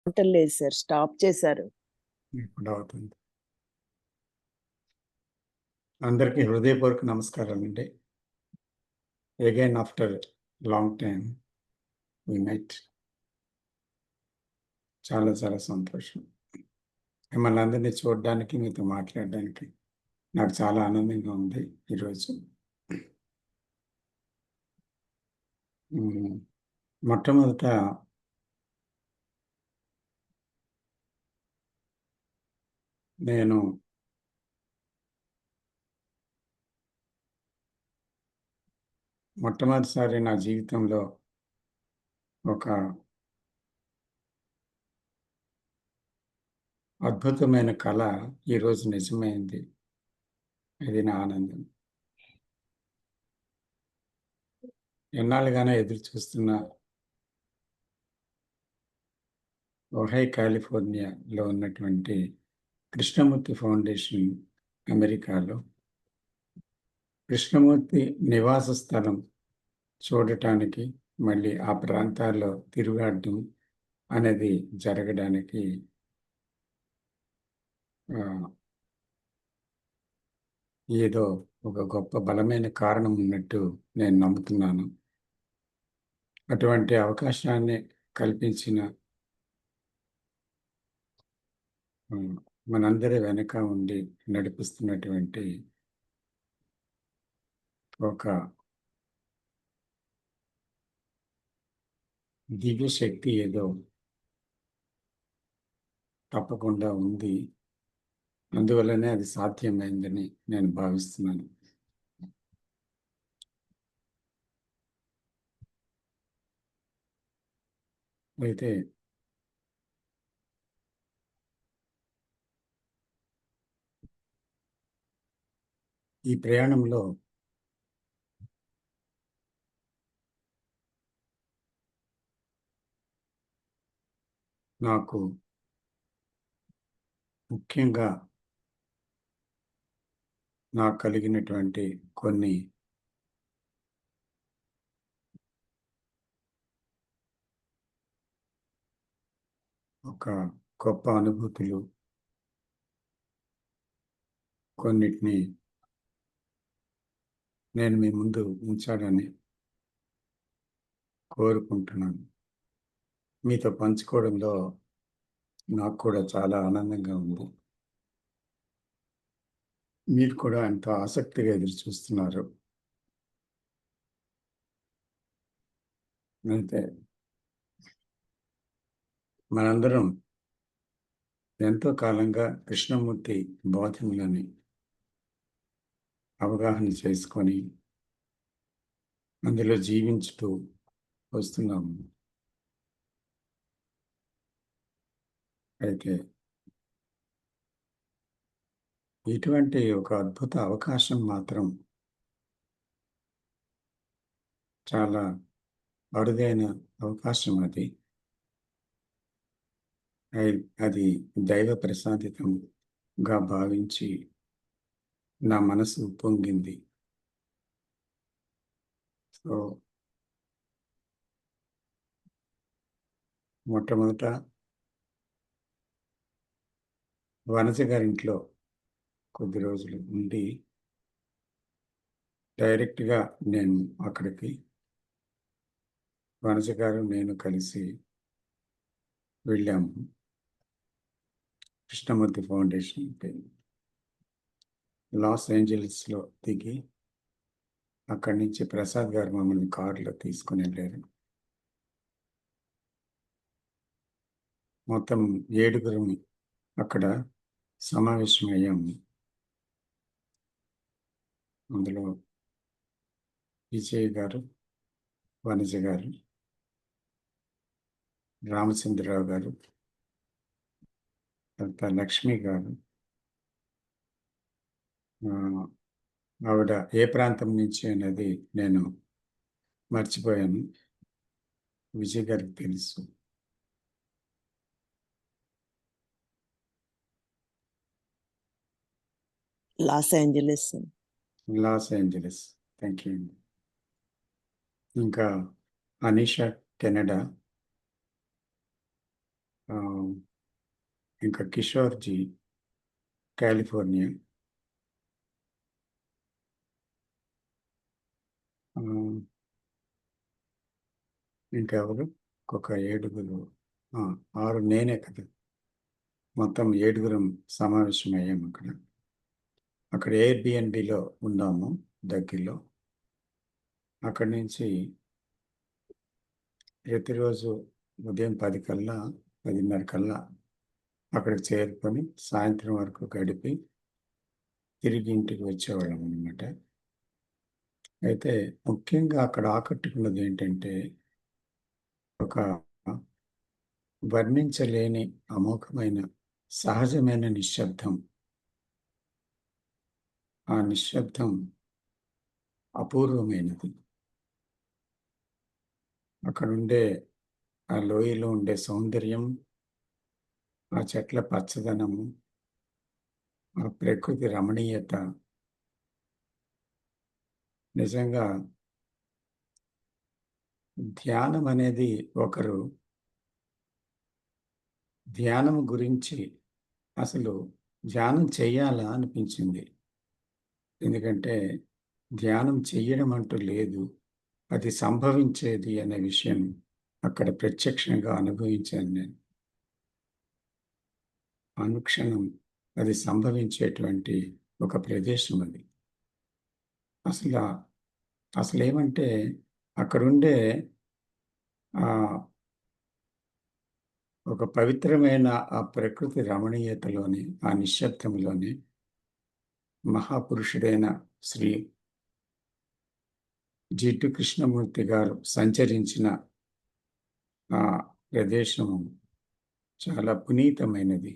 లేదు sir. Stop చేశారు. ఇప్పుడు అవుతుంది. అందరికీ హృదయపూర్వక నమస్కారాలండి. Again after long time we met. చాలా చాలా సంతోషం. మిమ్మల్ని అందరినీ చూడడానికి, మీతో మాట్లాడడానికి నాకు చాలా ఆనందంగా ఉంది ఈరోజు. మొట్టమొదట నేను మొట్టమొదటిసారి నా జీవితంలో ఒక అద్భుతమైన కళ ఈరోజు నిజమైంది. ఇది నా ఆనందం. ఎన్నాళ్ళుగానో ఎదురు చూస్తున్న ఒహై కాలిఫోర్నియాలో ఉన్నటువంటి కృష్ణమూర్తి ఫౌండేషన్ అమెరికాలో కృష్ణమూర్తి నివాస స్థలం చూడటానికి, మళ్ళీ ఆ ప్రాంతాల్లో తిరుగాడడం అనేది జరగడానికి ఏదో ఒక గొప్ప బలమైన కారణం ఉన్నట్టు నేను నమ్ముతున్నాను. అటువంటి అవకాశాన్ని కల్పించిన మనందరి వెనక ఉండి నడిపిస్తున్నటువంటి ఒక దివ్య శక్తి ఏదో తప్పకుండా ఉంది. అందువల్లనే అది సాధ్యమైందని నేను భావిస్తున్నాను. అయితే ఈ ప్రయాణంలో నాకు ముఖ్యంగా నాకు కలిగినటువంటి కొన్ని ఒక గొప్ప అనుభూతులు, కొన్నిటిని నేను మీ ముందు ఉంచాలని కోరుకుంటున్నాను. మీతో పంచుకోవడంలో నాకు కూడా చాలా ఆనందంగా ఉంది. మీరు కూడా ఎంతో ఆసక్తిగా ఎదురు చూస్తున్నారు. అయితే మనందరం ఎంతో కాలంగా కృష్ణమూర్తి బోధనలని అవగాహన చేసుకొని అందులో జీవించుతూ వస్తున్నాము. అయితే ఇటువంటి ఒక అద్భుత అవకాశం మాత్రం చాలా అరుదైన అవకాశం. అది దైవ ప్రసాదితంగా భావించి నా మనసు పొంగింది. సో మొట్టమొదట వనజ గారింట్లో కొద్ది రోజులు ఉండి డైరెక్ట్గా నేను అక్కడికి, వనజ గారు నేను కలిసి వెళ్ళాము కృష్ణమూర్తి ఫౌండేషన్కి. లాస్ ఏంజల్స్లో దిగి అక్కడి నుంచి ప్రసాద్ గారు మమ్మల్ని కారులో తీసుకుని వెళ్ళారు. మొత్తం 7 అక్కడ సమావేశమయ్యాము. అందులో విజయ్ గారు, వనజ గారు, రామచంద్రరావు గారు, తర్వాత లక్ష్మి గారు, ఆవిడ ఏ ప్రాంతం నుంచి అనేది నేను మర్చిపోయాను. విజయ్ గారికి తెలుసు. Loss Angeles. Thank you. ఇంకా అనీషా కెనడా, ఇంకా కిషోర్జీ కాలిఫోర్నియా, ఆ, ఇంకెవరు ఒక 7 6 నేనే కదా, మొత్తం 7 సమావేశం అయ్యాము అక్కడ ఎయిర్బిఎన్బిలో ఉన్నాము దగ్గరలో. అక్కడి నుంచి ప్రతిరోజు ఉదయం 10 కల్లా 10:30 కల్లా అక్కడికి చేరుకొని సాయంత్రం వరకు గడిపి తిరిగి ఇంటికి వచ్చేవాళ్ళం అనమాట. అయితే ముఖ్యంగా అక్కడ ఆకట్టుకున్నది ఏంటంటే ఒక వర్ణించలేని అమోఘమైన సహజమైన నిశ్శబ్దం. ఆ నిశ్శబ్దం అపూర్వమైనది. అక్కడుండే ఆ లోయలో ఉండే సౌందర్యం, ఆ చెట్ల పచ్చదనము, ఆ ప్రకృతి రమణీయత నిజంగా ధ్యానం అనేది ఒకరు ధ్యానం గురించి అసలు ధ్యానం చెయ్యాలా అనిపించింది. ఎందుకంటే ధ్యానం చెయ్యడం అంటూ లేదు. అది సంభవించేది అనే విషయం అక్కడ ప్రత్యక్షంగా అనుభవించాను నేను. అనుక్షణం అది సంభవించేటువంటి ఒక ప్రదేశం అది. అసలా అసలేమంటే అక్కడుండే ఒక పవిత్రమైన ఆ ప్రకృతి రమణీయతలోని, ఆ నిశ్శబ్దంలోని మహాపురుషుడైన శ్రీ జిడ్డు కృష్ణమూర్తి గారు సంచరించిన ఆ ప్రదేశము చాలా పునీతమైనది.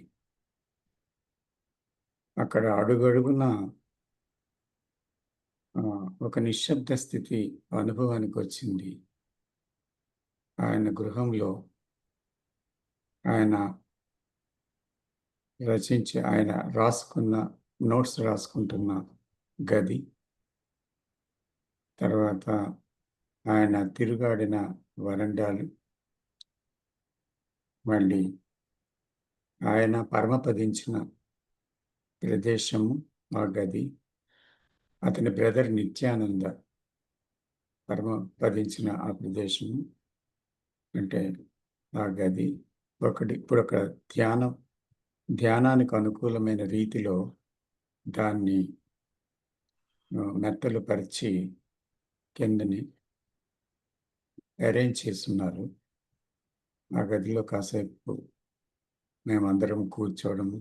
అక్కడ అడుగడుగున ఒక నిశ్శబ్ద స్థితి అనుభవానికి వచ్చింది. ఆయన గృహంలో ఆయన ఆయన రాసుకున్న నోట్స్ రాసుకుంటున్న గది, తర్వాత ఆయన తిరుగాడిన వరండాలు, మళ్ళీ ఆయన పరమపదించిన ప్రదేశము, ఆ గది, అతని బ్రదర్ నిత్యానంద పరమపదించిన ఆ ప్రదేశము, అంటే ఆ గది ఇప్పుడు ఒక ధ్యానానికి అనుకూలమైన రీతిలో దాన్ని మెత్తలు పరిచి కిందని అరేంజ్ చేస్తున్నారు. ఆ గదిలో కాసేపు మేమందరం కూర్చోవడము,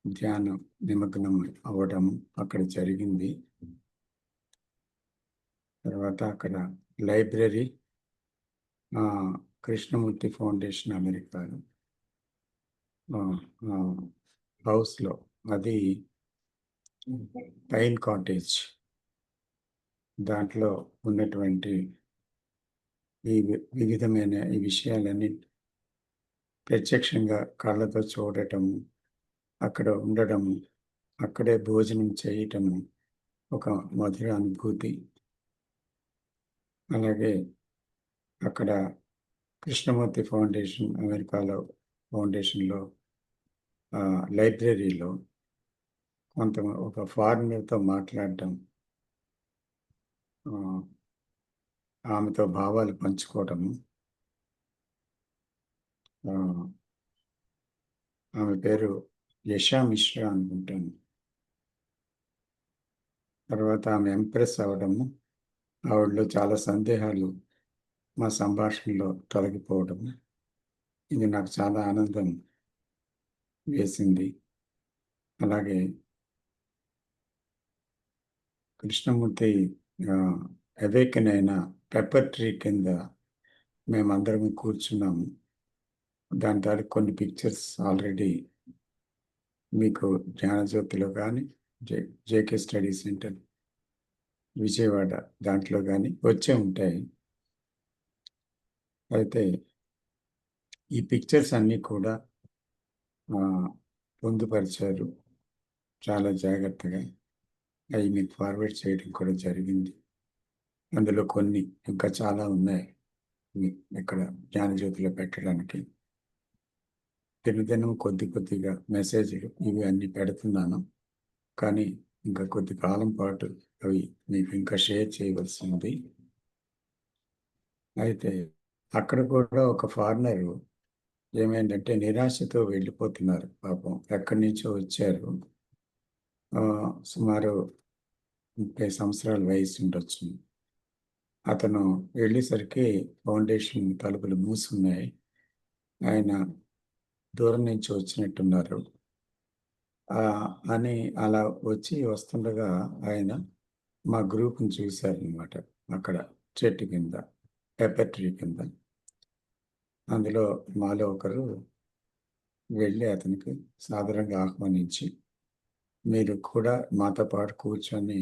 ధ్యానం నిమగ్నం అవ్వడము అక్కడ జరిగింది. తర్వాత అక్కడ లైబ్రరీ, కృష్ణమూర్తి ఫౌండేషన్ అమెరికా హౌస్లో, అది పైన్ కాటేజ్, దాంట్లో ఉన్నటువంటి వివిధమైన ఈ విషయాలన్నీ ప్రత్యక్షంగా కళ్ళతో చూడటము, అక్కడ ఉండడము, అక్కడే భోజనం చేయటము ఒక మధుర అనుభూతి. అలాగే అక్కడ కృష్ణమూర్తి ఫౌండేషన్ అమెరికాలో ఫౌండేషన్లో లైబ్రరీలో ఒక ఫారినర్తో మాట్లాడటం, ఆమెతో భావాలు పంచుకోవటము. ఆమె పేరు యశా మిశ్రా అనుకుంటాను. తర్వాత ఆమె ఇంప్రెస్ అవ్వడము, ఆవిడలో చాలా సందేహాలు మా సంభాషణలో తొలగిపోవడము, ఇది నాకు చాలా ఆనందం వేసింది. అలాగే కృష్ణమూర్తి అవేకెన్ అయిన పెప్పర్ ట్రీ కింద మేమందరం కూర్చున్నాము. దాని తాలూకు కొన్ని పిక్చర్స్ ఆల్రెడీ మీకు జ్ఞానజ్యోతిలో కానీ జేకే స్టడీ సెంటర్ విజయవాడ దాంట్లో కానీ వచ్చే ఉంటాయి. అయితే ఈ పిక్చర్స్ అన్నీ కూడా పొందుపరిచారు చాలా జాగ్రత్తగా. అవి మీకు ఫార్వర్డ్ చేయడం కూడా జరిగింది. అందులో కొన్ని ఇంకా చాలా ఉన్నాయి ఇక్కడ జ్ఞానజ్యోతిలో పెట్టడానికి. దినదినం కొద్దిగా మెసేజ్లు ఇవి అన్నీ పెడుతున్నాను. కానీ ఇంకా కొద్ది కాలం పాటు అవి మీకు ఇంకా షేర్ చేయవలసి ఉంది. అయితే అక్కడ కూడా ఒక ఫారినరు ఏమైందంటే నిరాశతో వెళ్ళిపోతున్నారు పాపం. ఎక్కడి నుంచో వచ్చారు. సుమారు 30 సంవత్సరాల వయసు ఉండొచ్చు. అతను వెళ్ళేసరికి ఫౌండేషన్ తలుపులు మూసున్నాయి. ఆయన దూరం నుంచి వచ్చినట్టున్నారు. అని అలా వస్తుండగా ఆయన మా గ్రూప్‌ని చూసారనమాట. అక్కడ చెట్టు కింద, పెప్పర్ ట్రీ కింద. అందులో మాలో ఒకరు వెళ్ళి అతనికి సాదరంగా ఆహ్వానించి, "మీరు కూడా మాతో పాటు కూర్చొని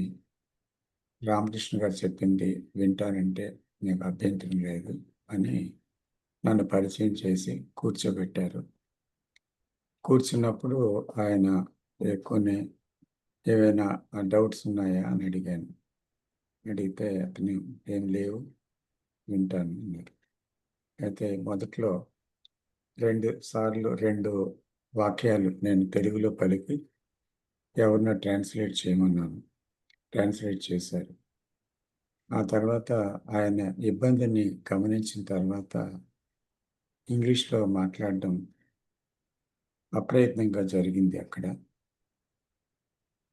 రామకృష్ణ గారు చెప్పింది వింటానంటే మీకు అభ్యంతరం లేదు" అని నన్ను పరిచయం చేసి కూర్చోబెట్టారు. కూర్చున్నప్పుడు ఆయన కొన్ని ఏవైనా డౌట్స్ ఉన్నాయా అని అడిగాను. అడిగితే అతను "ఏం లేవు, వింటాను" అన్నారు. అయితే మొదట్లో 2 సార్లు 2 వాక్యాలు నేను తెలుగులో పలికి ఎవరినో ట్రాన్స్‌లేట్ చేయమన్నాను. ట్రాన్స్‌లేట్ చేశారు. ఆ తర్వాత ఆయన ఇబ్బందిని గమనించిన తర్వాత ఇంగ్లీష్‌లో మాట్లాడడం అప్రయత్నంగా జరిగింది అక్కడ.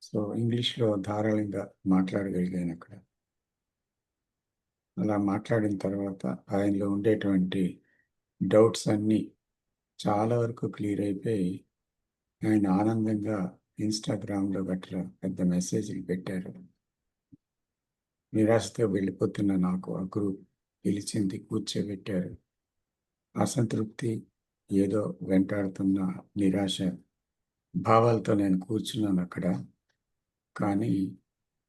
సో, ఇంగ్లీష్‌లో ధారాళంగా మాట్లాడగలిగానక్కడ. అలా మాట్లాడిన తర్వాత ఆయనలో ఉండేటువంటి డౌట్స్ అన్నీ చాలా వరకు క్లియర్ అయిపోయి, ఆయన ఆనందంగా ఇన్‌స్టాగ్రామ్‌లో గట్రా పెద్ద మెసేజ్‌లు పెట్టారు. నిరాశతో వెళ్ళిపోతున్న నాకు ఆ గ్రూప్ పిలిచింది, కూర్చోబెట్టారు. అసంతృప్తి, ఏదో వెంటాడుతున్న నిరాశ భావాలతో నేను కూర్చున్నానక్కడ. కానీ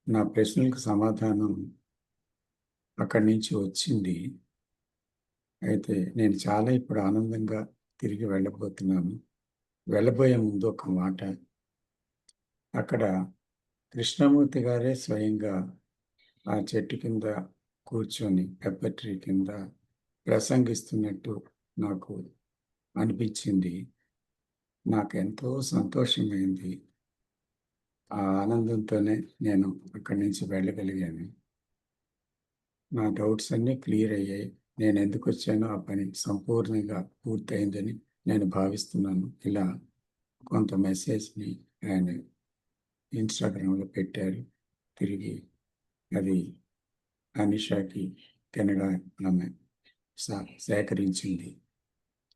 నా ప్రశ్నలకు సమాధానం అక్కడి నుంచి వచ్చింది. అయితే నేను చాలా ఇప్పుడు ఆనందంగా తిరిగి వెళ్ళబోతున్నాను. వెళ్ళబోయే ముందు ఒక మాట. అక్కడ కృష్ణమూర్తి గారే స్వయంగా ఆ చెట్టు కింద కూర్చొని పెప్పర్ ట్రీ కింద ప్రసంగిస్తున్నట్టు నాకు అనిపించింది. నాకెంతో సంతోషమైంది. ఆ ఆనందంతోనే నేను అక్కడి నుంచి వెళ్ళగలిగాను. నా డౌట్స్ అన్నీ క్లియర్ అయ్యాయి. నేనెందుకొచ్చానో ఆ పని సంపూర్ణంగా పూర్తయిందని నేను భావిస్తున్నాను. ఇలా కొంత మెసేజ్‌ని ఆయన ఇన్‌స్టాగ్రామ్‌లో పెట్టారు. తిరిగి అది అనిషాకి కెనడా ఆమె సేకరించింది.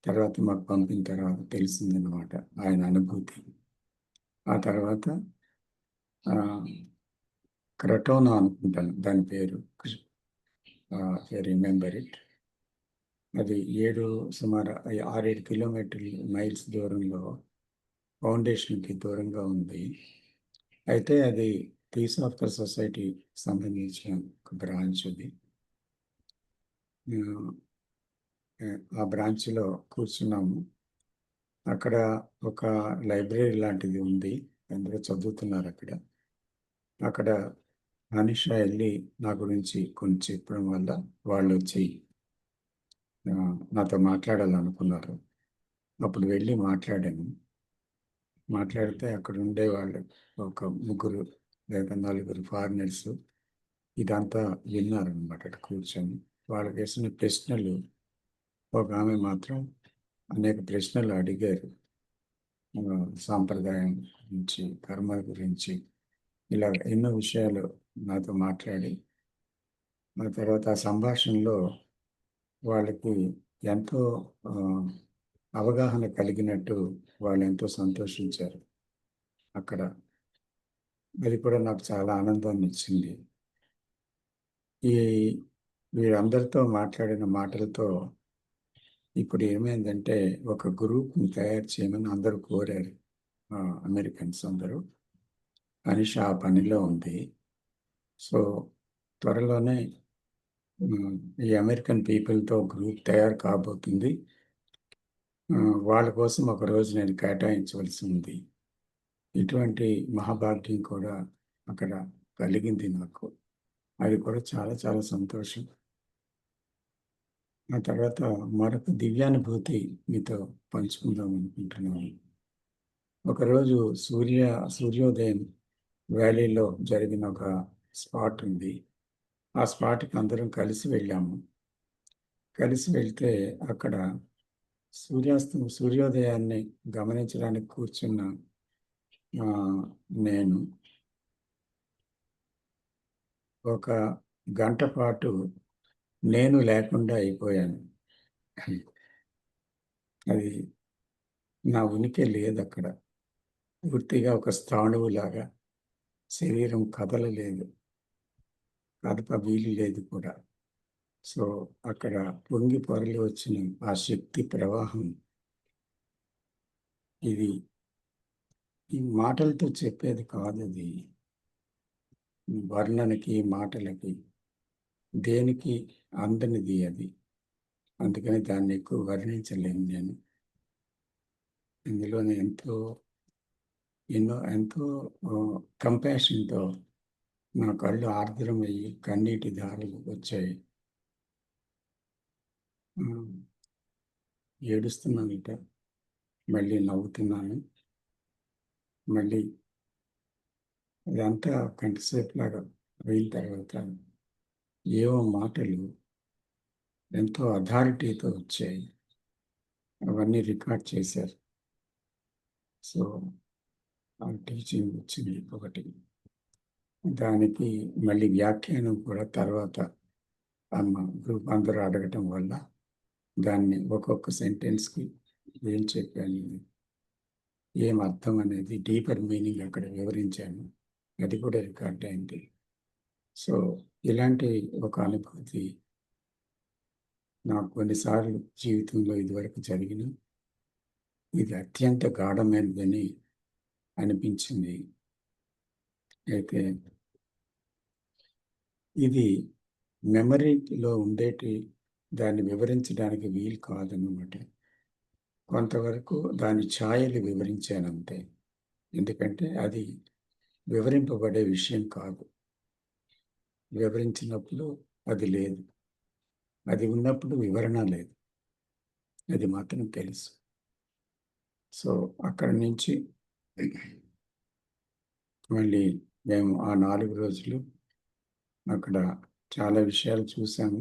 తర్వాత మాకు పంపిన తర్వాత తెలిసిందనమాట ఆయన అనుభూతి. ఆ తర్వాత ఆహ్, క్రటోనా అనుకుంటాను దాని పేరు. I remember it. అది సుమారు 6, 7 మైల్స్ దూరంలో ఫౌండేషన్‌కి దూరంగా ఉంది. అయితే అది పీస్ ఆఫ్ ద సొసైటీ సంబంధించిన ఒక బ్రాంచ్ అది. ఆహ్, ఆ బ్రాంచ్‌లో కూర్చున్నాము. అక్కడ ఒక లైబ్రరీ లాంటిది ఉంది. అందరూ చదువుతున్నారక్కడ. అక్కడ అనిషా ఎళ్లి నా గురించి కొన్ని చెప్పడం వల్ల వాళ్ళొచ్చి నాతో మాట్లాడాలనుకున్నారు. అప్పుడు వెళ్లి మాట్లాడాను. మాట్లాడితే అక్కడ ఉండేవాళ్ళు ఒక ముగ్గురు లేదా నలుగురు ఫారినర్స్ ఇదంతా విన్నారనమాట అక్కడ కూర్చొని. వాళ్ళు వేసిన ప్రశ్నలు ఒకామె మాత్రం అనేక ప్రశ్నలు అడిగారు. సాంప్రదాయం గురించి, కర్మ గురించి ఇలా ఎన్నో విషయాలు నాతో మాట్లాడి, ఆ తర్వాత ఆ సంభాషణలో వాళ్ళకి ఎంతో ఆహ్, అవగాహన కలిగినట్టు వాళ్ళెంతో సంతోషించారు అక్కడ. అది కూడా నాకు చాలా ఆనందాన్నిచ్చింది. ఈ వీరందరితో మాట్లాడిన మాటలతో ఇప్పుడు ఏమైందంటే ఒక గ్రూప్‌ని తయారు చేయమని అందరూ కోరారు. అమెరికన్స్ అందరూ. అనిష ఆ పనిలో ఉంది. సో, త్వరలోనే ఈ అమెరికన్ పీపుల్‌తో గ్రూప్ తయారు కాబోతుంది. వాళ్ళ కోసం ఒకరోజు నేను కేటాయించవలసి ఉంది. ఇటువంటి మహాభాగ్యం కూడా అక్కడ కలిగింది నాకు. అది కూడా చాలా చాలా సంతోషం. ఆ తర్వాత మరొక దివ్యానుభూతి మీతో పంచుకుందాం అనుకుంటున్నాను. ఒకరోజు సూర్యోదయం వ్యాలీలో జరిగిన ఒక స్పాట్ ఉంది. ఆ స్పాట్‌కి అందరం కలిసి వెళ్ళాము. కలిసి వెళ్తే అక్కడ సూర్యోదయాన్ని గమనించడానికి కూర్చున్న నేను ఒక గంట పాటు నేను లేకుండా అయిపోయాను. అది నా ఉనికి లేదక్కడ. పూర్తిగా ఒక స్థాణువులాగా శరీరం కదలలేదు. కదప వీలు లేదు కూడా. సో, అక్కడ పొంగి పొరలి వచ్చిన ఆ శక్తి ప్రవాహం ఇది ఈ మాటలతో చెప్పేది కాదది. వర్ణనకి, మాటలకి దేనికి అందనిది అది. అందుకని దాన్ని ఎక్కువ వర్ణించలేను నేను. ఇందులోనే ఎంతో కంపాషన్‌తో నా కళ్ళు ఆర్ద్రమయ్యి కన్నీటి ధారలు వచ్చాయి. ఏడుస్తున్నానిట. మళ్ళీ నవ్వుతున్నాను. మళ్ళీ ఇదంతా గంటసేపులాగా అయిన తర్వాత ఏవో మాటలు ఎంతో అథారిటీతో వచ్చాయి. అవన్నీ రికార్డ్ చేశారు. సో, ఆ టీచింగ్ వచ్చింది ఒకటి. దానికి మళ్ళీ వ్యాఖ్యానం కూడా తర్వాత గ్రూప్ అందరూ అడగటం వల్ల దాన్ని ఒక్కొక్క సెంటెన్స్‌కి ఏం చెప్పాను, ఏం అర్థం అనేది డీపర్ మీనింగ్ అక్కడ వివరించాను. అది కూడా రికార్డ్ అయింది. సో, ఇలాంటి ఒక అనుభూతి నాకు కొన్నిసార్లు జీవితంలో ఇదివరకు జరిగిన ఇది అత్యంత గాఢమైనదని అనిపించింది. అయితే ఇది మెమరీలో ఉండేటి దాన్ని వివరించడానికి వీలు కాదన్నమాట. కొంతవరకు దాని ఛాయలు వివరించానంతే. ఎందుకంటే అది వివరింపబడే విషయం కాదు. వివరించినప్పుడు అది లేదు. అది ఉన్నప్పుడు వివరణ లేదు. అది మాత్రం తెలుసు. సో, అక్కడి నుంచి మళ్ళీ మేము ఆ 4 రోజులు అక్కడ చాలా విషయాలు చూసాము.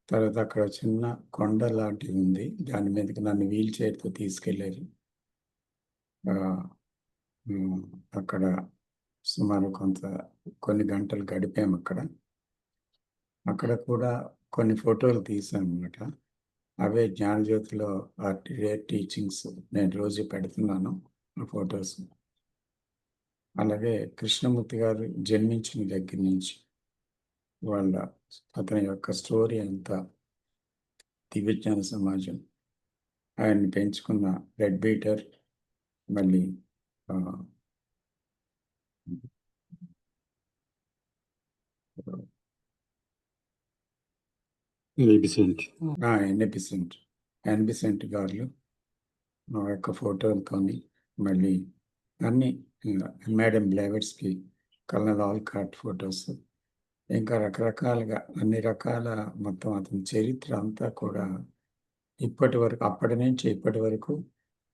తర్వాత అక్కడ చిన్న కొండ లాంటిది ఉంది. దాని మీదకి నన్ను వీల్ చైర్‌తో తీసుకెళ్లారు. హ్మ్. అక్కడ సుమారు కొన్ని గంటలు గడిపామక్కడ. అక్కడ కూడా కొన్ని ఫోటోలు తీశానన్నమాట. అవే జ్ఞానజ్యోతిలో టీచింగ్స్ నేను రోజు పెడుతున్నాను ఆ ఫోటోస్. అలాగే కృష్ణమూర్తి గారు జన్మించిన దగ్గర నుంచి అతని యొక్క స్టోరీ అంతా దివ్యజ్ఞాన సమాజం, ఆయన్ని పెంచుకున్న రెడ్ బీటర్, మళ్ళీ ఎన్బిసెంట్ గారు మా యొక్క ఫోటోలతోని మళ్ళీ అన్నీ మేడం బ్లేవర్స్‌కి కల్నల్ ఆల్కాట్ ఫోటోస్, ఇంకా రకరకాలుగా అన్ని రకాల మొత్తం అతని చరిత్ర అంతా కూడా అప్పటి నుంచి ఇప్పటి వరకు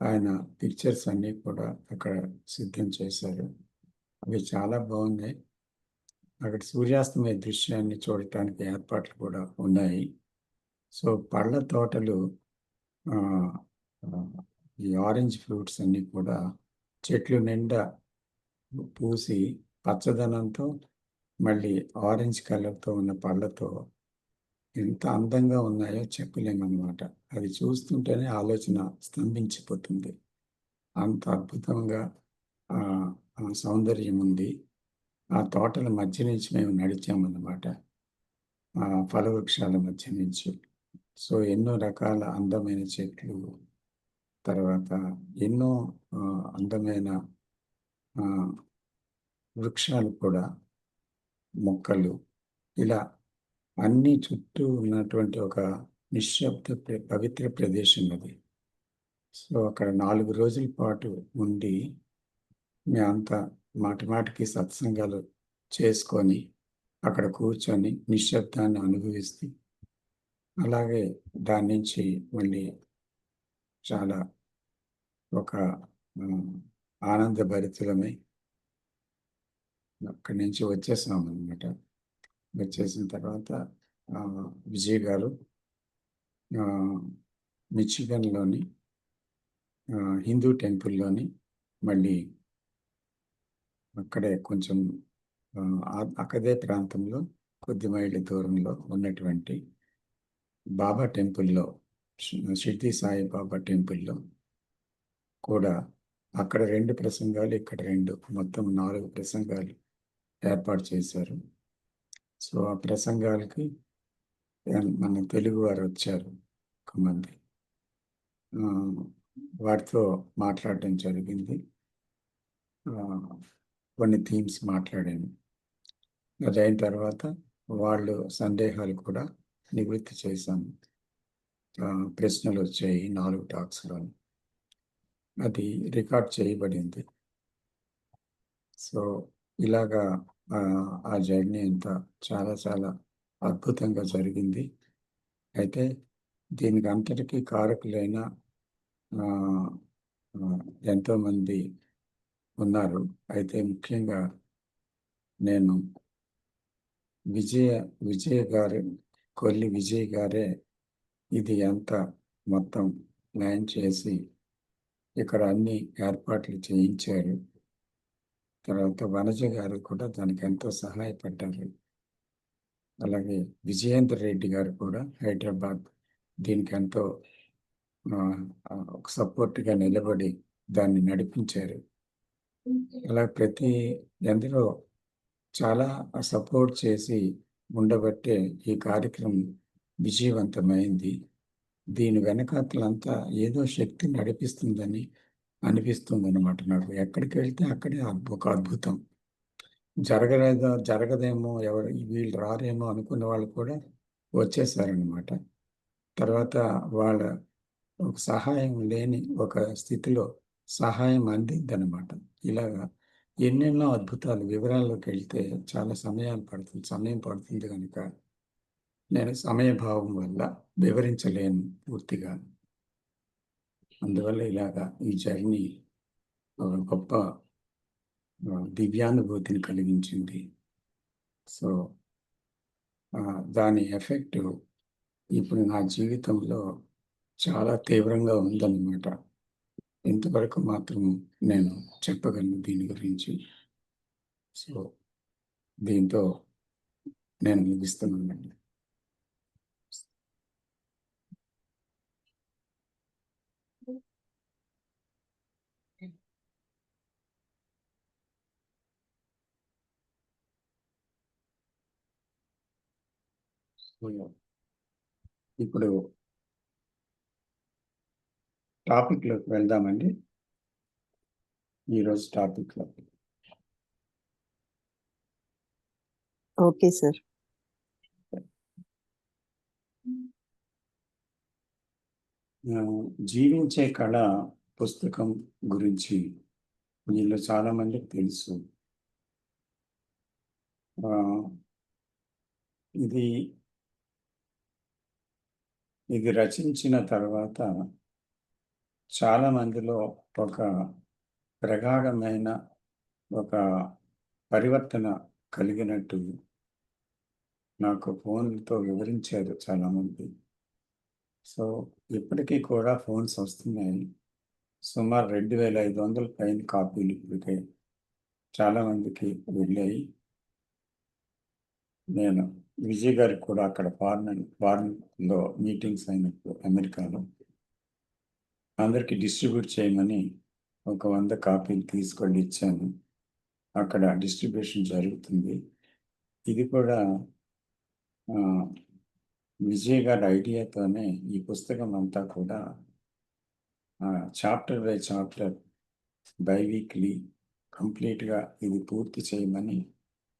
ఆయన పిక్చర్స్ అన్నీ కూడా అక్కడ సిద్ధం చేశారు. అవి చాలా బాగున్నాయి. అక్కడ సూర్యాస్తమయ దృశ్యాన్ని చూడటానికి ఏర్పాట్లు కూడా ఉన్నాయి. సో, పళ్ళ తోటలు ఈ ఆరెంజ్ ఫ్రూట్స్ అన్నీ కూడా చెట్లు నిండా పూసి పచ్చదనంతో మళ్ళీ ఆరెంజ్ కలర్‌తో ఉన్న పళ్ళతో ఎంత అందంగా ఉన్నాయో చెప్పలేమనమాట. అది చూస్తుంటేనే ఆలోచన స్తంభించిపోతుంది. అంత అద్భుతంగా ఆ సౌందర్యం ఉంది. ఆ తోటల మధ్య నుంచి మేము నడిచామన్నమాట. ఆ ఫలవృక్షాల మధ్య నుంచి. సో, ఎన్నో రకాల అందమైన చెట్లు, తర్వాత ఎన్నో అందమైన వృక్షాలు కూడా, మొక్కలు ఇలా అన్నీ చుట్టూ ఉన్నటువంటి ఒక పవిత్ర ప్రదేశం అది. సో, అక్కడ 4 రోజుల పాటు ఉండి మేమంతా మాటిమాటికి అలాగే దాని నుంచి మళ్ళీ చాలా ఒక ఆనందభరితులమై అక్కడి నుంచి వచ్చేసామన్నమాట. వచ్చేసిన తర్వాత విజయ్ గారు మిచిగన్‌లోని హిందూ టెంపుల్‌లోని మళ్ళీ అక్కడే కొంచెం అక్కదే ప్రాంతంలో కొద్ది మైళ్ళ దూరంలో ఉన్నటువంటి బాబా టెంపుల్‌లో షిర్డీ సాయి బాబా టెంపుల్‌లో కూడా అక్కడ 2 ప్రసంగాలు, ఇక్కడ 2 మొత్తం 4 ప్రసంగాలు ఏర్పాటు చేశారు. సో, ఆ ప్రసంగాలకి మన తెలుగు వారొచ్చారు ఒకమంది. వారితో మాట్లాడడం జరిగింది. కొన్ని థీమ్స్ మాట్లాడాను. అదయిన తర్వాత వాళ్ళు సందేహాలు కూడా నివృత్తి చేశాను. ప్రశ్నలొచ్చాయి 4 టాక్స్‌లోని. అది రికార్డ్ చేయబడింది. సో, ఇలాగా ఆ జర్నీ అంతా చాలా చాలా అద్భుతంగా జరిగింది. అయితే దీనికి అంతటికీ కారకులైన ఎంతోమంది ఉన్నారు. అయితే ముఖ్యంగా నేను కొల్లి విజయ్ గారే ఇది అంతా మొత్తం ప్లాన్ చేసి ఇక్కడ అన్ని ఏర్పాట్లు చేయించారు. తర్వాత వనజ గారు కూడా దానికి ఎంతో సహాయపడ్డారు. అలాగే విజయేందర్ రెడ్డి గారు కూడా హైదరాబాద్ దీనికి ఎంతో ఒక సపోర్ట్‌గా నిలబడి దాన్ని నడిపించారు. అలా ఎందరో చాలా సపోర్ట్ చేసి ఉండబట్టే ఈ కార్యక్రమం విజయవంతమైంది. దీని వెనకాతలంతా ఏదో శక్తి నడిపిస్తుందని అనిపిస్తుందనమాట నాకు. ఎక్కడికెళ్తే అక్కడే ఒక అద్భుతం. జరగదేమో వీళ్ళు రారేమో అనుకున్న వాళ్ళు కూడా వచ్చేసారనమాట. తర్వాత వాళ్ళ ఒక సహాయం లేని ఒక స్థితిలో సహాయం అందిందనమాట. ఇలాగా ఎన్నెన్నో అద్భుతాలు వివరాల్లోకెళ్తే చాలా సమయం పడుతుంది గనుక నేను సమయభావం వల్ల వివరించలేను పూర్తిగా. అందువల్ల ఇలాగా ఈ జర్నీ ఒక గొప్ప దివ్యానుభూతిని కలిగించింది. సో, దాని ఎఫెక్ట్ ఇప్పుడు నా జీవితంలో చాలా తీవ్రంగా ఉందన్నమాట. ఇంతవరకు మాత్రం నేను చెప్పగలను దీని గురించి. సో, దీంతో నేను ముగిస్తున్నానండి. ఇప్పుడు టాపిక్‌లోకి వెళ్దామండి. ఈరోజు టాపిక్‌లో. Okay sir. జీవించే కళ పుస్తకం గురించి మీలో చాలా మందికి తెలుసు. ఇది ఇది రచించిన తర్వాత చాలా మందిలో ఒక ప్రగాఢమైన ఒక పరివర్తన కలిగినట్టు నాకు ఫోన్‌తో వివరించారు చాలామంది. సో, ఇప్పటికీ కూడా ఫోన్స్ వస్తున్నాయి. సుమారు 2500 పైన కాపీలు ఇప్పటికే చాలామందికి వెళ్ళాయి. నేను విజయ్ గారికి కూడా అక్కడ ఫారెన్‌లో మీటింగ్స్ అయినప్పుడు అమెరికాలో అందరికి డిస్ట్రిబ్యూట్ చేయమని ఒక 100 కాపీలు తీసుకెళ్ళి ఇచ్చాను. అక్కడ డిస్ట్రిబ్యూషన్ జరుగుతుంది. ఇది కూడా విజయ్ గారి ఐడియాతోనే ఈ పుస్తకం అంతా కూడా చాప్టర్ బై చాప్టర్ బైవీక్లీ కంప్లీట్‌గా ఇది పూర్తి చేయమని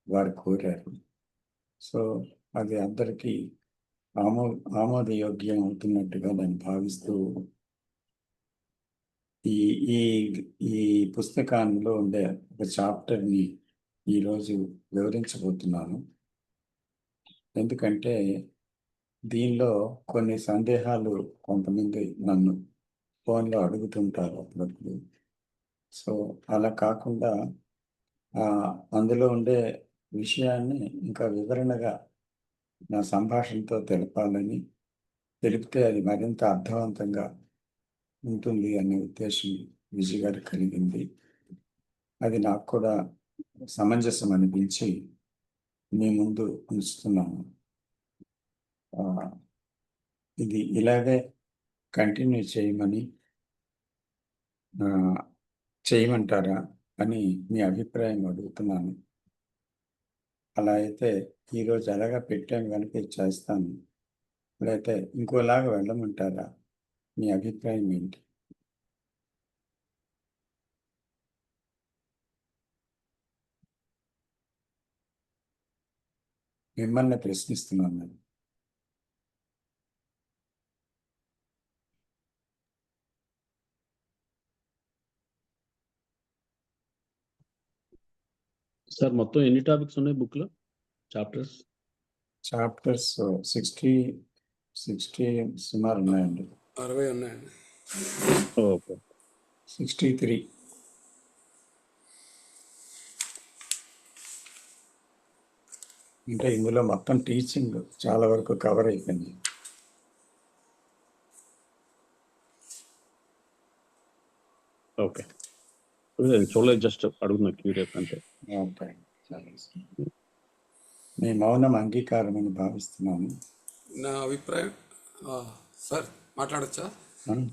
వారు కోరారు. సో, అది అందరికీ ఆమోదయోగ్యం అవుతున్నట్టుగా నేను భావిస్తూ ఈ ఈ ఈ పుస్తకంలో ఉండే ఒక చాప్టర్‌ని ఈరోజు వివరించబోతున్నాను. ఎందుకంటే దీనిలో కొన్ని సందేహాలు కొంతమంది నన్ను ఫోన్లో అడుగుతుంటారు అప్పుడప్పుడు. సో అలా కాకుండా అందులో ఉండే విషయాన్ని ఇంకా వివరణగా నా సంభాషణతో తెలపాలని, తెలిపితే అది మరింత అర్థవంతంగా ఉంటుంది అనే ఉద్దేశం విజయ్ గారికి కలిగింది. అది నాకు కూడా సమంజసం అనిపించి మీ ముందు ఉంచుతున్నాను. ఇది ఇలాగే కంటిన్యూ చేయమంటారా అని మీ అభిప్రాయం అడుగుతున్నాను. అలా అయితే ఈరోజు ఎలాగా పెట్టాను కనుక ఇది చేస్తాను, లేకపోతే ఇంకోలాగా వెళ్ళమంటారా? మీ అభిప్రాయం ఏంటి? మిమ్మల్ని ప్రశ్నిస్తున్నాను నేను. సార్ మొత్తం ఎన్ని టాపిక్స్ ఉన్నాయి బుక్ లో? చాప్టర్స్ 60 సుమారు ఉన్నాయండి. 60 ఉన్నాయండి. ఓకే. 63. అంటే ఇందులో మొత్తం టీచింగ్ చాలా వరకు కవర్ అయిపోయింది. ఓకే, చూడలేదు, జస్ట్ అడుగుతున్నా, క్యూరియస్ అంటే. ఓకే, మీ మౌనం అంగీకారం అని భావిస్తున్నాను. నా అభిప్రాయం సార్ మాట్లాడచ్చా?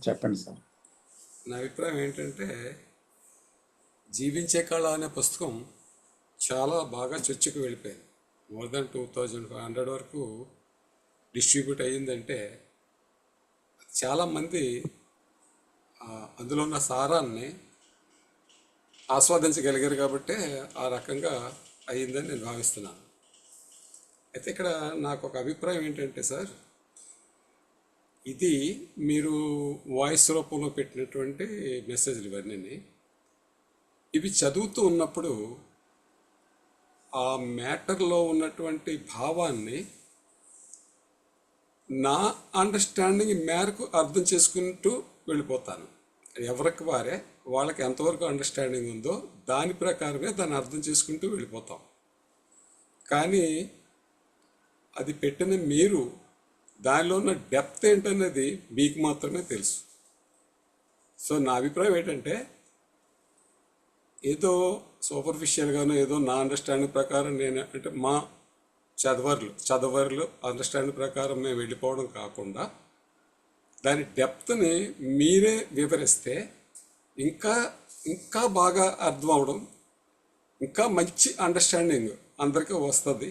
చెప్పండి సార్. నా అభిప్రాయం ఏంటంటే, జీవించే కళ అనే పుస్తకం చాలా బాగా చర్చకు వెళ్ళిపోయింది. మోర్ దాన్ 2500 వరకు డిస్ట్రిబ్యూట్ అయ్యిందంటే చాలామంది అందులో ఉన్న సారాన్ని ఆస్వాదించగలిగారు కాబట్టే ఆ రకంగా అయ్యిందని నేను భావిస్తున్నాను. అయితే ఇక్కడ నాకు ఒక అభిప్రాయం ఏంటంటే సార్, ఇది మీరు వాయిస్ రూపంలో పెట్టినటువంటి మెసేజ్లు ఇవన్నీ, ఇవి చదువుతూ ఉన్నప్పుడు ఆ మ్యాటర్లో ఉన్నటువంటి భావాన్ని నా అండర్స్టాండింగ్ మేరకు అర్థం చేసుకుంటూ వెళ్ళిపోతాను. ఎవరికి వారే వాళ్ళకి ఎంతవరకు అండర్స్టాండింగ్ ఉందో దాని ప్రకారమే దాన్ని అర్థం చేసుకుంటూ వెళ్ళిపోతాం. కానీ అది పెట్టిన మీరు దానిలో ఉన్న డెప్త్ ఏంటనేది మీకు మాత్రమే తెలుసు. సో నా అభిప్రాయం ఏంటంటే, ఏదో సూపర్ఫిషియల్గానో ఏదో నా అండర్స్టాండింగ్ ప్రకారం నేను అంటే మా చదవర్లు అండర్స్టాండింగ్ ప్రకారం మేము వెళ్ళిపోవడం కాకుండా దాని డెప్త్ని మీరే వివరిస్తే ఇంకా ఇంకా బాగా అర్థం అవడం, ఇంకా మంచి అండర్స్టాండింగ్ అందరికీ వస్తుంది.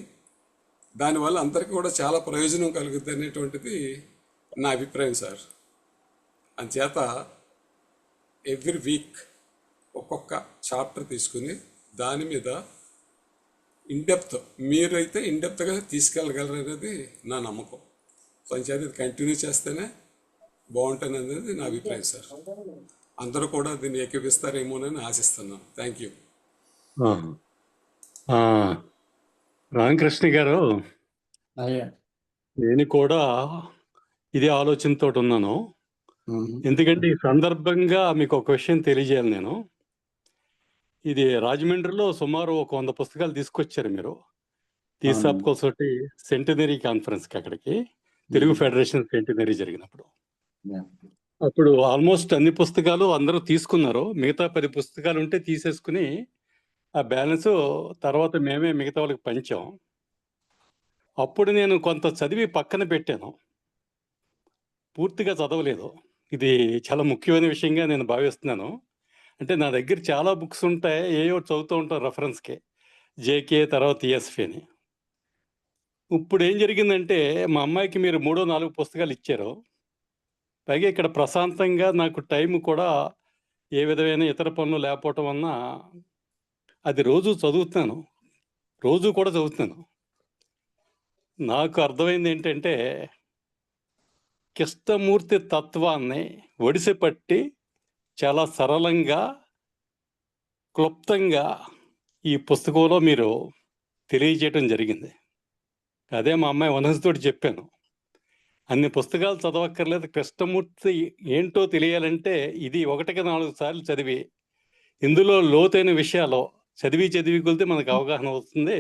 దానివల్ల అందరికీ కూడా చాలా ప్రయోజనం కలుగుతుంది అనేటువంటిది నా అభిప్రాయం సార్. అందుచేత ఎవ్రీ వీక్ ఒక్కొక్క చాప్టర్ తీసుకుని దాని మీద ఇన్డెప్త్ మీరైతే ఇన్డెప్త్గా తీసుకెళ్ళగలరు అనేది నా నమ్మకం. సో అందుచేత ఇది కంటిన్యూ చేస్తేనే బాగుంటుంది అనేది నా అభిప్రాయం సార్. అందరూ కూడా దీన్ని ఏకీపిస్తారేమోనని ఆశిస్తున్నాను. Thank you. రామకృష్ణ గారు, నేను కూడా ఇదే ఆలోచనతో ఉన్నాను. ఎందుకంటే ఈ సందర్భంగా మీకు ఒక విషయం తెలియజేయాలి. నేను ఇది రాజమండ్రిలో సుమారు 100 పుస్తకాలు తీసుకొచ్చారు మీరు, తీసుకొచ్చి సెంటినరీ కాన్ఫరెన్స్కి, అక్కడికి తెలుగు ఫెడరేషన్ సెంటినరీ జరిగినప్పుడు. అప్పుడు ఆల్మోస్ట్ అన్ని పుస్తకాలు అందరూ తీసుకున్నారు. మిగతా 10 పుస్తకాలు ఉంటే తీసేసుకుని ఆ బ్యాలెన్స్ తర్వాత మేమే మిగతా వాళ్ళకి పంచాం. అప్పుడు నేను కొంత చదివి పక్కన పెట్టాను, పూర్తిగా చదవలేదు. ఇది చాలా ముఖ్యమైన విషయంగా నేను భావిస్తున్నాను. అంటే నా దగ్గర చాలా బుక్స్ ఉంటాయి, ఏవో చదువుతూ ఉంటాను రెఫరెన్స్కి, జేకే తర్వాత ఈఎస్ఫీ అని. ఇప్పుడు ఏం జరిగిందంటే, మా అమ్మాయికి మీరు 3-4 పుస్తకాలు ఇచ్చారు. పైగా ఇక్కడ ప్రశాంతంగా నాకు టైం కూడా ఏ విధమైన ఇతర పనులు లేకపోవటం వలన అది రోజు చదువుతున్నాను, రోజు కూడా చదువుతున్నాను. నాకు అర్థమైంది ఏంటంటే, కృష్ణమూర్తి తత్వాన్ని ఒడిసిపట్టి చాలా సరళంగా, క్లుప్తంగా ఈ పుస్తకంలో మీరు తెలియజేయటం జరిగింది. అదే మా అమ్మాయి వనస్తోటి చెప్పాను, అన్ని పుస్తకాలు చదవక్కర్లేదు. కృష్ణమూర్తి ఏంటో తెలియాలంటే ఇది 1కి 4 సార్లు చదివి, ఇందులో లోతైన విషయాలు చదివి కొలితే మనకు అవగాహన అవుతుంది.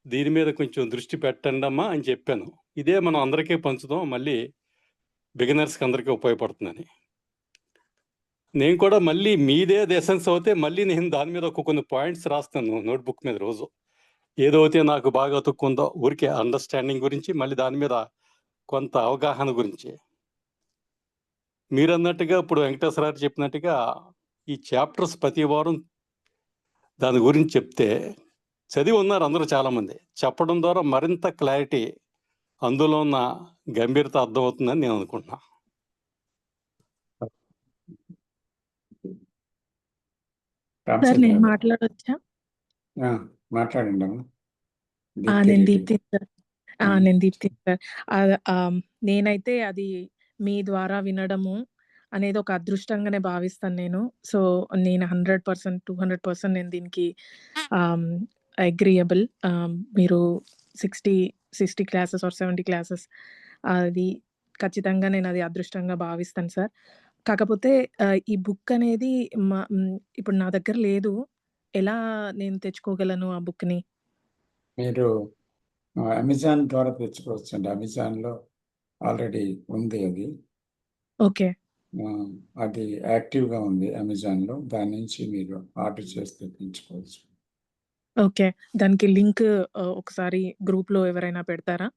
దీని మీద కొంచెం దృష్టి పెట్టండమ్మా అని చెప్పాను. ఇదే మనం అందరికీ పంచుదాం, మళ్ళీ బిగినర్స్‌కి అందరికీ ఉపయోగపడుతుందని. నేను కూడా మళ్ళీ మీదే ఎసెన్స్ అవుతే మళ్ళీ నేను దాని మీద కొన్ని పాయింట్స్ రాస్తాను నోట్‌బుక్ మీద రోజు. ఏదైతే నాకు బాగా అతుక్కుందో ఊరికే అండర్‌స్టాండింగ్ గురించి, మళ్ళీ దాని మీద కొంత అవగాహన గురించి. మీరన్నట్టుగా ఇప్పుడు వెంకటేశ్వరరావు చెప్పినట్టుగా ఈ చాప్టర్స్ ప్రతి వారం దాని గురించి చెప్తే చదివి ఉన్నారు అందరూ చాలామంది. చెప్పడం ద్వారా మరింత క్లారిటీ, అందులో ఉన్న గంభీరత అర్థమవుతుందని నేను అనుకుంటున్నా. రామ్ సార్ చంద్ర నేను గారు. మాట్లాడొచ్చా? మాట్లాడండి అమ్మా. నేను రెడ్డి. దీప్తి సార్. నేను దీప్తి సార్. నేనైతే అది మీ ద్వారా వినడము అనేది ఒక అదృష్టంగానే భావిస్తాను నేను. సో, నేను 100%, 200% నేను దీనికి అగ్రీయబుల్. మీరు 60 క్లాసెస్ ఆర్ 70 క్లాసెస్ అది ఖచ్చితంగా నేను అది అదృష్టంగా భావిస్తాను సార్. కాకపోతే ఈ బుక్ అనేది ఇప్పుడు నా దగ్గర లేదు. ఎలా నేను తెచ్చుకోగలను ఆ బుక్‌ని? మీరు అమెజాన్ ద్వారా తెచ్చుకోవచ్చండి. అమెజాన్‌లో ఆల్రెడీ ఉంది అది. ఓకే. అది యాక్టివ్‌గా ఉంది అమెజాన్‌లో. దాని నుంచి మీరు ఆర్డర్ చేసి తెప్పించుకోవచ్చు. ఓకే. దానికి లింక్ ఒకసారి గ్రూప్‌లో ఎవరైనా పెడతారా?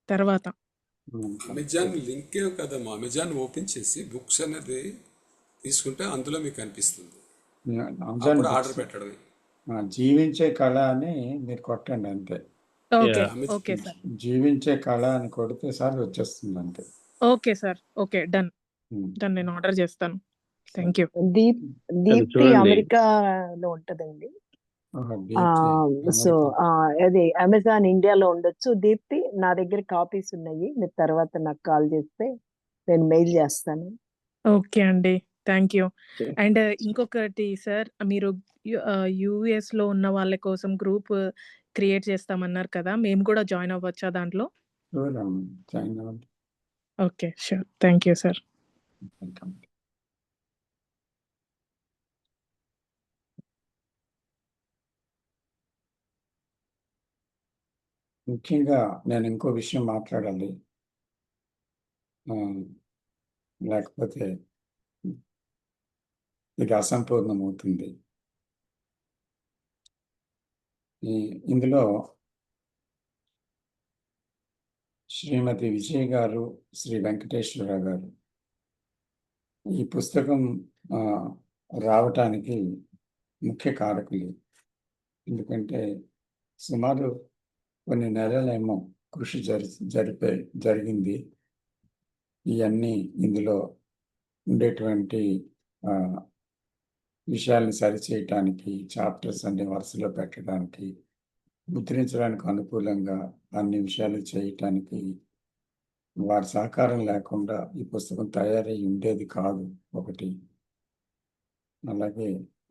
తర్వాత. అమెజాన్ లింకే కదమ్మా, అమెజాన్ ఓపెన్ చేసి బుక్స్ అనేది తీసుకుంటే అందులో మీకు కనిపిస్తుంది. అమెజాన్ అప్పుడు ఆర్డర్ బుక్స్ పెట్టడమే. జీవించే కళ అని మీరు కొట్టండి అంతే. ఓకే. Yeah. Okay sir. జీవించే కళ అని కొడితే సార్ వచ్చేస్తుంది అంతే. Okay sir. ఓకే. డన్. నేను ఆర్డర్ చేస్తాను. Thank you. దీప్తి చూడండి. అమెరికాలో ఉంటదండి. So America. అది అమెజాన్ ఇండియాలో ఉండొచ్చు. దీప్తి నా దగ్గర కాపీస్ ఉన్నాయి. మీరు తర్వాత నాకు కాల్ చేస్తే నేను మెయిల్ చేస్తాను. ఓకే అండి. Thank you. Okay. అండ్ ఇంకొకటి సార్, మీరు యూఎస్‌లో ఉన్న వాళ్ళ కోసం గ్రూప్ క్రియేట్ చేస్తామన్నారు కదా! మేము కూడా జాయిన్ అవ్వచ్చా దాంట్లో? జాయిన్ అవ్వండి. Okay. Sure. Thank you sir. Welcome. ముఖ్యంగా నేను ఇంకో విషయం మాట్లాడాలి. లేకపోతే ఇది అసంపూర్ణమవుతుంది. ఇందులో శ్రీమతి విజయ గారు, శ్రీ వెంకటేశ్వరరావు గారు ఈ పుస్తకం రావటానికి ముఖ్య కారకులు. ఎందుకంటే సుమారు కొన్ని నెలలేమో కృషి జరిగింది. ఇవన్నీ ఇందులో ఉండేటువంటి విషయాల్ని సరిచేయటానికి, చాప్టర్స్ అన్ని వరుసలో పెట్టడానికి, ముద్రించడానికి అనుకూలంగా అన్ని విషయాలు చేయటానికి వారి సహకారం లేకుండా ఈ పుస్తకం తయారై ఉండేది కాదు ఒకటి. అలాగే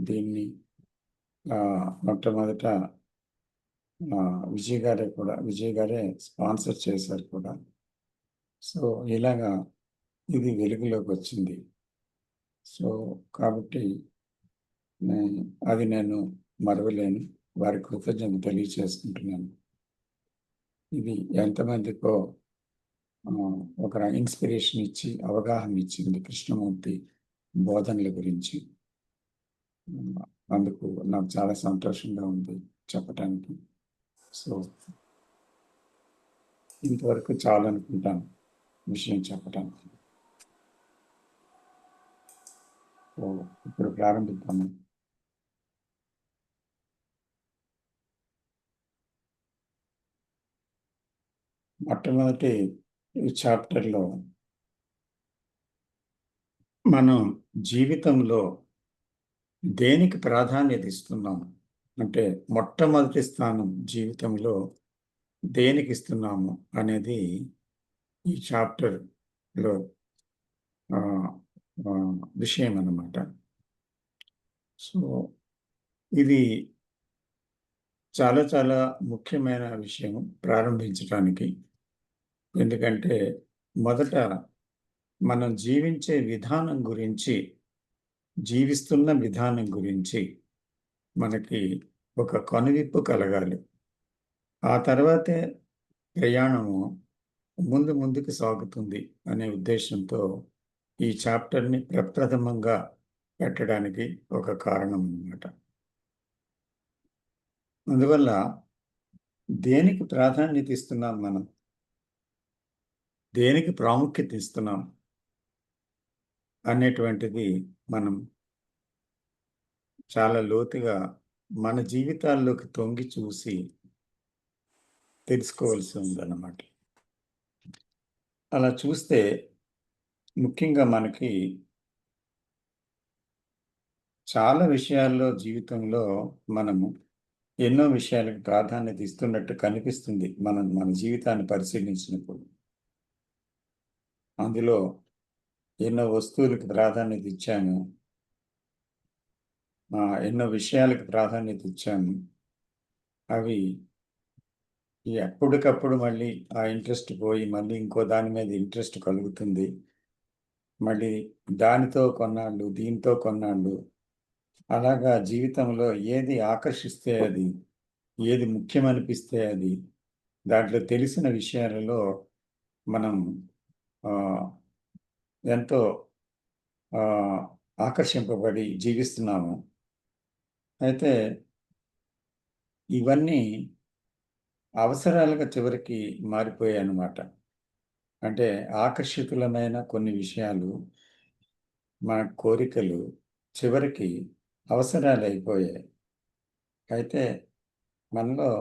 దీన్ని మొట్టమొదట విజయ్ గారే స్పాన్సర్ చేశారు కూడా. సో ఇలాగా ఇది వెలుగులోకి వచ్చింది. సో కాబట్టి అది నేను మరవలేను. వారి కృతజ్ఞతలు తెలియచేసుకుంటున్నాను. ఇది ఎంతమందికో ఒక ఇన్స్పిరేషన్ ఇచ్చి అవగాహన ఇచ్చింది కృష్ణమూర్తి బోధనల గురించి. అందుకు నాకు చాలా సంతోషంగా ఉంది చెప్పటానికి. సో ఇంతవరకు చాలనుకుంటాను విషయం చెప్పటానికి. సో ఇప్పుడు ప్రారంభిద్దాము. మొట్టమొదటి ఈ చాప్టర్లో మనం జీవితంలో దేనికి ప్రాధాన్యత ఇస్తున్నాం అంటే మొట్టమొదటి స్థానం జీవితంలో దేనికి ఇస్తున్నాము అనేది ఈ చాప్టర్లో విషయం అన్నమాట. సో ఇది చాలా చాలా ముఖ్యమైన విషయం ప్రారంభించడానికి. ఎందుకంటే మొదట మనం జీవించే విధానం గురించి, జీవిస్తున్న విధానం గురించి మనకి ఒక కనువిప్పు కలగాలి. ఆ తర్వాతే ప్రయాణము ముందుకు సాగుతుంది అనే ఉద్దేశంతో ఈ చాప్టర్ని ప్రప్రథమంగా పెట్టడానికి ఒక కారణం అన్నమాట. అందువల్ల దేనికి ప్రాధాన్యత ఇస్తున్నాం మనం, దేనికి ప్రాముఖ్యత ఇస్తున్నాం అనేటువంటిది మనం చాలా లోతుగా మన జీవితాల్లోకి తొంగి చూసి తెలుసుకోవాల్సి ఉందన్నమాట. అలా చూస్తే ముఖ్యంగా మనకి చాలా విషయాల్లో జీవితంలో మనము ఎన్నో విషయాలకు ప్రాధాన్యత ఇస్తున్నట్టు కనిపిస్తుంది మన జీవితాన్ని పరిశీలించినప్పుడు. అందులో ఎన్నో వస్తువులకు ప్రాధాన్యత ఇచ్చాము, ఎన్నో విషయాలకు ప్రాధాన్యత ఇచ్చాము. అవి ఎప్పటికప్పుడు మళ్ళీ ఆ ఇంట్రెస్ట్ పోయి మళ్ళీ ఇంకో దాని మీద ఇంట్రెస్ట్ కలుగుతుంది. మళ్ళీ దానితో కొన్నాళ్ళు, దీంతో కొన్నాళ్ళు, అలాగా జీవితంలో ఏది ఆకర్షిస్తే అది, ఏది ముఖ్యమనిపిస్తే అది, దాంట్లో తెలిసిన విషయాలలో మనం ఎంతో ఆకర్షింపబడి జీవిస్తున్నాము. అయితే ఇవన్నీ అవసరాలుగా చివరికి మారిపోయాయి అన్నమాట. అంటే ఆకర్షితులమైన కొన్ని విషయాలు, మన కోరికలు చివరికి అవసరాలు అయిపోయాయి. అయితే మనలో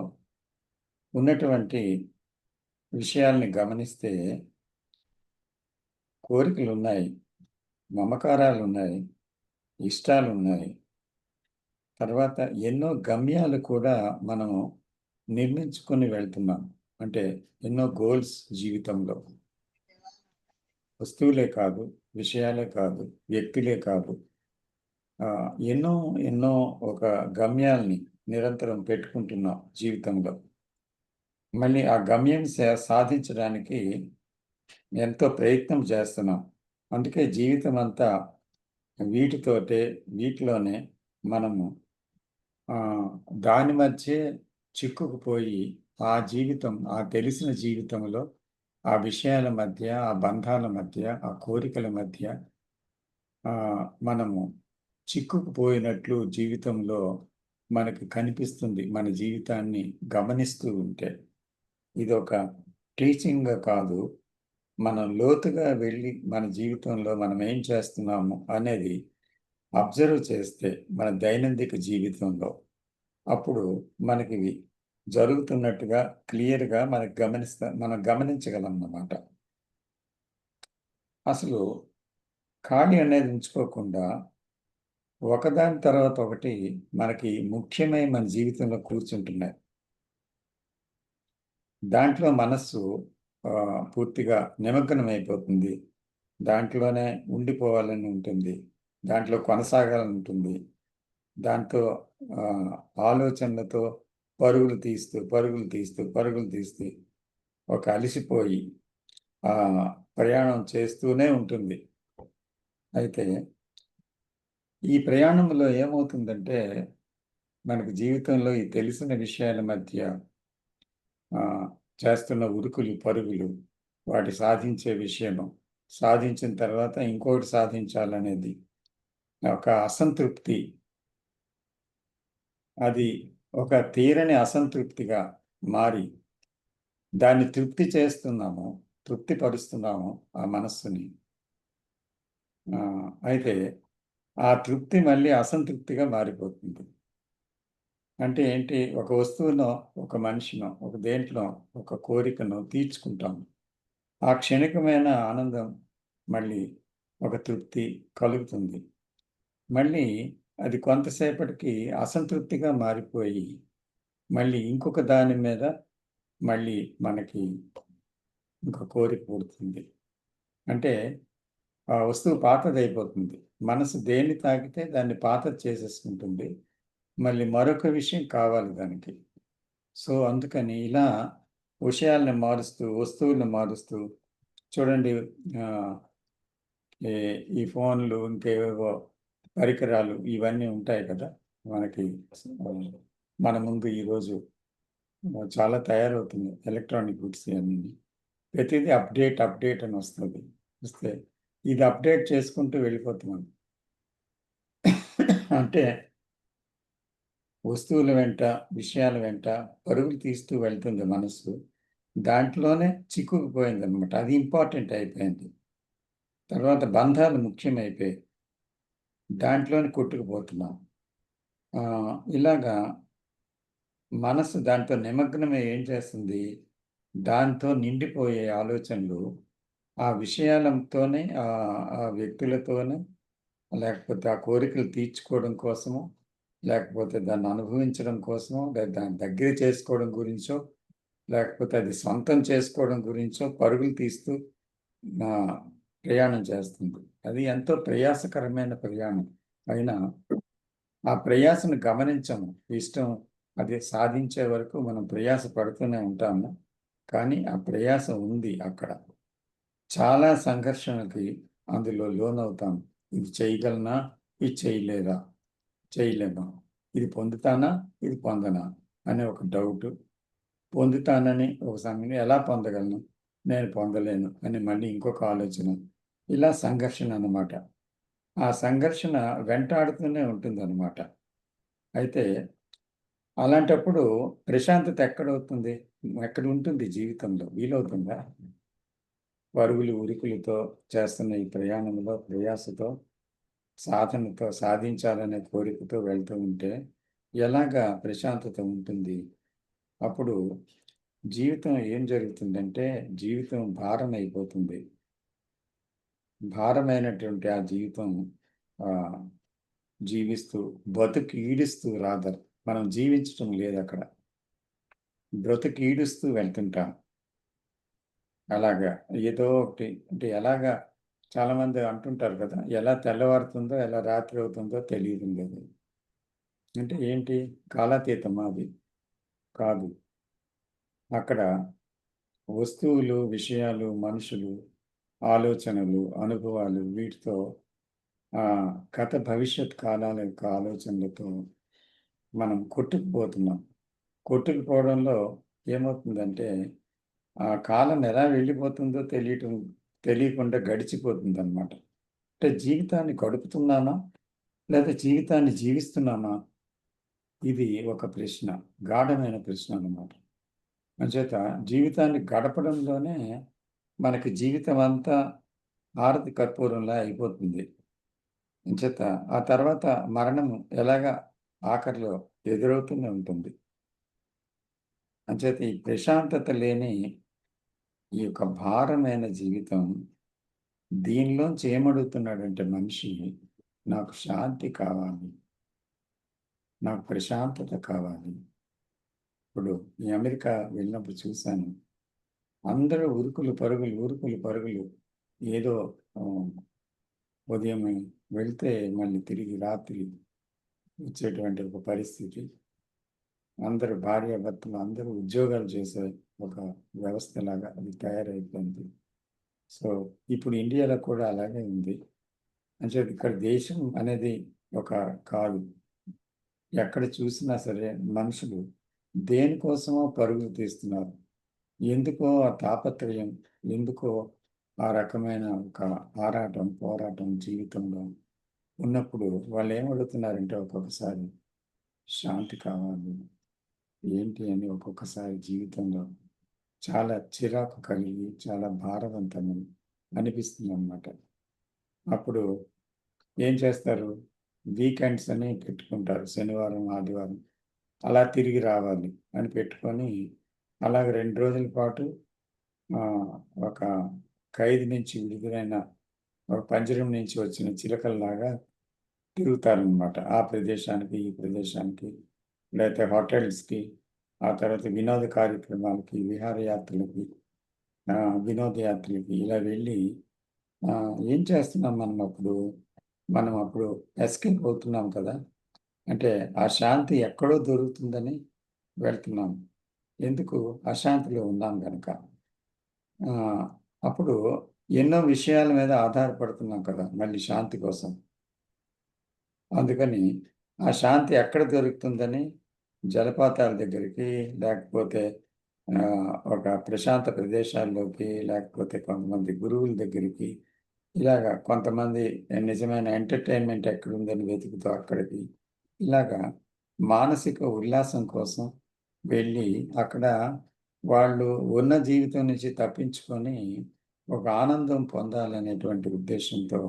ఉన్నటువంటి విషయాల్ని గమనిస్తే కోరికలు ఉన్నాయి, మమకారాలు ఉన్నాయి, ఇష్టాలు ఉన్నాయి. తర్వాత ఎన్నో గమ్యాలు కూడా మనము నిర్మించుకొని వెళ్తున్నాం. అంటే ఎన్నో గోల్స్ జీవితంలో, వస్తువులే కాదు, విషయాలే కాదు, వ్యక్తులే కాదు, ఎన్నో ఒక గమ్యాల్ని నిరంతరం పెట్టుకుంటున్నాం జీవితంలో. మళ్ళీ ఆ గమ్యం సాధించడానికి ఎంతో ప్రయత్నం చేస్తున్నాం. అందుకే జీవితం అంతా వీటిలోనే మనము దాని మధ్య చిక్కుకుపోయి ఆ తెలిసిన జీవితంలో ఆ విషయాల మధ్య, ఆ బంధాల మధ్య, ఆ కోరికల మధ్య మనము చిక్కుకుపోయినట్లు జీవితంలో మనకు కనిపిస్తుంది. మన జీవితాన్ని గమనిస్తూ ఉంటే ఇదొక టీచింగ్ కాదు, మనం లోతుగా వెళ్ళి మన జీవితంలో మనం ఏం చేస్తున్నాము అనేది అబ్జర్వ్ చేస్తే మన దైనందిక జీవితంలో అప్పుడు మనకి జరుగుతున్నట్టుగా క్లియర్గా మనం గమనించగలం అన్నమాట. అసలు ఖాళీ అనేది ఉంచుకోకుండా ఒకదాని తర్వాత ఒకటి మనకి ముఖ్యమై మన జీవితంలో కూర్చుంటున్నాయి. దాంట్లో మనస్సు పూర్తిగా నిమగ్నం అయిపోతుంది. దాంట్లోనే ఉండిపోవాలని ఉంటుంది, దాంట్లో కొనసాగాలని ఉంటుంది. దాంతో ఆలోచనలతో పరుగులు తీస్తూ ఒక అలసిపోయి ప్రయాణం చేస్తూనే ఉంటుంది. అయితే ఈ ప్రయాణంలో ఏమవుతుందంటే మనకు జీవితంలో ఈ తెలిసిన విషయాల మధ్య చేస్తున్న ఉరుకులు పరుగులు, వాటి సాధించిన తర్వాత ఇంకోటి సాధించాలనేది ఒక అసంతృప్తి, అది ఒక తీరని అసంతృప్తిగా మారి దాన్ని తృప్తిపరుస్తున్నాము ఆ మనస్సుని. అయితే ఆ తృప్తి మళ్ళీ అసంతృప్తిగా మారిపోతుంది. అంటే ఏంటి, ఒక వస్తువునో, ఒక మనిషినో, ఒక దేంట్లో ఒక కోరికను తీర్చుకుంటాం. ఆ క్షణికమైన ఆనందం మళ్ళీ ఒక తృప్తి కలుగుతుంది. మళ్ళీ అది కొంతసేపటికి అసంతృప్తిగా మారిపోయి మళ్ళీ ఇంకొక దాని మీద మళ్ళీ మనకి ఇంకొక కోరిక పుడుతుంది. అంటే ఆ వస్తువు పాతదైపోతుంది. మనసు దేన్ని తాకితే దాన్ని పాతది చేసేసుకుంటుంది. మళ్ళీ మరొక విషయం కావాలి దానికి. సో అందుకని ఇలా విషయాలను మారుస్తూ, వస్తువులను మారుస్తూ చూడండి. ఈ ఫోన్లు ఇంకేవేవో పరికరాలు ఇవన్నీ ఉంటాయి కదా మనకి. మన ముందు ఈరోజు చాలా తయారవుతుంది ఎలక్ట్రానిక్ గుడ్స్ అన్నీ. ప్రతిదీ అప్డేట్ అని వస్తుంది. వస్తే ఇది అప్డేట్ చేసుకుంటూ వెళ్ళిపోతున్నాం. అంటే వస్తువుల వెంట, విషయాల వెంట పరుగులు తీస్తూ వెళ్తుంది మనసు. దాంట్లోనే చిక్కుకుపోయింది అనమాట. అది ఇంపార్టెంట్ అయిపోయింది. తర్వాత బంధాలు ముఖ్యమైపోయాయి. దాంట్లోనే కొట్టుకుపోతున్నాం. ఇలాగా మనసు దాంతో నిమగ్నమై ఏం చేస్తుంది, దాంతో నిండిపోయే ఆలోచనలు ఆ విషయాలతోనే, ఆ వ్యక్తులతోనే, లేకపోతే ఆ కోరికలు తీర్చుకోవడం కోసమో, లేకపోతే దాన్ని అనుభవించడం కోసమో, లేదా దాన్ని దగ్గర చేసుకోవడం గురించో, లేకపోతే అది సొంతం చేసుకోవడం గురించో పరుగులు తీస్తూ ప్రయాణం చేస్తుంది. అది ఎంతో ప్రయాసకరమైన ప్రయాణం అయినా ఆ ప్రయాసను గమనించము. ఇష్టం అది సాధించే వరకు మనం ప్రయాస పడుతూనే ఉంటాము. కానీ ఆ ప్రయాస ఉంది అక్కడ. చాలా సంఘర్షణకి అందులో లోనవుతాం. ఇది చేయగలనా, ఇది చేయలేమా, ఇది పొందుతానా, ఇది పొందనా అనే ఒక డౌట్. పొందుతానని ఒక సమయంలో ఎలా పొందగలను, నేను పొందలేను అని మళ్ళీ ఇంకొక ఆలోచన. ఇలా సంఘర్షణ అన్నమాట. ఆ సంఘర్షణ వెంటాడుతూనే ఉంటుందన్నమాట. అయితే అలాంటప్పుడు ప్రశాంతత ఎక్కడ ఉంటుంది జీవితంలో? వీలవుతుందా? పరుగులు ఉరుకులతో చేస్తున్న ఈ ప్రయాణంలో ప్రయాసతో, సాధనతో, సాధించాలనే కోరికతో వెళ్తూ ఉంటే ఎలాగా ప్రశాంతత ఉంటుంది? అప్పుడు జీవితం ఏం జరుగుతుందంటే జీవితం భారం అయిపోతుంది. భారమైనటువంటి ఆ జీవితం జీవిస్తూ బతుకు ఈడుస్తూ రాదర్ మనం జీవించటం లేదు అక్కడ. బ్రతుకు ఈడుస్తూ వెళ్తుంటాం. అలాగా ఏదో ఒకటి అంటే ఎలాగా చాలామంది అంటుంటారు కదా, ఎలా తెల్లవారుతుందో ఎలా రాత్రి అవుతుందో తెలియదు లేదు. అంటే ఏంటి, కాలాతీతమా? అది కాదు. అక్కడ వస్తువులు, విషయాలు, మనుషులు, ఆలోచనలు, అనుభవాలు, వీటితో గత భవిష్యత్ కాలాల యొక్క ఆలోచనలతో మనం కొట్టుకుపోతున్నాం. కొట్టుకుపోవడంలో ఏమవుతుందంటే ఆ కాలం ఎలా వెళ్ళిపోతుందో తెలియకుండా గడిచిపోతుంది అన్నమాట. అంటే జీవితాన్ని గడుపుతున్నామా లేదా జీవితాన్ని జీవిస్తున్నామా? ఇది ఒక ప్రశ్న, గాఢమైన ప్రశ్న అన్నమాట. అంచేత జీవితాన్ని గడపడంలోనే మనకి జీవితం అంతా హారతి కర్పూరంలా అయిపోతుంది. అంచేత ఆ తర్వాత మరణం ఎలాగా ఆఖరిలో ఎదురవుతూనే ఉంటుంది. అంచేత ఈ ప్రశాంతత లేని ఈ యొక్క భారమైన జీవితం, దీనిలోంచి ఏమడుగుతున్నాడంటే మనిషి, నాకు శాంతి కావాలి, నాకు ప్రశాంతత కావాలి. ఇప్పుడు ఈ అమెరికా వెళ్ళినప్పుడు చూశాను, అందరూ ఉరుకులు పరుగులు. ఏదో ఉదయం వెళ్తే మళ్ళీ తిరిగి రాత్రి వచ్చేటువంటి ఒక పరిస్థితి. అందరూ భార్యాభర్తలు అందరూ ఉద్యోగాలు చేసే ఒక వ్యవస్థలాగా అది తయారైపోయింది. సో ఇప్పుడు ఇండియాలో కూడా అలాగే ఉంది. అంటే ఇక్కడ దేశం అనేది ఒక కాదు. ఎక్కడ చూసినా సరే మనుషులు దేనికోసమో పరుగులు తీస్తున్నారు. ఎందుకో ఆ తాపత్రయం, ఎందుకో ఆ రకమైన ఒక ఆరాటం, పోరాటం జీవితంలో ఉన్నప్పుడు వాళ్ళు ఏమడుగుతున్నారంటే ఒక్కొక్కసారి శాంతి కావాలి. ఏంటి అని ఒక్కొక్కసారి జీవితంలో చాలా చిరాకు కలిగి చాలా భారవంతమని అనిపిస్తుంది అన్నమాట. అప్పుడు ఏం చేస్తారు, వీకెండ్స్ అని పెట్టుకుంటారు. శనివారం, ఆదివారం అలా తిరిగి రావాలి అని పెట్టుకొని అలాగ 2 రోజుల పాటు ఒక ఖైదు నుంచి విడుదలైన ఒక పంజరం నుంచి వచ్చిన చిలకల్లాగా తిరుగుతారనమాట. ఆ ప్రదేశానికి, ఈ ప్రదేశానికి, లేకపోతే హోటల్స్కి, ఆ తర్వాత వినోద కార్యక్రమాలకి, విహారయాత్రలకి, వినోదయాత్రలకి ఇలా వెళ్ళి ఏం చేస్తున్నాం మనం అప్పుడు ఎస్కేప్ అవుతున్నాం కదా. అంటే ఆ శాంతి ఎక్కడో దొరుకుతుందని వెళ్తున్నాం. ఎందుకు? అశాంతిలో ఉన్నాం కనుక. అప్పుడు ఎన్నో విషయాల మీద ఆధారపడుతున్నాం కదా మళ్ళీ శాంతి కోసం. అందుకని ఆ శాంతి ఎక్కడ దొరుకుతుందని జలపాతాల దగ్గరికి, లేకపోతే ఒక ప్రశాంత ప్రదేశాల్లోకి, లేకపోతే కొంతమంది గురువుల దగ్గరికి, ఇలాగా కొంతమంది నిజమైన ఎంటర్టైన్మెంట్ ఎక్కడుందని వెతుకుతూ అక్కడికి, ఇలాగా మానసిక ఉల్లాసం కోసం వెళ్ళి అక్కడ వాళ్ళు ఉన్న జీవితం నుంచి తప్పించుకొని ఒక ఆనందం పొందాలనేటువంటి ఉద్దేశంతో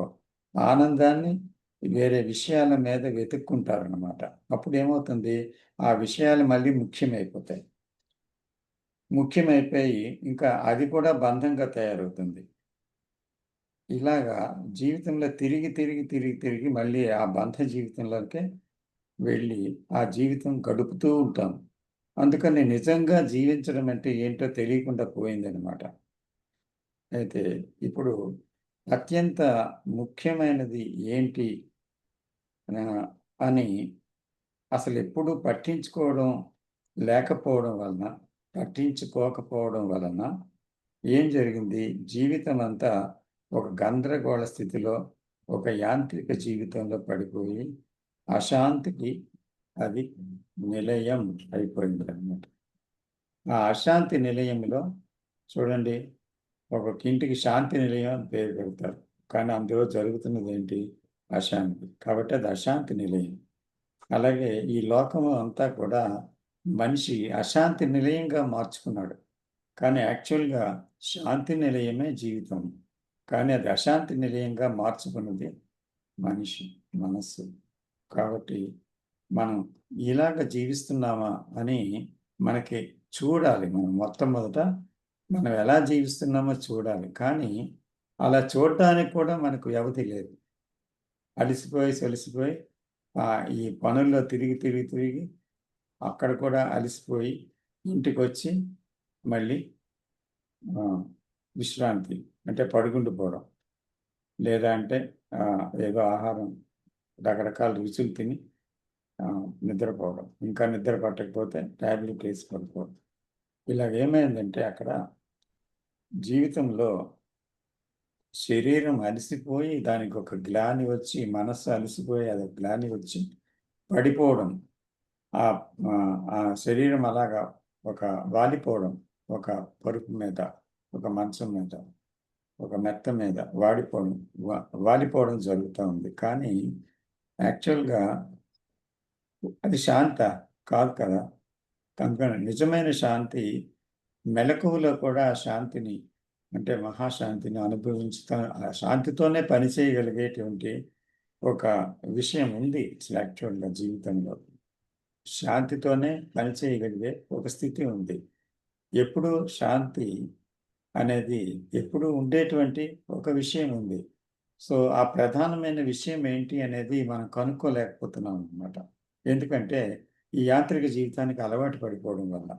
ఆనందాన్ని వేరే విషయాల మీద వెతుక్కుంటారన్నమాట. అప్పుడు ఏమవుతుంది? ఆ విషయాలు మళ్ళీ ముఖ్యమైపోతాయి. ముఖ్యమైపోయి ఇంకా అది కూడా బంధంగా తయారవుతుంది. ఇలాగా జీవితంలో తిరిగి మళ్ళీ ఆ బంధ జీవితంలోకే వెళ్ళి ఆ జీవితం గడుపుతూ ఉంటాం. అందుకని నిజంగా జీవించడం అంటే ఏంటో తెలియకుండా పోయిందనమాట. అయితే ఇప్పుడు అత్యంత ముఖ్యమైనది ఏంటి అని అసలు ఎప్పుడూ పట్టించుకోకపోవడం వలన ఏం జరిగింది? జీవితం అంతా ఒక గందరగోళ స్థితిలో, ఒక యాంత్రిక జీవితంలో పడిపోయి అశాంతికి అది నిలయం అయిపోయిందన్నమాట. ఆ అశాంతి నిలయంలో చూడండి, ఒక్కొక్క ఇంటికి శాంతి నిలయం అని పేరు పెడతారు, కానీ అందులో జరుగుతున్నది ఏంటి? అశాంతి. కాబట్టి అది అశాంతి నిలయం. అలాగే ఈ లోకము అంతా కూడా మనిషి అశాంతి నిలయంగా మార్చుకున్నాడు. కానీ యాక్చువల్గా శాంతి నిలయమే జీవితం. కానీ అది అశాంతి నిలయంగా మార్చుకున్నది మనిషి మనస్సు. కాబట్టి మనం ఇలాగ జీవిస్తున్నామా అని మనకి చూడాలి. మనం మొట్టమొదట మనం ఎలా జీవిస్తున్నామో చూడాలి. కానీ అలా చూడటానికి కూడా మనకు వ్యవధి లేదు. సొలిసిపోయి ఈ పనుల్లో తిరిగి అక్కడ కూడా అలసిపోయి ఇంటికొచ్చి మళ్ళీ విశ్రాంతి అంటే పడుకుండిపోవడం, లేదా అంటే ఏదో ఆహారం రకరకాల రుచులు తిని నిద్రపోవడం, ఇంకా నిద్ర పట్టకపోతే ట్యాబ్లెట్ వేసి పడుకోవడం. ఇలాగేమైందంటే అక్కడ జీవితంలో శరీరం అలసిపోయి దానికి ఒక గ్లాని వచ్చి, మనస్సు అలసిపోయి అది గ్లాని వచ్చి పడిపోవడం, ఆ శరీరం అలాగా ఒక వాలిపోవడం, ఒక పరుపు మీద, ఒక మంచం మీద, ఒక మెత్త మీద వాలిపోవడం జరుగుతూ ఉంది. కానీ యాక్చువల్గా అది శాంత కాదు కదా. కనుక నిజమైన శాంతి మెలకువలో కూడా ఆ శాంతిని అంటే మహాశాంతిని అనుభవించుతా, ఆ శాంతితోనే పనిచేయగలిగేటువంటి ఒక విషయం ఉంది యాక్చువల్గా జీవితంలో. శాంతితోనే పనిచేయగలిగే ఒక స్థితి ఉంది. ఎప్పుడు శాంతి అనేది ఎప్పుడు ఉండేటువంటి ఒక విషయం ఉంది. సో ఆ ప్రధానమైన విషయం ఏంటి అనేది మనం కనుక్కోలేకపోతున్నాం అన్నమాట. ఎందుకంటే ఈ యాంత్రిక జీవితానికి అలవాటు పడిపోవడం వల్ల.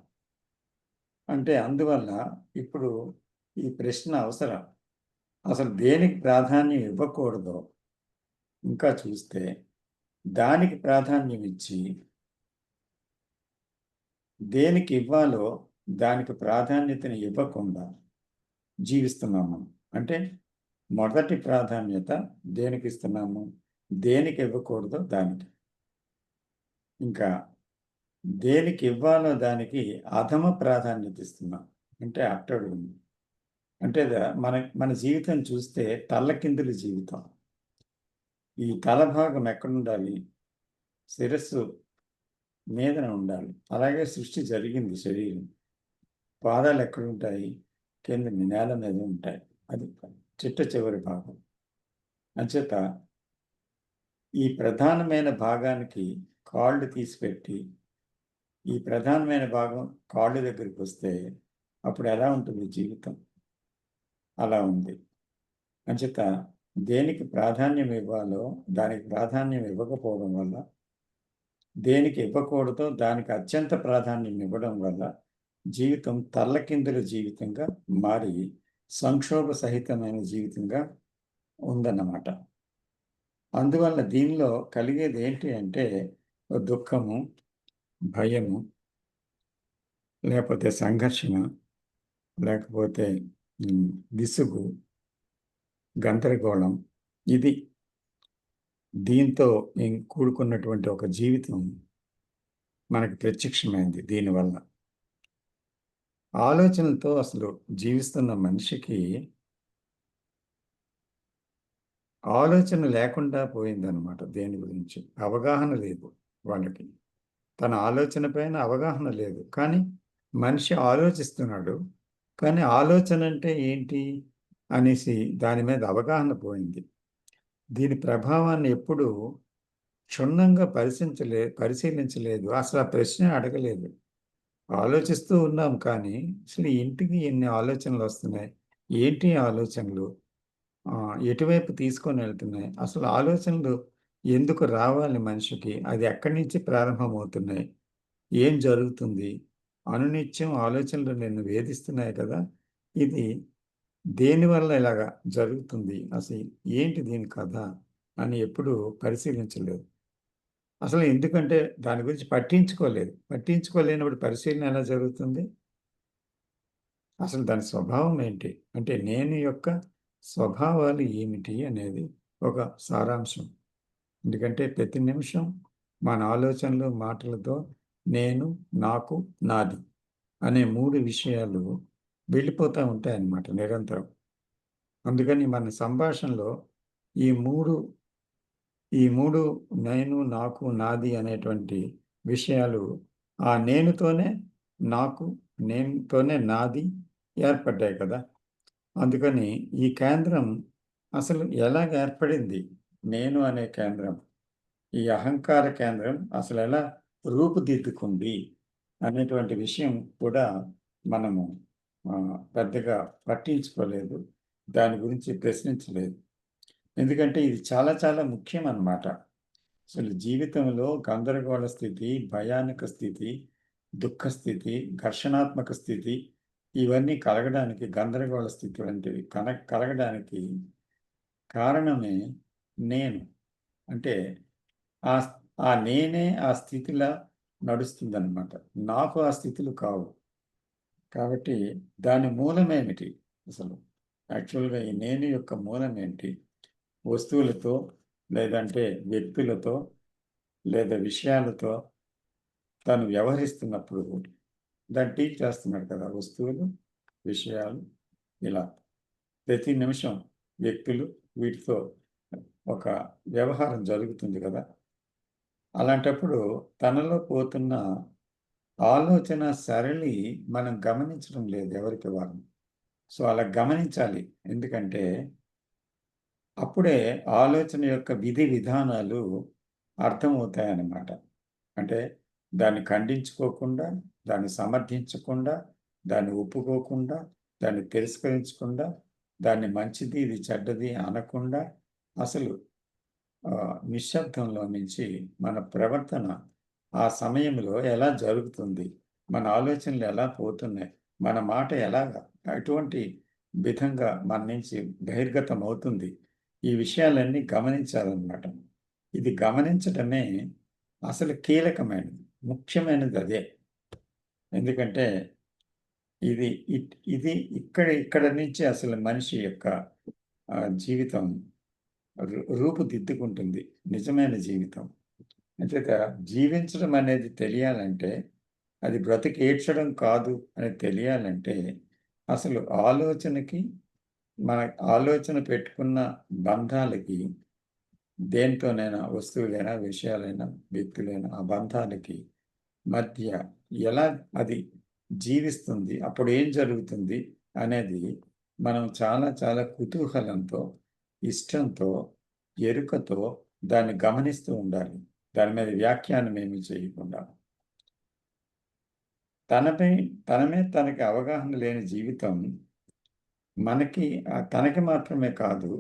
అంటే అందువల్ల ఇప్పుడు ఈ ప్రశ్న అవసరం. అసలు దేనికి ప్రాధాన్యం ఇవ్వకూడదో ఇంకా చూస్తే దానికి ప్రాధాన్యం ఇచ్చి, దేనికి ఇవ్వాలో దానికి ప్రాధాన్యతని ఇవ్వకుండా జీవిస్తున్నాము. అంటే మొదటి ప్రాధాన్యత దేనికి ఇస్తున్నాము, దేనికి ఇవ్వకూడదో దానికి. ఇంకా దేనికి ఇవ్వాలో దానికి అధమ ప్రాధాన్యత ఇస్తున్నాం. అంటే అట్టడు అంటే మన జీవితం చూస్తే తల్లకిందుల జీవితం. ఈ తల భాగం ఎక్కడుండాలి? శిరస్సు మీదన ఉండాలి. అలాగే సృష్టి జరిగింది. శరీరం పాదాలు ఎక్కడుంటాయి? కింద నేల మీద ఉంటాయి. అది చిట్ట చివరి భాగం. అంచేత ఈ ప్రధానమైన భాగానికి కాళ్ళు తీసిపెట్టి ఈ ప్రధానమైన భాగం కాళ్ళు దగ్గరికి వస్తే అప్పుడు ఎలా ఉంటుంది జీవితం? అలా ఉంది. అంచేత దేనికి ప్రాధాన్యం ఇవ్వాలో దానికి ప్రాధాన్యం ఇవ్వకపోవడం వల్ల, దేనికి ఇవ్వకూడదో దానికి అత్యంత ప్రాధాన్యం ఇవ్వడం వల్ల జీవితం తల్లకిందుల జీవితంగా మారి సంక్షోభ సహితమైన జీవితంగా ఉందన్నమాట. అందువల్ల దీనిలో కలిగేది ఏంటి అంటే దుఃఖము, భయము, లేకపోతే సంఘర్షణ, లేకపోతే విసుగు, గందరగోళం, ఇది దీంతో కూడుకున్నటువంటి ఒక జీవితం మనకు ప్రత్యక్షమైంది. దీనివల్ల ఆలోచనలతో అసలు జీవిస్తున్న మనిషికి ఆలోచన లేకుండా పోయిందనమాట. దేని గురించి అవగాహన లేదు వాళ్ళకి. తన ఆలోచన పైన అవగాహన లేదు. కానీ మనిషి ఆలోచిస్తున్నాడు, కానీ ఆలోచన అంటే ఏంటి అనేసి దాని మీద అవగాహన పోయింది. దీని ప్రభావాన్ని ఎప్పుడూ క్షుణ్ణంగా పరిశీలించలేదు. అసలు ఆ ప్రశ్న అడగలేదు. ఆలోచిస్తూ ఉన్నాం, కానీ అసలు ఇంటికి ఎన్ని ఆలోచనలు వస్తున్నాయి, ఏంటి ఆలోచనలు, ఎటువైపు తీసుకొని వెళ్తున్నాయి, అసలు ఆలోచనలు ఎందుకు రావాలి మనిషికి, అది ఎక్కడి నుంచి ప్రారంభమవుతున్నాయి, ఏం జరుగుతుంది, అనునిత్యం ఆలోచనలు నిన్ను వేధిస్తున్నాయి కదా, ఇది దేనివల్ల ఇలాగా జరుగుతుంది, అసలు ఏంటి దీని కథ అని ఎప్పుడు పరిశీలించలేదు. అసలు ఎందుకంటే దాని గురించి పట్టించుకోలేనప్పుడు పరిశీలన ఎలా జరుగుతుంది? అసలు దాని స్వభావం ఏంటి అంటే నేను యొక్క స్వభావాలు ఏమిటి అనేది ఒక సారాంశం. ఎందుకంటే ప్రతి నిమిషం మన ఆలోచనలు, మాటలతో నేను, నాకు, నాది అనే 3 విషయాలు వెళ్ళిపోతూ ఉంటాయి అన్నమాట నిరంతరం. అందుకని మన సంభాషణలో ఈ మూడు నేను, నాకు, నాది అనేటువంటి విషయాలు ఆ నేనుతోనే నాది ఏర్పడ్డాయి కదా. అందుకని ఈ కేంద్రం అసలు ఎలాగ ఏర్పడింది, నేను అనే కేంద్రం, ఈ అహంకార కేంద్రం అసలు ఎలా రూపుదిద్దుకుంది అనేటువంటి విషయం కూడా మనము పెద్దగా పట్టించుకోలేదు, దాని గురించి ప్రశ్నించలేదు. ఎందుకంటే ఇది చాలా చాలా ముఖ్యం అన్నమాట. అసలు జీవితంలో గందరగోళ స్థితి, భయానక స్థితి, దుఃఖ స్థితి, ఘర్షణాత్మక స్థితి ఇవన్నీ కలగడానికి, గందరగోళ స్థితి వంటివి కలగడానికి కారణమే నేను. అంటే ఆ నేనే ఆ స్థితిలా నడుస్తుందన్నమాట. నాకు ఆ స్థితులు కావు. కాబట్టి దాని మూలమేమిటి అసలు? యాక్చువల్గా ఈ నేను యొక్క మూలం ఏంటి? వస్తువులతో, లేదంటే వ్యక్తులతో, లేదా విషయాలతో తను వ్యవహరిస్తున్నప్పుడు దాన్ని టీచ్ చేస్తున్నాడు కదా. వస్తువులు, విషయాలు, ఇలా ప్రతి నిమిషం వ్యక్తులు, వీటితో ఒక వ్యవహారం జరుగుతుంది కదా. అలాంటప్పుడు తనలో పోతున్న ఆలోచన సరళి మనం గమనించడం లేదు ఎవరికి వారు. సో అలా గమనించాలి. ఎందుకంటే అప్పుడే ఆలోచన యొక్క విధి విధానాలు అర్థమవుతాయన్నమాట. అంటే దాన్ని ఖండించుకోకుండా, దాన్ని సమర్థించకుండా, దాన్ని ఒప్పుకోకుండా, దాన్ని తిరస్కరించకుండా, దాన్ని మంచిది ఇది చెడ్డది అనకుండా, అసలు నిశ్శబ్దంలో నుంచి మన ప్రవర్తన ఆ సమయంలో ఎలా జరుగుతుంది, మన ఆలోచనలు ఎలా పోతున్నాయి, మన మాట ఎలాగా అటువంటి విధంగా మన నుంచి బహిర్గతం అవుతుంది, ఈ విషయాలన్నీ గమనించాలన్నమాట. ఇది గమనించటమే అసలు కీలకమైనది, ముఖ్యమైనది అదే. ఎందుకంటే ఇది ఇక్కడ నుంచి అసలు మనిషి యొక్క జీవితం రూపుదిద్దుకుంటుంది, నిజమైన జీవితం. అంచేత జీవించడం అనేది తెలియాలంటే, అది బ్రతికేడ్చడం కాదు అని తెలియాలంటే, అసలు ఆలోచనకి, మన ఆలోచన పెట్టుకున్న బంధాలకి, దేనితోనైనా, వస్తువులైనా, విషయాలైనా, వ్యక్తులైనా, ఆ బంధాలకి మధ్య ఎలా అది జీవిస్తుంది, అప్పుడు ఏం జరుగుతుంది అనేది మనం చాలా చాలా కుతూహలంతో, ఇష్టంతో, ఎరుకతో దాన్ని గమనిస్తూ ఉండాలి. దాని మీద వ్యాఖ్యానం ఏమీ చేయకుండా. తనకి అవగాహన లేని జీవితం తనకి మాత్రమే కాదు,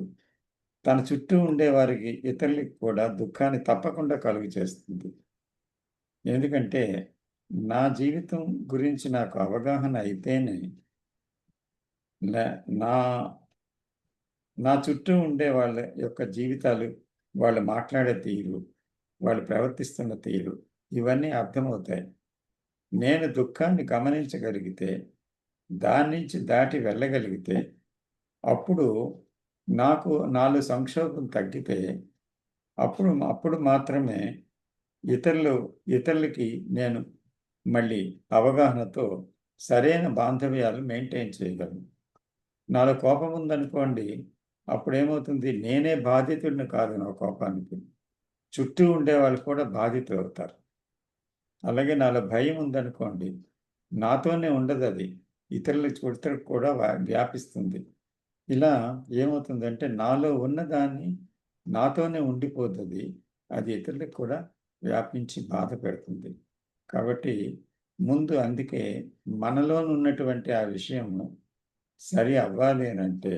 తన చుట్టూ ఉండే వారికి, ఇతరులకి కూడా దుఃఖాన్ని తప్పకుండా కలుగు చేస్తుంది. ఎందుకంటే నా జీవితం గురించి నాకు అవగాహన అయితేనే నా చుట్టూ ఉండే వాళ్ళ యొక్క జీవితాలు, వాళ్ళు మాట్లాడే తీరు, వాళ్ళు ప్రవర్తిస్తున్న తీరు, ఇవన్నీ అర్థమవుతాయి. నేను దుఃఖాన్ని గమనించగలిగితే, దాని నుంచి దాటి వెళ్ళగలిగితే, అప్పుడు నాకు నాలో సంక్షోభం తగ్గితే, అప్పుడు మాత్రమే ఇతరులకి నేను మళ్ళీ అవగాహనతో సరైన బాంధవ్యాలు మెయింటైన్ చేయగలను. నాలో కోపం ఉందనుకోండి, అప్పుడేమవుతుంది, నేనే బాధితుడిని కాదు నా కోపానికి, చుట్టూ ఉండేవాళ్ళు కూడా బాధితులు అవుతారు. అలాగే నాలో భయం ఉందనుకోండి, నాతోనే ఉండదు, అది ఇతరులకు కూడా వ్యాపిస్తుంది. ఇలా ఏమవుతుందంటే నాలో ఉన్నదాన్ని నాతోనే ఉండిపోతుంది, అది ఇతరులకు కూడా వ్యాపించి బాధ పెడుతుంది. కాబట్టి ముందు అందుకే మనలో ఉన్నటువంటి ఆ విషయము సరి అవ్వాలి అంటే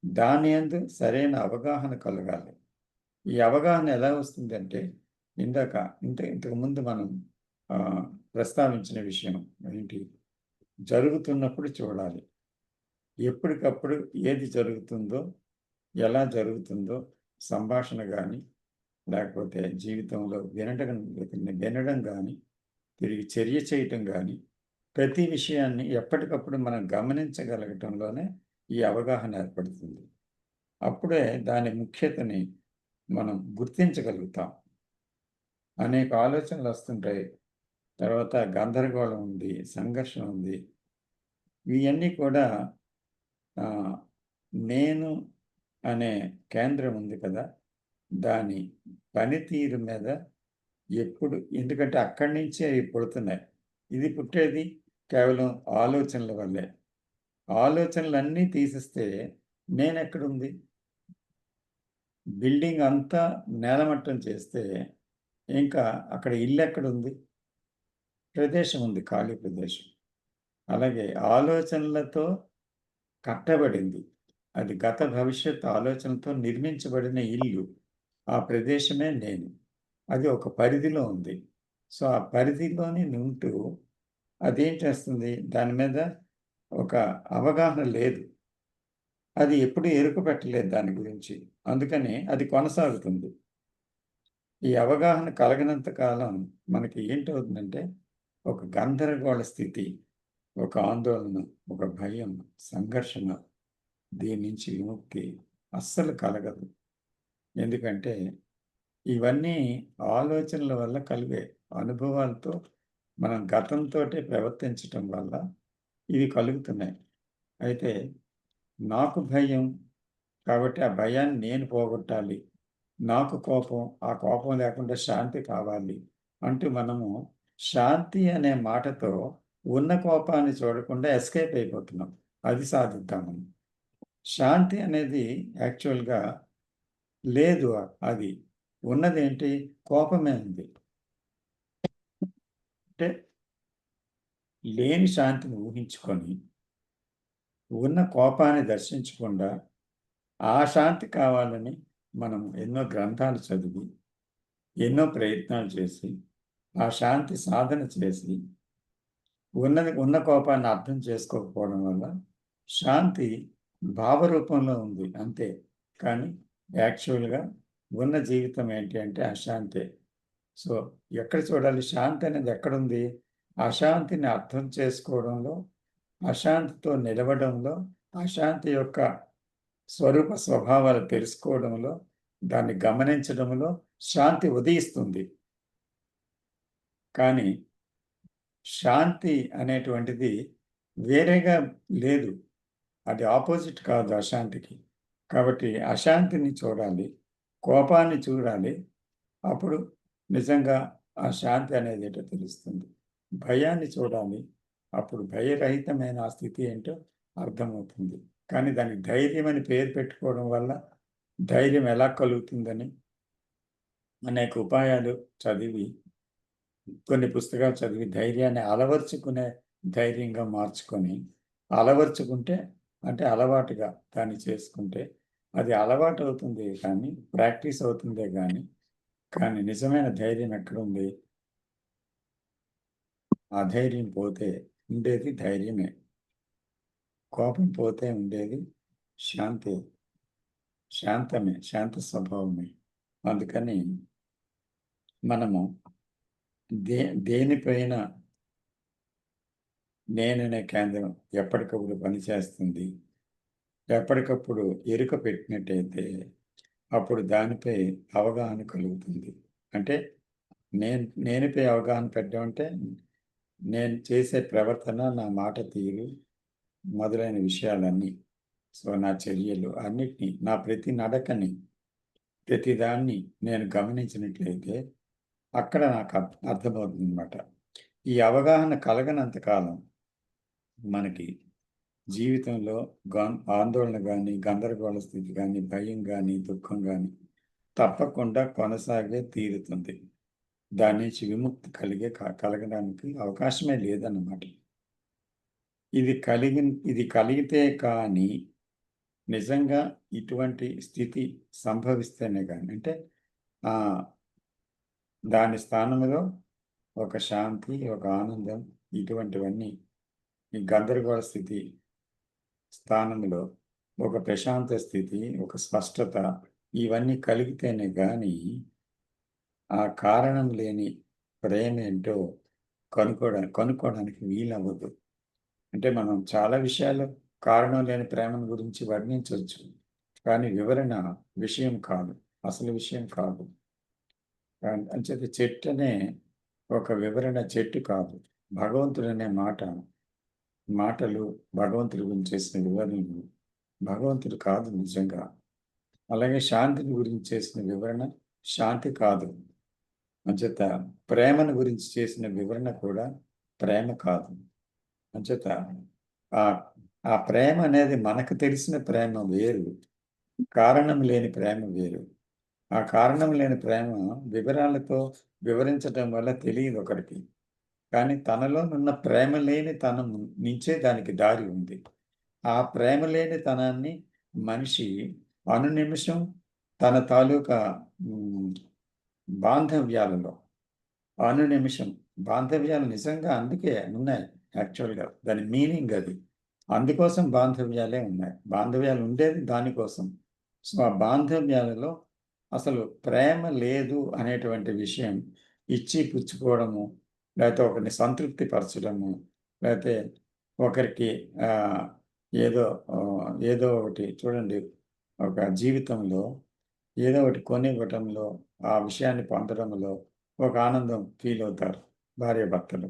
దాని యందు సరైన అవగాహన కలగాలి. ఈ అవగాహన ఎలా వస్తుందంటే ఇంతకు ముందు మనం ప్రస్తావించిన విషయం ఏంటి, జరుగుతున్నప్పుడు చూడాలి. ఎప్పటికప్పుడు ఏది జరుగుతుందో, ఎలా జరుగుతుందో సంభాషణ కానీ, లేకపోతే జీవితంలో వినడం కానీ, తిరిగి చర్య చేయటం కానీ, ప్రతి విషయాన్ని ఎప్పటికప్పుడు మనం గమనించగలగటంలోనే ఈ అవగాహన ఏర్పడుతుంది. అప్పుడే దాని ముఖ్యతని మనం గుర్తించగలుగుతాం. అనేక ఆలోచనలు వస్తుంటాయి, తర్వాత గందరగోళం ఉంది, సంఘర్షణ ఉంది. ఇవన్నీ కూడా నేను అనే కేంద్రం ఉంది కదా, దాని పనితీరు మీద ఎందుకంటే అక్కడి నుంచే అవి పుడుతున్నాయి. ఇది పుట్టేది కేవలం ఆలోచనల వల్లే. ఆలోచనలన్నీ తీసిస్తే నేనెక్కడుంది? బిల్డింగ్ అంతా నేలమట్టం చేస్తే ఇంకా అక్కడ ఇల్లు ఎక్కడుంది? ప్రదేశం ఉంది, ఖాళీ ప్రదేశం. అలాగే ఆలోచనలతో కట్టబడింది, అది గత భవిష్యత్ ఆలోచనలతో నిర్మించబడిన ఇల్లు, ఆ ప్రదేశమే నేను. అది ఒక పరిధిలో ఉంది. సో ఆ పరిధిలోని ఉంటూ అదేం చేస్తుంది, దాని మీద ఒక అవగాహన లేదు, అది ఎప్పుడు ఎరుక పెట్టలేదు దాని గురించి, అందుకని అది కొనసాగుతుంది. ఈ అవగాహన కలగనంత కాలం మనకి ఏంటవుతుందంటే ఒక గందరగోళ స్థితి, ఒక ఆందోళన, ఒక భయం, సంఘర్షణ, దీని నుంచి విముక్తి అస్సలు కలగదు. ఎందుకంటే ఇవన్నీ ఆలోచనల వల్ల కలిగే అనుభవాలతో మనం గతంతో ప్రవర్తించటం వల్ల ఇవి కలుగుతున్నాయి. అయితే నాకు భయం కాబట్టి ఆ భయాన్ని నేను పోగొట్టాలి, నాకు కోపం, ఆ కోపం లేకుండా శాంతి కావాలి అంటూ మనము శాంతి అనే మాటతో ఉన్న కోపాన్ని చూడకుండా ఎస్కేప్ అయిపోతున్నాం. అది సాధిద్దామని. శాంతి అనేది యాక్చువల్గా లేదు, అది ఉన్నది ఏంటి, కోపమే ఉంది. అంటే లేని శాంతిని ఊహించుకొని ఉన్న కోపాన్ని దర్శించకుండా ఆ శాంతి కావాలని మనం ఎన్నో గ్రంథాలు చదివి, ఎన్నో ప్రయత్నాలు చేసి, ఆ శాంతి సాధన చేసి ఉన్న కోపాన్ని అర్థం చేసుకోకపోవడం వల్ల శాంతి భావరూపంలో ఉంది అంతే. కానీ యాక్చువల్గా ఉన్న జీవితం ఏంటి అంటే అశాంతే. సో ఎక్కడ చూడాలి, శాంతి అనేది ఎక్కడుంది? అశాంతిని అర్థం చేసుకోవడంలో, అశాంతితో నిలవడంలో, అశాంతి యొక్క స్వరూప స్వభావాలు తెలుసుకోవడంలో, దాన్ని గమనించడంలో శాంతి ఉదయిస్తుంది. కానీ శాంతి అనేటువంటిది వేరేగా లేదు, అది ఆపోజిట్ కాదు అశాంతికి. కాబట్టి అశాంతిని చూడాలి, కోపాన్ని చూడాలి, అప్పుడు నిజంగా ఆ శాంతి అనేది ఏంటో తెలుస్తుంది. భయాన్ని చూడాలి, అప్పుడు భయరహితమైన ఆ స్థితి ఏంటో అర్థమవుతుంది. కానీ దానికి ధైర్యం అని పేరు పెట్టుకోవడం వల్ల ధైర్యం ఎలా కలుగుతుందని అనేక ఉపాయాలు చదివి, కొన్ని పుస్తకాలు చదివి ధైర్యాన్ని అలవర్చుకునే ధైర్యంగా మార్చుకొని, అలవర్చుకుంటే అంటే అలవాటుగా దాన్ని చేసుకుంటే అది అలవాటు అవుతుంది, కానీ ప్రాక్టీస్ అవుతుందే కానీ నిజమైన ధైర్యం ఎక్కడుంది? ఆ ధైర్యం పోతే ఉండేది ధైర్యమే, కోపం పోతే ఉండేది శాంతమే, శాంత స్వభావమే. అందుకని మనము దేనిపైన నేననే కేంద్రం ఎప్పటికప్పుడు పనిచేస్తుంది. ఎప్పటికప్పుడు ఎరుక పెట్టినట్టయితే అప్పుడు దానిపై అవగాహన కలుగుతుంది. అంటే నేనుపై అవగాహన పెట్టడం అంటే నేను చేసే ప్రవర్తన, నా మాట తీరు మొదలైన విషయాలన్నీ, సో నా చర్యలు అన్నిటినీ, నా ప్రతి నడకని, ప్రతిదాన్ని నేను గమనించినట్లయితే అక్కడ నాకు అర్థమవుతుంది అన్నమాట. ఈ అవగాహన కలగనంత కాలం మనకి జీవితంలో ఆందోళన కానీ, గందరగోళ స్థితి కానీ, భయం కానీ, దుఃఖం కానీ తప్పకుండా కొనసాగే తీరుతుంది. దాని నుంచి విముక్తి కలగడానికి అవకాశమే లేదన్నమాట. ఇది కలిగితే కానీ నిజంగా ఇటువంటి స్థితి సంభవిస్తేనే కానీ, అంటే దాని స్థానంలో ఒక శాంతి, ఒక ఆనందం, ఇటువంటివన్నీ ఈ గందరగోళ స్థితి స్థానంలో ఒక ప్రశాంత స్థితి, ఒక స్పష్టత, ఇవన్నీ కలిగితేనే కానీ ఆ కారణం లేని ప్రేమ ఏంటో కనుక్కోవడానికి వీలవ్వదు. అంటే మనం చాలా విషయాలు కారణం లేని ప్రేమను గురించి వర్ణించవచ్చు, కానీ వివరణ విషయం కాదు, అసలు విషయం కాదు. అంచేత చెట్టు అనే ఒక వివరణ చెట్టు కాదు. భగవంతుడు అనే మాటలు, భగవంతుడి గురించి చేసిన వివరణలు భగవంతుడు కాదు నిజంగా. అలాగే శాంతిని గురించి చేసిన వివరణ శాంతి కాదు. అంచేత ప్రేమను గురించి చేసిన వివరణ కూడా ప్రేమ కాదు. అంచేత ఆ ప్రేమ అనేది మనకు తెలిసిన ప్రేమ వేరు, కారణం లేని ప్రేమ వేరు. ఆ కారణం లేని ప్రేమ వివరాలతో వివరించడం వల్ల తెలియదు ఒకరికి, కానీ తనలో ఉన్న ప్రేమ లేని తనం నుంచే దానికి దారి ఉంది. ఆ ప్రేమ లేని తనాన్ని మనిషి అనునిమిషం తన తాలూకా బాంధవ్యాలలో అనునిమిషం బాంధవ్యాలు నిజంగా అందుకే ఉన్నాయి. యాక్చువల్గా దాని మీనింగ్ అది. అందుకోసం బాంధవ్యాలే ఉన్నాయి. బాంధవ్యాలు ఉండేది దానికోసం. సో ఆ బాంధవ్యాలలో అసలు ప్రేమ లేదు అనేటువంటి విషయం ఇచ్చి పుచ్చుకోవడము, లేకపోతే ఒకరిని సంతృప్తి పరచడము, లేకపోతే ఒకరికి ఏదో ఒకటి చూడండి, ఒక జీవితంలో ఏదో ఒకటి కొనివ్వటంలో, ఆ విషయాన్ని పొందడంలో ఒక ఆనందం ఫీల్ అవుతారు భార్యాభర్తలు,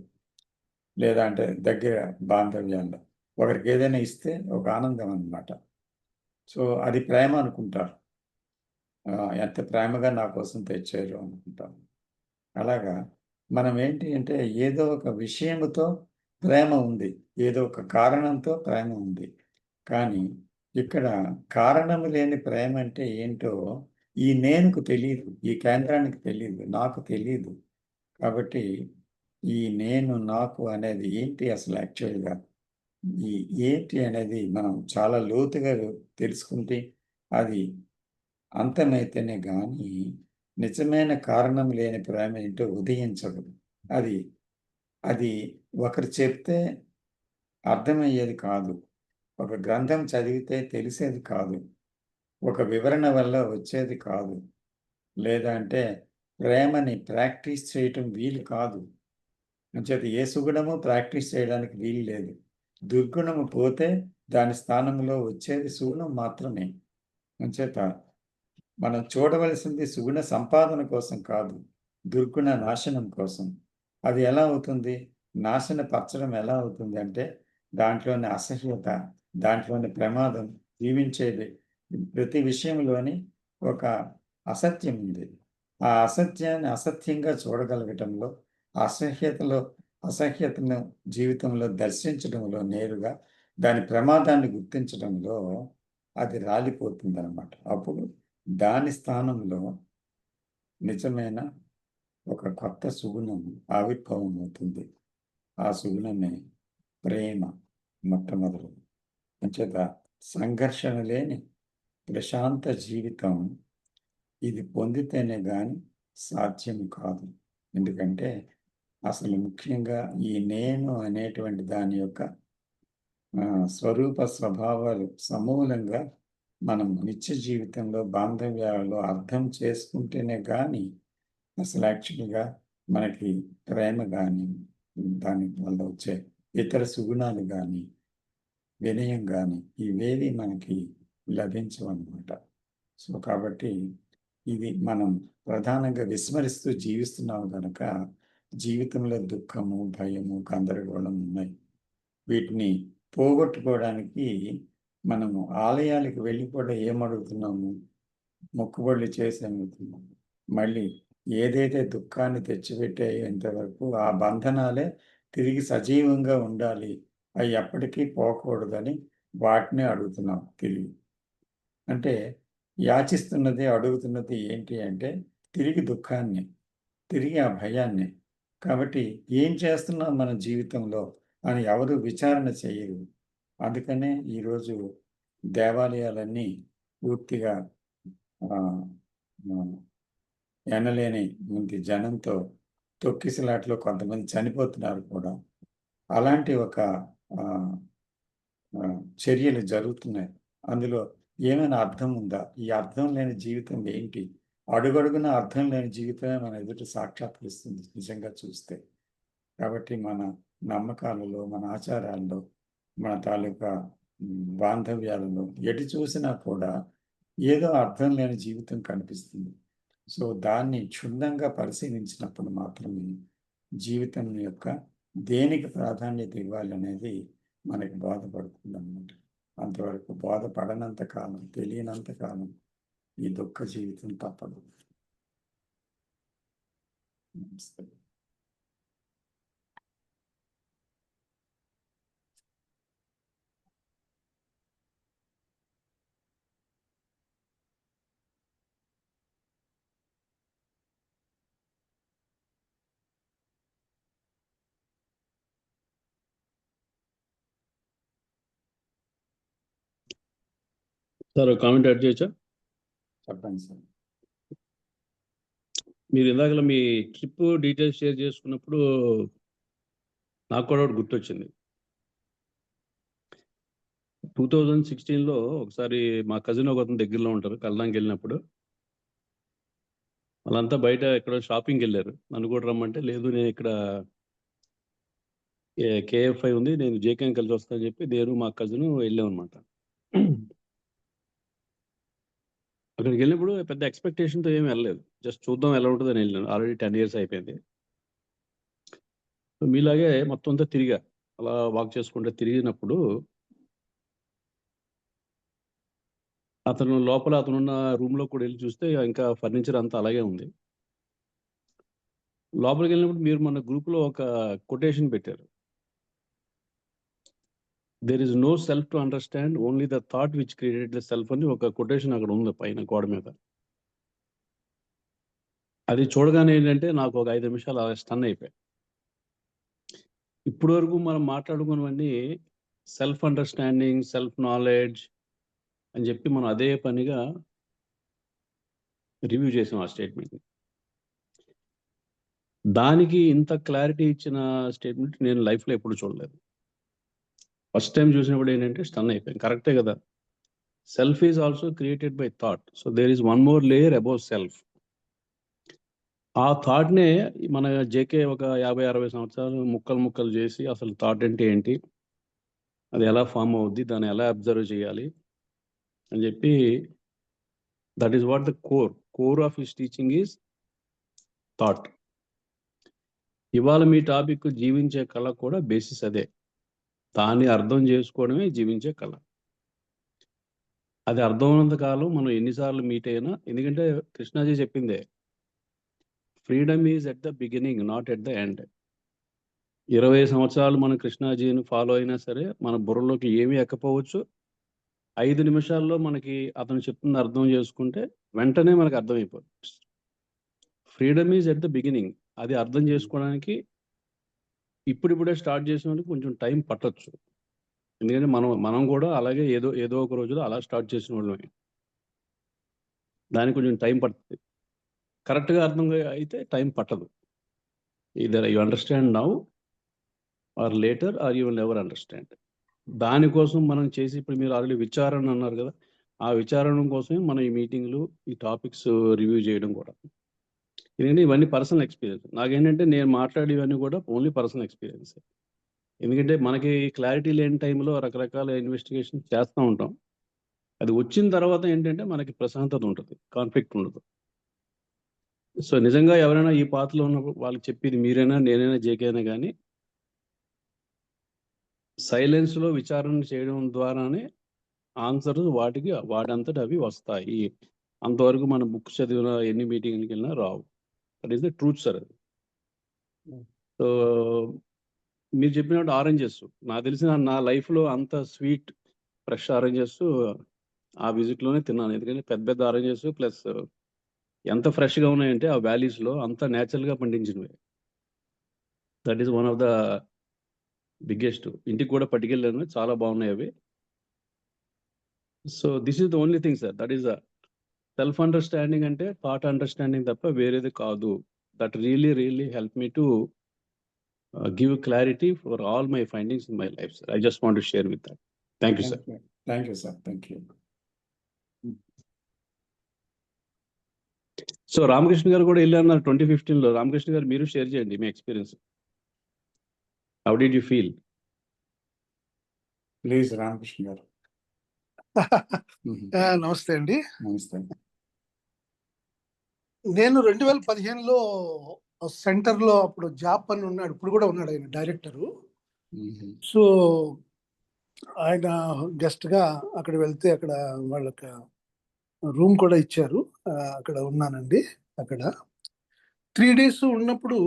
లేదా అంటే దగ్గర బాంధవ్యాల్లో ఒకరికి ఏదైనా ఇస్తే ఒక ఆనందం అన్నమాట. సో అది ప్రేమ అనుకుంటారు. ఎంత ప్రేమగా నా కోసం తెచ్చారు అనుకుంటాం. అలాగా మనం ఏంటి అంటే ఏదో ఒక విషయముతో ప్రేమ ఉంది, ఏదో ఒక కారణంతో ప్రేమ ఉంది. కానీ ఇక్కడ కారణం లేని ప్రేమ అంటే ఏంటో ఈ నేనుకు తెలియదు, ఈ కేంద్రానికి తెలియదు, నాకు తెలియదు. కాబట్టి ఈ నేను నాకు అనేది ఏంటి అసలు యాక్చువల్గా ఈ ఏంటి అనేది మనం చాలా లోతుగా తెలుసుకుంటే అది అంతమైతేనే కానీ నిజమైన కారణం లేని ప్రేమ ఏంటో ఉదయించదు. అది ఒకరు చెప్తే అర్థమయ్యేది కాదు, ఒక గ్రంథం చదివితే తెలిసేది కాదు, ఒక వివరణ వల్ల వచ్చేది కాదు, లేదా అంటే ప్రేమని ప్రాక్టీస్ చేయటం వీలు కాదు. అంచేత ఏ సుగుణము ప్రాక్టీస్ చేయడానికి వీలు లేదు. దుర్గుణము పోతే దాని స్థానంలో వచ్చేది సుగుణం మాత్రమే. అంచేత మనం చూడవలసింది సుగుణ సంపాదన కోసం కాదు, దుర్గుణ నాశనం కోసం. అది ఎలా అవుతుంది? నాశనపరచడం ఎలా అవుతుంది అంటే దాంట్లోని అసహ్యత, దాంట్లోని ప్రమాదం, జీవించేది ప్రతి విషయంలోని ఒక అసత్యం ఉంది. ఆ అసత్యాన్ని అసత్యంగా చూడగలగటంలో, అసహ్యతను జీవితంలో దర్శించడంలో, నేరుగా దాని ప్రమాదాన్ని గుర్తించడంలో అది రాలిపోతుంది అన్నమాట. అప్పుడు దాని స్థానంలో నిజమైన ఒక కొత్త సుగుణం ఆవిర్భావం అవుతుంది. ఆ సుగుణమే ప్రేమ మొట్టమొదలు. అంచేత సంఘర్షణ లేని ప్రశాంత జీవితం ఇది పొందితేనే కానీ సాధ్యం కాదు. ఎందుకంటే అసలు ముఖ్యంగా ఈ నేను అనేటువంటి దాని యొక్క స్వరూప స్వభావాలు సమూలంగా మనం నిత్య జీవితంలో బాంధవ్యాలలో అర్థం చేసుకుంటేనే కానీ అసలు యాక్చువల్గా మనకి ప్రేమ కానీ దాని వల్ల వచ్చే ఇతర సుగుణాలు కానీ, వినయం కానీ ఇవేవి మనకి లభించవన్నమాట. సో కాబట్టి ఇది మనం ప్రధానంగా విస్మరిస్తూ జీవిస్తున్నాం కనుక జీవితంలో దుఃఖము, భయము, గందరగోళం ఉన్నాయి. వీటిని పోగొట్టుకోవడానికి మనము ఆలయాలకు వెళ్ళి కూడా ఏమడుగుతున్నాము? మొక్కుబడులు చేసి అడుగుతున్నాము. మళ్ళీ ఏదైతే దుఃఖాన్ని తెచ్చిపెట్టేంత వరకు ఆ బంధనాలే తిరిగి సజీవంగా ఉండాలి, అవి ఎప్పటికీ పోకూడదని వాటినే అడుగుతున్నాం తిరిగి. అంటే యాచిస్తున్నది, అడుగుతున్నది ఏంటి అంటే తిరిగి దుఃఖాన్ని, తిరిగి ఆ భయాన్ని. కాబట్టి ఏం చేస్తున్నాం మన జీవితంలో అని ఎవరు విచారణ చేయరు. అందుకనే ఈరోజు దేవాలయాలన్నీ పూర్తిగా ఎనలేని మంది జనంతో తొక్కిసలాట్లో కొంతమంది చనిపోతున్నారు కూడా. అలాంటి ఒక చర్యలు జరుగుతున్నాయి. అందులో ఏమైనా అర్థం ఉందా? ఈ అర్థం లేని జీవితం ఏంటి? అడుగడుగున అర్థం లేని జీవితమే మన ఎదుట సాక్షాత్కరిస్తుంది నిజంగా చూస్తే. కాబట్టి మన నమ్మకాలలో, మన ఆచారాల్లో, మన తాలూకా బాంధవ్యాలలో ఎటు చూసినా కూడా ఏదో అర్థం లేని జీవితం కనిపిస్తుంది. సో దాన్ని క్షుణ్ణంగా పరిశీలించినప్పుడు మాత్రమే జీవితం యొక్క దేనికి ప్రాధాన్యత ఇవ్వాలి అనేది మనకి బోధపడుతుంది అన్నమాట. అంతవరకు బోధపడనంత కాలం, తెలియనంత కాలం ఈ దుఃఖ జీవితం తప్పదు. నమస్తే. సార్ కామెంట్ యాడ్ చేయొచ్చా? చెప్పండి సార్. మీరు ఇందాక మీ ట్రిప్ డీటెయిల్స్ షేర్ చేసుకున్నప్పుడు నాకు కూడా ఒకటి గుర్తొచ్చింది. 2016లో ఒకసారి మా కజిన్ ఒక అతను దగ్గరలో ఉంటారు, కల్లాంకి వెళ్ళినప్పుడు వాళ్ళంతా బయట ఎక్కడో షాపింగ్కి వెళ్ళారు. నన్ను కూడా రమ్మంటే లేదు, నేను ఇక్కడ KF5 ఉంది, నేను JKM కలిసి వస్తానని చెప్పి నేను మా కజిన్ వెళ్ళాం అనమాట. అక్కడికి వెళ్ళినప్పుడు పెద్ద ఎక్స్పెక్టేషన్తో ఏమి వెళ్ళలేదు, జస్ట్ చూద్దాం ఎలా ఉంటుందని వెళ్ళాను. ఆల్రెడీ 10 years అయిపోయింది. మీలాగే మొత్తం అంతా తిరిగా, అలా వాక్ చేసుకుంటే తిరిగినప్పుడు అతను లోపల అతనున్న రూమ్లో కూడా వెళ్ళి చూస్తే ఇంకా ఫర్నిచర్ అంతా అలాగే ఉంది. లోపలికి వెళ్ళినప్పుడు మీరు మన గ్రూప్లో ఒక కొటేషన్ పెట్టారు, there is no self to understand, only the thought which created the self అని ఒక కొటేషన్ అక్కడ ఉంది పైన గోడ మీద. అది చూడగానే ఏంటంటే నాకు ఒక 5 నిమిషాలు అలా స్టన్ అయిపోయాయి. ఇప్పటి వరకు మనం మాట్లాడుకున్నవన్నీ సెల్ఫ్ అండర్స్టాండింగ్, సెల్ఫ్ నాలెడ్జ్ అని చెప్పి మనం అదే పనిగా రివ్యూ చేసాం ఆ స్టేట్మెంట్ని. దానికి ఇంత క్లారిటీ ఇచ్చిన స్టేట్మెంట్ నేను లైఫ్లో ఎప్పుడు చూడలేదు. ఫస్ట్ టైం చూసినప్పుడు ఏంటంటే స్టన్ అయిపోయాను. కరెక్టే కదా, self is also created by thought. So there is one more layer above self. ఆ థాట్నే మన JK ఒక 50-60 సంవత్సరాలు ముక్కలు చేసి అసలు థాట్ అంటే ఏంటి, అది ఎలా ఫామ్ అవుద్ది, దాన్ని ఎలా అబ్జర్వ్ చేయాలి అని చెప్పి, that is what the core of his teaching is thought. ఇవాళ మీ టాపిక్ జీవించే కళ కూడా బేసిస్ అదే. దాన్ని అర్థం చేసుకోవడమే జీవించే కళ. అది అర్థం ఉన్నంత కాలం మనం ఎన్నిసార్లు మీట్ అయినా, ఎందుకంటే కృష్ణాజీ చెప్పిందే, freedom is at the beginning, not at the end. 20 సంవత్సరాలు మనం కృష్ణాజీని ఫాలో అయినా సరే మన బుర్రలోకి ఏమీ ఎక్కపోవచ్చు. 5 నిమిషాల్లో మనకి అతను చెప్తుంది అర్థం చేసుకుంటే వెంటనే మనకు అర్థమైపోతుంది. Freedom is at the beginning. అది అర్థం చేసుకోవడానికి ఇప్పుడిప్పుడే స్టార్ట్ చేసిన వాళ్ళకి కొంచెం టైం పట్టొచ్చు. ఎందుకంటే మనం కూడా అలాగే ఏదో ఒక రోజులో అలా స్టార్ట్ చేసిన వాళ్ళమే. దానికి కొంచెం టైం పడుతుంది. కరెక్ట్గా అర్థం అయితే టైం పట్టదు. Either you understand now or later are you will never understand. దానికోసం మనం చేసి, ఇప్పుడు మీరు ఆల్రెడీ విచారణ అన్నారు కదా, ఆ విచారణ కోసమే మనం ఈ మీటింగ్లు, ఈ టాపిక్స్ రివ్యూ చేయడం కూడా. ఎందుకంటే ఇవన్నీ పర్సనల్ ఎక్స్పీరియన్స్. నాకేంటంటే నేను మాట్లాడేవన్నీ కూడా ఓన్లీ పర్సనల్ ఎక్స్పీరియన్స్. ఎందుకంటే మనకి క్లారిటీ లేని టైంలో రకరకాల ఇన్వెస్టిగేషన్ చేస్తూ ఉంటాం. అది వచ్చిన తర్వాత ఏంటంటే మనకి ప్రశాంతత ఉంటుంది, కాన్ఫ్లిక్ట్ ఉండదు. సో నిజంగా ఎవరైనా ఈ పాత్రలో ఉన్నప్పుడు వాళ్ళకి చెప్పేది మీరైనా నేనైనా జేకే అయినా కానీ సైలెన్స్లో విచారణ చేయడం ద్వారానే ఆన్సర్స్ వాటంతట అవి వస్తాయి. అంతవరకు మన బుక్ చదివినా ఎన్ని మీటింగ్కి వెళ్ళినా రావు. That is the truth sir. అది సో మీరు చెప్పినట్టు ఆరెంజెస్ నాకు తెలిసిన నా లైఫ్లో అంత స్వీట్ ఫ్రెష్ ఆరెంజెస్ ఆ విజిట్లోనే తిన్నాను. ఎందుకంటే పెద్ద పెద్ద ఆరెంజెస్ ప్లస్ ఎంత ఫ్రెష్గా ఉన్నాయంటే ఆ వ్యాలీస్లో అంత న్యాచురల్గా పండించినవి. That is one of the biggest. ఇంటికి కూడా పట్టుకెళ్ళాను, చాలా బాగున్నాయి అవి. So this is the only thing sir. That is the self understanding అంటే థాట్ అండర్స్టాండింగ్ తప్ప వేరేది కాదు. That really help me to give clarity for all my findings in my life, sir. I just want to share with that. Thank you, sir. Thank you, sir. Thank you. So Ramakrishna garu కూడా వెళ్ళారన్నారు 2015లో. రామకృష్ణ గారు మీరు share చేయండి మీ experience. How did you feel? Please Ramakrishna garu. నమస్తే అండి. నమస్తే. నేను 2015లో సెంటర్లో అప్పుడు జాబ్ అని ఉన్నాడు, ఇప్పుడు కూడా ఉన్నాడు ఆయన డైరెక్టరు. సో ఆయన గెస్ట్గా అక్కడ వెళ్తే అక్కడ వాళ్ళకి రూమ్ కూడా ఇచ్చారు, అక్కడ ఉన్నానండి. అక్కడ 3 days ఉన్నప్పుడు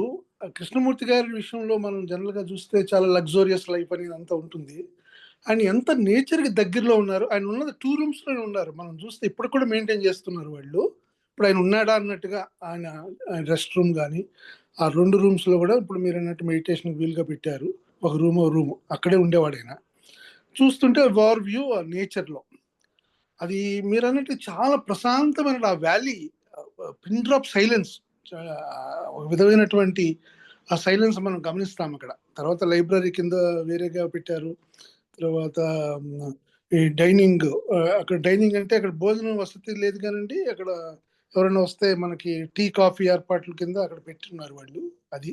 కృష్ణమూర్తి గారి విషయంలో మనం జనరల్గా చూస్తే చాలా లగ్జోరియస్ లైఫ్ అనేది అంతా ఉంటుంది. ఆయన ఎంత నేచర్కి దగ్గరలో ఉన్నారు. ఆయన ఉన్నది 2 rooms ఉన్నారు. మనం చూస్తే ఇప్పుడు కూడా మెయింటైన్ చేస్తున్నారు వాళ్ళు. ఇప్పుడు ఆయన ఉన్నాడా అన్నట్టుగా ఆయన రెస్ట్ రూమ్ కానీ ఆ 2 rooms కూడా ఇప్పుడు మీరు అన్నట్టు మెడిటేషన్కి వీలుగా పెట్టారు. ఒక రూమ్ అక్కడే ఉండేవాడు ఆయన. చూస్తుంటే వార్ వ్యూ ఆ నేచర్లో అది మీరు అన్నట్టు చాలా ప్రశాంతమైన ఆ వ్యాలీ, పిన్ డ్రాప్ సైలెన్స్, ఒక విధమైనటువంటి ఆ సైలెన్స్ మనం గమనిస్తాం అక్కడ. తర్వాత లైబ్రరీ కింద వేరేగా పెట్టారు. తర్వాత ఈ డైనింగ్, అక్కడ డైనింగ్ అంటే అక్కడ భోజనం వసతి లేదు కానండి, అక్కడ ఎవరైనా వస్తే మనకి టీ కాఫీ ఏర్పాట్ల కింద అక్కడ పెట్టున్నారు వాళ్ళు. అది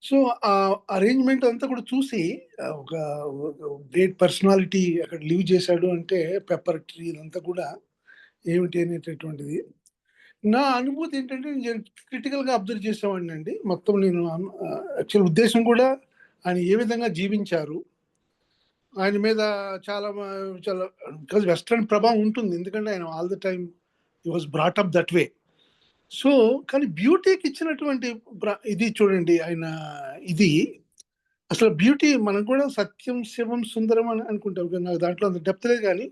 సో ఆ అరేంజ్మెంట్ అంతా కూడా చూసి ఒక గ్రేట్ పర్సనాలిటీ అక్కడ లివ్ చేశాడు అంటే పెప్పర్ ట్రీ ఇదంతా కూడా ఏమిటి అనేటటువంటిది నా అనుభూతి ఏంటంటే నేను క్రిటికల్గా అబ్జర్వ్ చేసేవాడిని అండి. మొత్తం నేను యాక్చువల్ ఉద్దేశం కూడా ఆయన ఏ విధంగా జీవించారు, ఆయన మీద చాలా బికాజ్ వెస్ట్రన్ ప్రభావం ఉంటుంది. ఎందుకంటే ఆయన all the time he was brought up that way. So కానీ బ్యూటీకి ఇచ్చినటువంటి ఇది చూడండి, ఆయన ఇది అసలు బ్యూటీ మనం కూడా సత్యం శివం సుందరం అని అనుకుంటాం, నాకు దాంట్లో అంత డెప్త్ లేదు. కానీ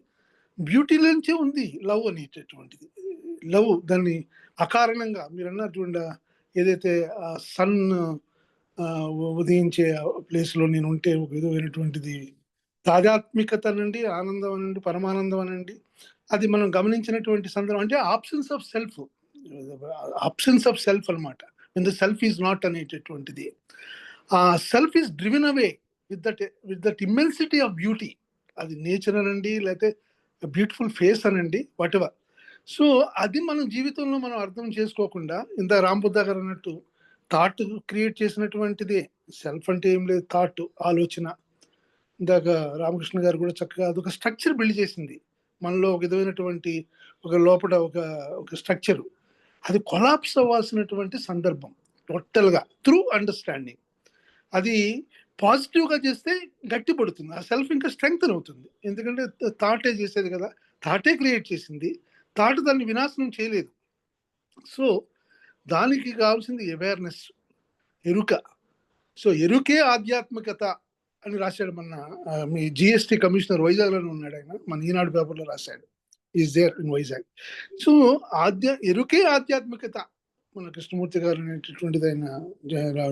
బ్యూటీలోంచే ఉంది లవ్ అనేటటువంటిది. లవ్ దాన్ని అకారణంగా మీరు అన్నారు చూడండి, ఏదైతే సన్ ఉదయించే ప్లేస్లో నేను ఉంటే ఒక విధమైనటువంటిది తాదాత్మికత అనండి, ఆనందం అనండి, పరమానందం అనండి, అది మనం గమనించినటువంటి సందర్భం. అంటే ఆబ్సెన్స్ ఆఫ్ సెల్ఫ్ అనమాట. ద సెల్ఫ్ ఈజ్ నాట్ అనేటటువంటిది. ఆ self is driven away with that immensity of beauty. అది నేచర్ అనండి, లేకపోతే బ్యూటిఫుల్ ఫేస్ అనండి, వాట్ ఎవర్. సో అది మన జీవితంలో మనం అర్థం చేసుకోకుండా ఇంత రాంబుద్ధ గారు అన్నట్టు థాట్ క్రియేట్ చేసినటువంటిదే. సెల్ఫ్ అంటే ఏం లేదు, థాట్, ఆలోచన. ఇందాక రామకృష్ణ గారు కూడా చక్కగా అదొక స్ట్రక్చర్ బిల్డ్ చేసింది మనలో, ఒక విధమైనటువంటి ఒక లోపల ఒక స్ట్రక్చర్. అది కొలాప్స్ అవ్వాల్సినటువంటి సందర్భం టోటల్గా త్రూ అండర్స్టాండింగ్. అది పాజిటివ్గా చేస్తే గట్టి పడుతుంది, ఆ సెల్ఫ్ ఇంకా స్ట్రెంగ్త్ అవుతుంది. ఎందుకంటే థాటే చేసేది కదా, థాటే క్రియేట్ చేసింది, థాట్ దాన్ని వినాశనం చేయలేదు. సో దానికి కావాల్సింది అవేర్నెస్, ఎరుక. సో ఎరుకే ఆధ్యాత్మికత అని రాశాడు మన మీ జిఎస్టీ కమిషనర్, వైజాగ్లోనే ఉన్నాడు ఆయన, మన ఈనాడు పేపర్లో రాశాడు, is there in Vizag. So ఎరుకే ఆధ్యాత్మికత మన కృష్ణమూర్తి గారు అనేటటువంటిది ఆయన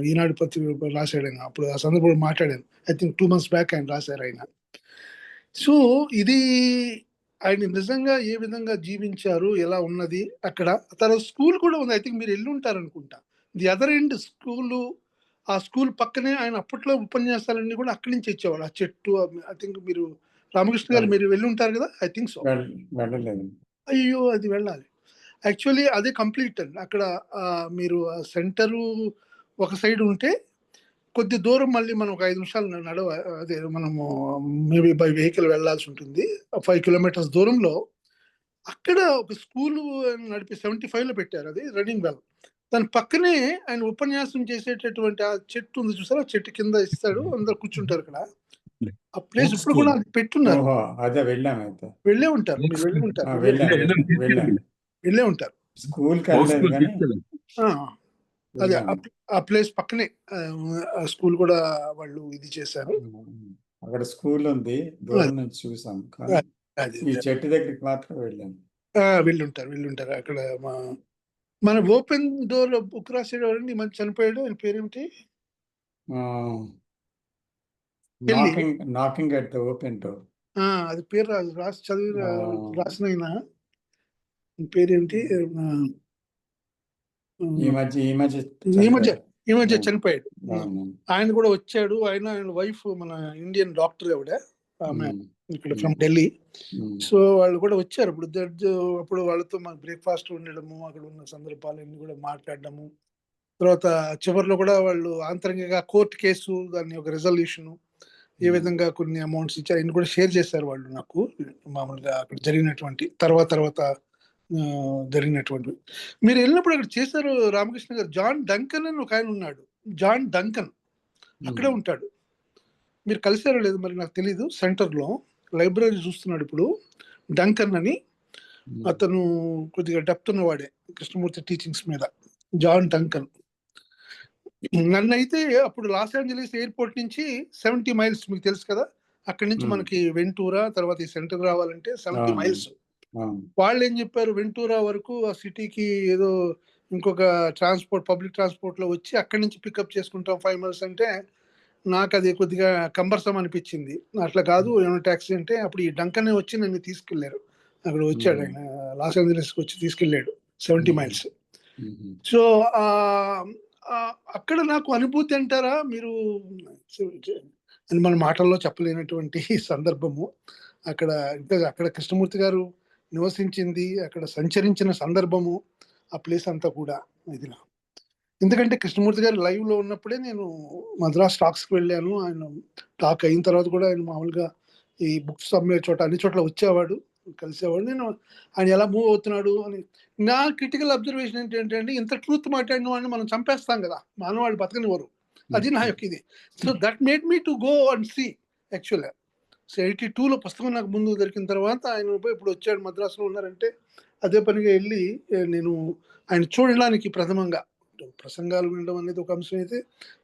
ఈనాడు పత్రిక రాశాడు ఆయన. అప్పుడు ఆ సందర్భంలో మాట్లాడాను, ఐ థింక్ 2 months బ్యాక్ ఆయన రాశారు ఆయన. సో ఇది ఆయన నిజంగా ఏ విధంగా జీవించారు, ఎలా ఉన్నది అక్కడ. తర్వాత స్కూల్ కూడా ఉంది, ఐ థింక్ మీరు వెళ్ళి ఉంటారు అనుకుంటా. ది అదర్ ఎండ్ స్కూలు, ఆ స్కూల్ పక్కనే ఆయన అప్పట్లో ఉపన్యాసాలన్నీ కూడా అక్కడి నుంచి ఇచ్చేవాడు. ఆ చెట్టు, ఐ థింక్ మీరు రామకృష్ణ గారు మీరు వెళ్ళి ఉంటారు కదా, ఐ థింక్ సో. అయ్యో అది వెళ్ళాలి యాక్చువల్లీ, అదే కంప్లీట్ అండి. అక్కడ మీరు సెంటరు ఒక సైడ్ ఉంటే కొద్ది దూరం మళ్ళీ మనం ఒక 5 నిమిషాలు అదే మనము మేబీ బై వెహికల్ వెళ్ళాల్సి ఉంటుంది. 5 కిలోమీటర్స్ దూరంలో అక్కడ ఒక స్కూల్ నడిపి 75లో పెట్టారు, అది రన్నింగ్ వెల్. దాని పక్కనే ఆయన ఉపన్యాసం చేసేటటువంటి ఆ చెట్టు ఉంది చూసారా, చెట్టు కింద ఇస్తాడు, అందరు కూర్చుంటారు అక్కడ. ఆ ప్లేస్ ఇప్పుడు కూడా అది పెట్టున్నారు. ఓహో, అదే వెళ్ళాం అయితే. వెళ్ళే ఉంటారు, మీరు వెళ్ళి ఉంటారు, వెళ్ళాను. వెళ్ళే ఉంటారు. స్కూల్కి వెళ్ళలేదు కానీ ఆ, అదే వెళ్ళాను. ఆ ప్లేస్ పక్కనే ఆ స్కూల్ కూడా వాళ్ళు ఇది చేశారు. అక్కడ స్కూల్ ఉంది, దూరం నుంచి చూసాం, కానీ అది ఈ చెట్టు దగ్గరికి మాత్రం వెళ్ళాను. వెళ్ళుంటారు అక్కడ. మన ఓపెన్ డోర్ బుక్ రాసేడు ఎవరండి, ఈ మధ్య చనిపోయాడు, ఆయన పేరేమిటి? Knocking at the open door. అది పేరు రాసి చదివి రాసిన ఆయన పేరేమిటి? ఈ మధ్య చనిపోయాడు. ఆయన కూడా వచ్చాడు, ఆయన వైఫ్ మన ఇండియన్ డాక్టర్ ఆవిడ, ఆమె ఇక్కడ ఫ్రమ్ ఢిల్లీ. సో వాళ్ళు కూడా వచ్చారు. అప్పుడు వాళ్ళతో మాకు బ్రేక్ఫాస్ట్ ఉండడము, అక్కడ ఉన్న సందర్భాలన్నీ కూడా మాట్లాడడము. తర్వాత చివరిలో కూడా వాళ్ళు ఆంతరంగికంగా కోర్టు కేసు, దాన్ని ఒక రెజల్యూషన్, ఏ విధంగా కొన్ని అమౌంట్స్ ఇచ్చారు, అన్ని కూడా షేర్ చేశారు వాళ్ళు నాకు. మామూలుగా అక్కడ జరిగినటువంటి తర్వాత జరిగినటువంటి మీరు వెళ్ళినప్పుడు అక్కడ చేశారు రామకృష్ణ గారు. జాన్ డంకన్ అని ఒక ఆయన ఉన్నాడు, జాన్ డంకన్, అక్కడే ఉంటాడు. మీరు కలిసారో లేదు మరి నాకు తెలీదు. సెంటర్లో లైబ్రరీ చూస్తున్నాడు ఇప్పుడు, డంకన్ అని. అతను కొద్దిగా డెప్త్ ఉన్నవాడే కృష్ణమూర్తి టీచింగ్స్ మీద, జాన్ డంకన్. నన్ను అయితే అప్పుడు లాస్ ఏంజలీస్ ఎయిర్పోర్ట్ నుంచి 70 మైల్స్, మీకు తెలుసు కదా, అక్కడి నుంచి మనకి వెంటూరా, తర్వాత ఈ సెంటర్ రావాలంటే 70 మైల్స్. వాళ్ళు ఏం చెప్పారు, వెంటూరా వరకు ఆ సిటీకి ఏదో ఇంకొక పబ్లిక్ ట్రాన్స్పోర్ట్ లో వచ్చి అక్కడి నుంచి పికప్ చేసుకుంటాం 5 మైల్స్ అంటే, నాకు అది కొద్దిగా కంబర్సం అనిపించింది. అట్లా కాదు, ఏమైనా ట్యాక్సీ అంటే, అప్పుడు ఈ డంకనే వచ్చి నన్ను తీసుకెళ్లారు. అక్కడ వచ్చాడు ఆయన, లాస్ ఏంజలీస్కి వచ్చి తీసుకెళ్లాడు 70 మైల్స్. సో అక్కడ నాకు అనుభూతి అంటారా మీరు, అని మన మాటల్లో చెప్పలేనటువంటి సందర్భము. అక్కడ కృష్ణమూర్తి గారు నివసించింది, అక్కడ సంచరించిన సందర్భము, ఆ ప్లేస్ అంతా కూడా ఇది. ఎందుకంటే కృష్ణమూర్తి గారు లైవ్ లో ఉన్నప్పుడే నేను మద్రాస్ టాక్స్కి వెళ్ళాను. ఆయన టాక్ అయిన తర్వాత కూడా ఆయన మామూలుగా ఈ బుక్స్ అమ్మే చోట అన్ని చోట్ల వచ్చేవాడు, కలిసేవాడు. నేను ఆయన ఎలా మూవ్ అవుతున్నాడు అని. నా క్రిటికల్ అబ్జర్వేషన్ ఏంటంటే, ఇంత ట్రూత్ మాట్లాడిన వాడిని మనం చంపేస్తాం కదా, మానవాళ్ళు బతకనివ్వరు. అది నా యొక్క ఇది. So that made me to go and see. యాక్చువల్గా 82లో పుస్తకం నాకు ముందు దొరికిన తర్వాత ఆయన ఇప్పుడు వచ్చాడు, మద్రాసులో ఉన్నారంటే అదే పనిగా వెళ్ళి నేను ఆయన చూడడానికి, ప్రథమంగా ప్రసంగాలు వినడం అనేది ఒక అంశం అయితే,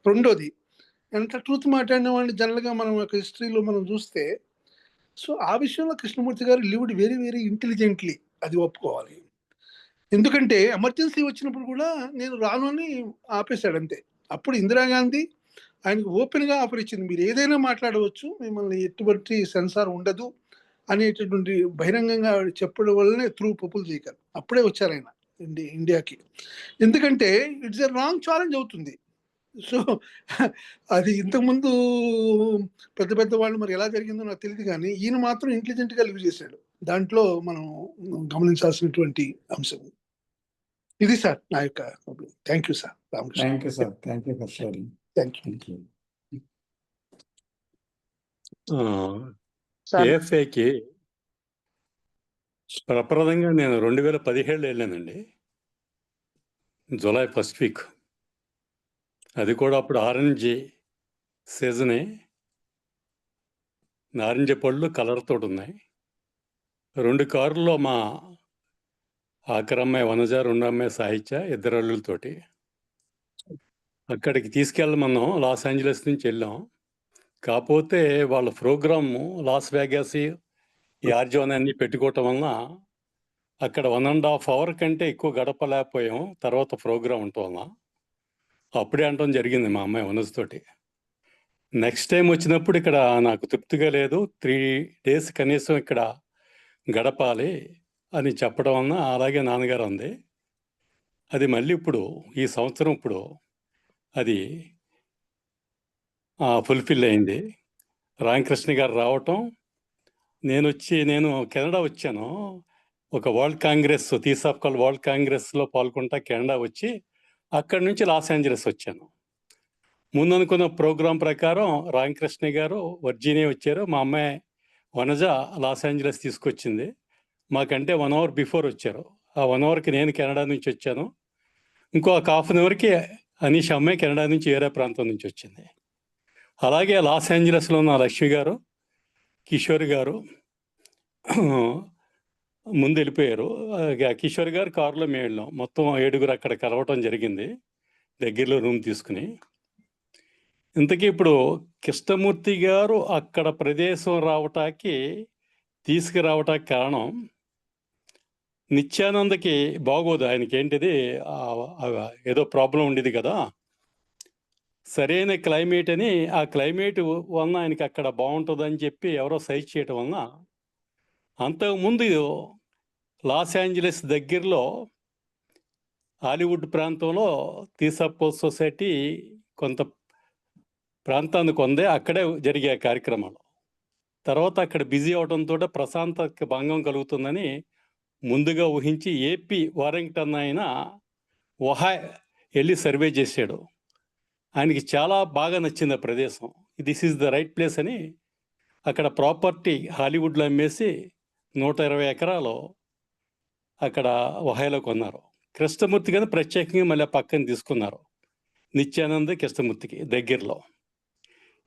రెండోది ఎంత ట్రూత్ మాట్లాడిన వాడిని జనరల్గా మనం యొక్క హిస్టరీలో మనం చూస్తే, సో ఆ విషయంలో కృష్ణమూర్తి గారు లివ్డ్ వెరీ వెరీ ఇంటెలిజెంట్లీ, అది ఒప్పుకోవాలి. ఎందుకంటే ఎమర్జెన్సీ వచ్చినప్పుడు కూడా నేను రాను అని ఆపేశాడు అంతే. అప్పుడు ఇందిరాగాంధీ ఆయనకు ఓపెన్గా ఆఫర్ ఇచ్చింది, మీరు ఏదైనా మాట్లాడవచ్చు, మిమ్మల్ని ఎటువంటి సెన్సార్ ఉండదు అనేటటువంటి బహిరంగంగా చెప్పడం వల్లనే త్రూ పప్పులు చేయగలరు. అప్పుడే వచ్చారు ఆయన ఇండియాకి. ఎందుకంటే ఇట్స్ ఎ రాంగ్ ఛాలెంజ్ అవుతుంది. సో అది ఇంతకుముందు పెద్ద వాళ్ళు మరి ఎలా జరిగిందో నాకు తెలియదు, కానీ ఈయన మాత్రం ఇంటెలిజెంట్గా లివ్ చేశాడు. దాంట్లో మనం గమనించాల్సినటువంటి అంశం ఇది సార్. నా యొక్క thank you sir Ramakrishna. Thank you sir, thank you for sharing. Thank you. ఏఎఫ్ఏకి ప్రప్రదంగా నేను 2017 వెళ్ళానండి, జూలై ఫస్ట్ వీక్. అది కూడా అప్పుడు ఆరెంజ్ సీజనే, నారింజ పళ్ళు కలర్ తోటి ఉన్నాయి. 2 కార్లలో మా ఆఖరమ్మాయి వనజ, 2 అమ్మాయి సాహిత్య, 2 అల్లులతోటి అక్కడికి తీసుకెళ్ళమన్నాం. లాస్ ఏంజలస్ నుంచి వెళ్ళాం. కాకపోతే వాళ్ళ ప్రోగ్రాము లాస్ వేగాస్, ఈ ఆర్జోన్ అన్ని పెట్టుకోవటం వలన అక్కడ 1.5 అవర్ కంటే ఎక్కువ గడపలేకపోయాం. తర్వాత ప్రోగ్రాం ఉండటం వలన అప్పుడే అనటం జరిగింది మా అమ్మాయి వనజతోటి. నెక్స్ట్ టైం వచ్చినప్పుడు ఇక్కడ నాకు తృప్తిగా లేదు, 3 days కనీసం ఇక్కడ గడపాలి అని చెప్పడం వలన అలాగే నాన్నగారు ఉంది. అది మళ్ళీ ఇప్పుడు ఈ సంవత్సరం ఇప్పుడు అది ఫుల్ఫిల్ అయింది. రామకృష్ణ గారు రావటం, నేను కెనడా వచ్చాను. ఒక వరల్డ్ కాంగ్రెస్, తీసాఫ్కాల్ వరల్డ్ కాంగ్రెస్లో పాల్గొంటా కెనడా వచ్చి అక్కడి నుంచి లాస్ ఏంజలస్ వచ్చాను. ముందు అనుకున్న ప్రోగ్రాం ప్రకారం రామకృష్ణ గారు వర్జీనియా వచ్చారు, మా అమ్మాయి వనజ లాస్ ఏంజలస్ తీసుకొచ్చింది. మాకంటే 1 అవర్ బిఫోర్ వచ్చారు. ఆ 1 అవర్కి నేను కెనడా నుంచి వచ్చాను. ఇంకో హాఫ్ అన్ అవర్కి అనీష్ అమ్మాయి కెనడా నుంచి వేరే ప్రాంతం నుంచి వచ్చింది. అలాగే లాస్ ఏంజలస్లో ఉన్న లక్ష్మి గారు, కిషోర్ గారు ముందు వెళ్ళిపోయారు. కిషోర్ గారు కారులో మేము వెళ్ళాం. మొత్తం 7 అక్కడ కలవటం జరిగింది, దగ్గరలో రూమ్ తీసుకుని. ఇంతకీ ఇప్పుడు కృష్ణమూర్తి గారు అక్కడ ప్రదేశం రావటానికి తీసుకురావటానికి కారణం, నిత్యానందకి బాగోదు, ఆయనకి ఏంటిది ఏదో ప్రాబ్లం ఉండేది కదా, సరైన క్లైమేట్ అని, ఆ క్లైమేట్ వలన ఆయనకి అక్కడ బాగుంటుందని చెప్పి ఎవరో సజెస్ట్ చేయటం వలన అంతకుముందు లాస్ ఏంజలస్ దగ్గరలో హాలీవుడ్ ప్రాంతంలో తీసప్పో సొసైటీ కొంత ప్రాంతాన్ని కొందే, అక్కడే జరిగే కార్యక్రమాలు. తర్వాత అక్కడ బిజీ అవడంతో ప్రశాంతతకి భంగం కలుగుతుందని ముందుగా ఊహించి ఏపీ వారింగ్టన్ ఆయన ఒహాయ్ వెళ్ళి సర్వే చేశాడు. ఆయనకి చాలా బాగా నచ్చింది ఆ ప్రదేశం. This is the right place అని అక్కడ ప్రాపర్టీ హాలీవుడ్లో అమ్మేసి 120 ఎకరాలు అక్కడ ఒహాయ్లో కొన్నారు. కృష్ణమూర్తి గారిని ప్రత్యేకంగా మళ్ళీ పక్కన తీసుకున్నారు, నిత్యానంద కృష్ణమూర్తికి దగ్గరలో.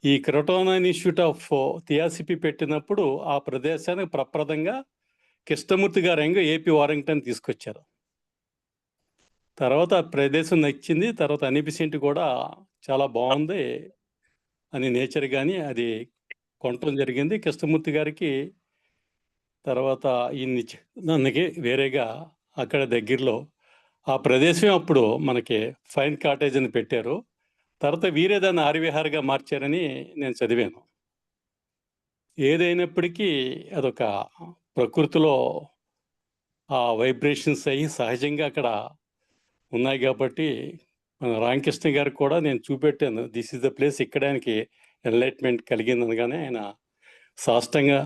ఈ క్రోటోనా ఇన్స్టిట్యూట్ ఆఫ్ థియాసఫీ పెట్టినప్పుడు ఆ ప్రదేశానికి ప్రప్రదంగా కృష్ణమూర్తి గారు ఏపీ వారింగ్టన్ తీసుకొచ్చారు. తర్వాత ఆ ప్రదేశం నచ్చింది. తర్వాత అనిబిసెంట్ కూడా చాలా బాగుంది అని నేచర్ కానీ అది కొనటం జరిగింది కృష్ణమూర్తి గారికి. తర్వాత ఈ నన్నకి వేరేగా అక్కడ దగ్గరలో ఆ ప్రదేశం అప్పుడు మనకి ఫైన్ కాటేజ్ అని పెట్టారు. తర్వాత వీరే దాన్ని ఆర్విహార్గా మార్చారని నేను చదివాను. ఏదైనప్పటికీ అదొక ప్రకృతిలో ఆ వైబ్రేషన్స్ అయ్యి సహజంగా అక్కడ ఉన్నాయి కాబట్టి మన రామకృష్ణ గారికి కూడా నేను చూపెట్టాను, దిస్ ఈజ్ ద ప్లేస్, ఇక్కడ ఆయనకి ఎన్లైట్మెంట్ కలిగింది అనగానే ఆయన సాష్టంగా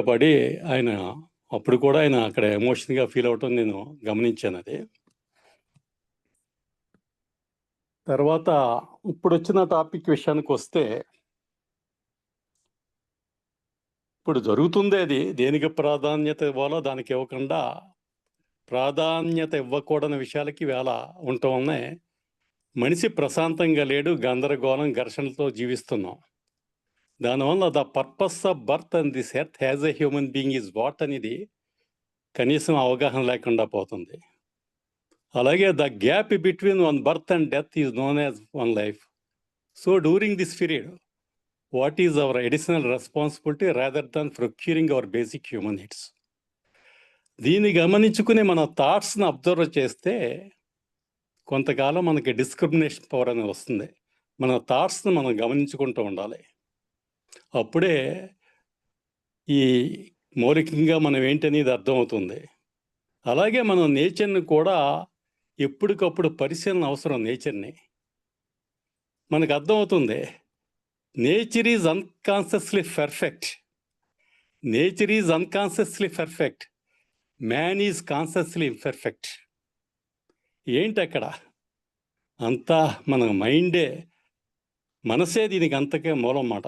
పడి ఆయన అప్పుడు కూడా ఆయన అక్కడ ఎమోషన్గా ఫీల్ అవటం నేను గమనించాను. అది తర్వాత ఇప్పుడు వచ్చిన టాపిక్ విషయానికి వస్తే, ఇప్పుడు జరుగుతుంది అది దేనికి ప్రాధాన్యత ఇవ్వాలో దానికి ఇవ్వకుండా ప్రాధాన్యత ఇవ్వకూడని విషయాలకి వేళ ఉండటం వల్లనే మనిషి ప్రశాంతంగా లేడు, గందరగోళం ఘర్షణలతో జీవిస్తున్నాం. దానివల్ల the purpose of birth and this earth has a human being is what అనేది కనీసం అవగాహన లేకుండా పోతుంది. అలాగే the gap between one birth and death is known as one life. So during this period what is our additional responsibility rather than procuring our basic human needs? దీన్ని గమనించుకుని మన థాట్స్ని observe చేస్తే కొంతకాలం మనకి డిస్క్రిమినేషన్ పవర్ అనేది వస్తుంది. మన థాట్స్ని మనం గమనించుకుంటూ ఉండాలి. అప్పుడే ఈ మౌలికంగా మనం ఏంటనేది అర్థమవుతుంది. అలాగే మనం నేచర్ని కూడా ఎప్పటికప్పుడు పరిశీలన అవసరం. నేచర్ని మనకు అర్థమవుతుంది, nature is unconsciously perfect, nature is unconsciously perfect, man is consciously imperfect. ఏంటి అక్కడ అంతా మన మైండే, మనసే దీనికి అంతకే మూలం మాట.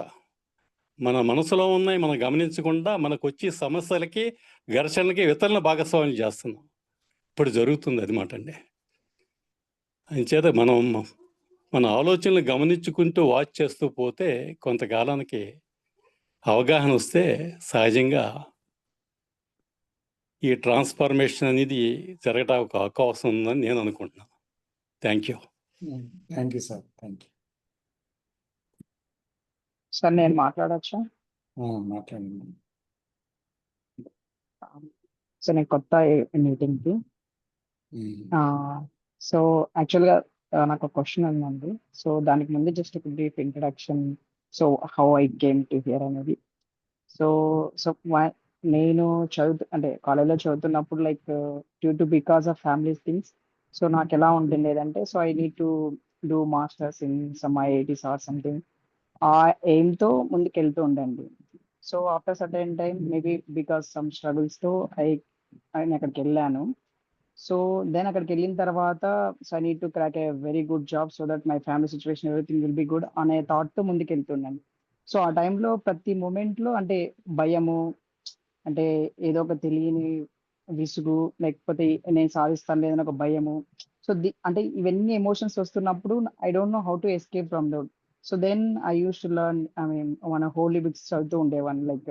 మన మనసులో ఉన్నాయి మనం గమనించకుండా మనకు వచ్చి సమస్యలకి ఘర్షణలకి ఇతరులను భాగస్వామ్యం చేస్తున్నాం. ఇప్పుడు జరుగుతుంది అది మాట అండి. అంచేత మనం మన ఆలోచనలు గమనించుకుంటూ వాచ్ చేస్తూ పోతే కొంతకాలానికి అవగాహన వస్తే సహజంగా ఈ ట్రాన్స్ఫర్మేషన్ అనేది జరగడానికి అవకాశం ఉందని నేను అనుకుంటున్నాను. Thank you. Thank you sir. Thank you. Sir నేను మాట్లాడచ్చా? మాట్లాడండి. సో నేను కొత్త మీటింగ్కి. సో యాక్చువల్గా నాకు ఒక క్వశ్చన్ ఉందండి. సో దానికి ముందు జస్ట్ ఒక brief introduction, so how I came to here అనేది. సో సో నేను అంటే కాలేజ్లో చదువుతున్నప్పుడు like because of family things, so నాకు ఎలా ఉంటుండేదంటే, so I need to do masters in some IITs or something, ఆ ఎయిమ్తో ముందుకు వెళ్తూ ఉండండి. So after certain time maybe because some స్ట్రగుల్స్తో నేను అక్కడికి వెళ్ళాను. సో దెన్ అక్కడికి వెళ్ళిన తర్వాత so I need to crack a very good job so that my family situation everything will be good అనే థాట్తో ముందుకు వెళ్తున్నాను. సో ఆ టైంలో ప్రతి మూమెంట్లో అంటే భయము, అంటే ఏదో ఒక తెలియని విసుగు, లేకపోతే నేను సాధిస్తాను లేదని ఒక భయము. సో అంటే ఇవన్నీ ఎమోషన్స్ వస్తున్నప్పుడు I don't know how to escape from that. So then I use to learn, I mean మన హోలీ బుక్స్ చదువుతూ ఉండేవాడిని. లైక్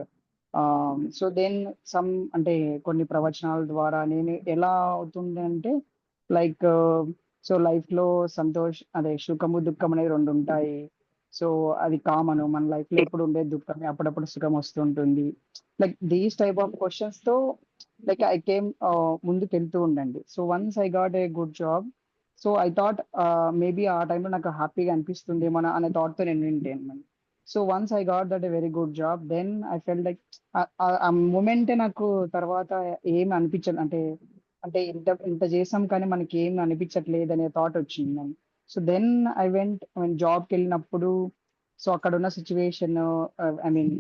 సో దెన్ సమ్ అంటే కొన్ని ప్రవచనాల ద్వారా నేను ఎలా అవుతుండే అంటే లైక్ సో లైఫ్లో అదే సుఖము దుఃఖం అనేది రెండు ఉంటాయి. సో అది కామన్, మన లైఫ్లో ఎప్పుడు ఉండే దుఃఖమే, అప్పుడప్పుడు సుఖం వస్తుంటుంది. Like these type of questions తో లైక్ ఐ కేమ్ ముందుకు వెళ్తూ ఉండండి. So once I got a good job, so I thought maybe ఆ టైంలో నాకు హ్యాపీగా అనిపిస్తుందేమో అనే థాట్తో నేను వింటాను. So once I got that a very good job, then I fell like ఆ మూమెంటే నాకు తర్వాత ఏమి అనిపించదు, అంటే అంటే ఇంత ఇంత చేసాం కానీ మనకి ఏమి అనిపించట్లేదు అనే థాట్ వచ్చింది. సో దెన్ ఐ వెంట్ జాబ్కి వెళ్ళినప్పుడు సో అక్కడ ఉన్న situation, I mean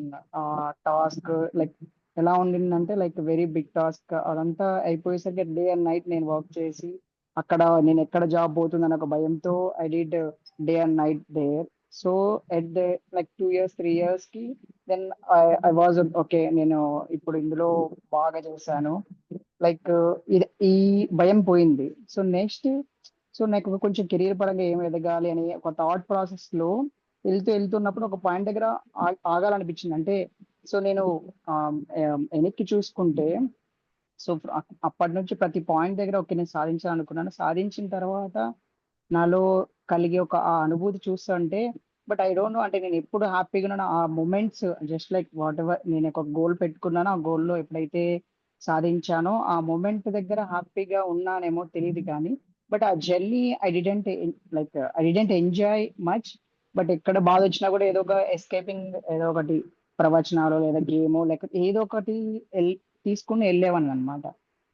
task like ఎలా ఉండిందంటే లైక్ వెరీ బిగ్ టాస్క్. అదంతా అయిపోయేసరికి డే అండ్ నైట్ నేను వర్క్ చేసి అక్కడ నేను ఎక్కడ జాబ్ పోతుందని ఒక భయంతో I did day and night there. So at the like 2 years 3 years కి దెన్ ఐ వాజ్ ఓకే, నేను ఇప్పుడు ఇందులో బాగా చేశాను. లైక్ ఈ భయం పోయింది. సో నెక్స్ట్ సో నాకు కొంచెం కెరీర్ పరంగా ఏం ఎదగాలి అని ఒక థాట్ ప్రాసెస్ లో వెళ్తున్నప్పుడు ఒక పాయింట్ దగ్గర ఆగాలనిపించింది. అంటే సో నేను వెనక్కి చూసుకుంటే సో అప్పటి నుంచి ప్రతి పాయింట్ దగ్గర ఓకే నేను సాధించాలనుకున్నాను. సాధించిన తర్వాత నాలో కలిగే ఒక ఆ అనుభూతి చూస్తుంటే బట్ ఐ డోంట్ నో, అంటే నేను ఎప్పుడు హ్యాపీగా ఉన్నాను ఆ moments just like whatever నేను ఒక గోల్ పెట్టుకున్నాను, ఆ గోల్లో ఎప్పుడైతే సాధించానో ఆ మూమెంట్ దగ్గర హ్యాపీగా ఉన్నానేమో తెలియదు కానీ బట్ ఆ journey I didn't enjoy much. But ఎక్కడ బాధ వచ్చినా కూడా ఏదో ఒక ఎస్కేపింగ్, ఏదో ఒకటి ప్రవచనాలు లేదా గేమో లేకపోతే ఏదో ఒకటి తీసుకుని వెళ్ళేవాడిని అనమాట.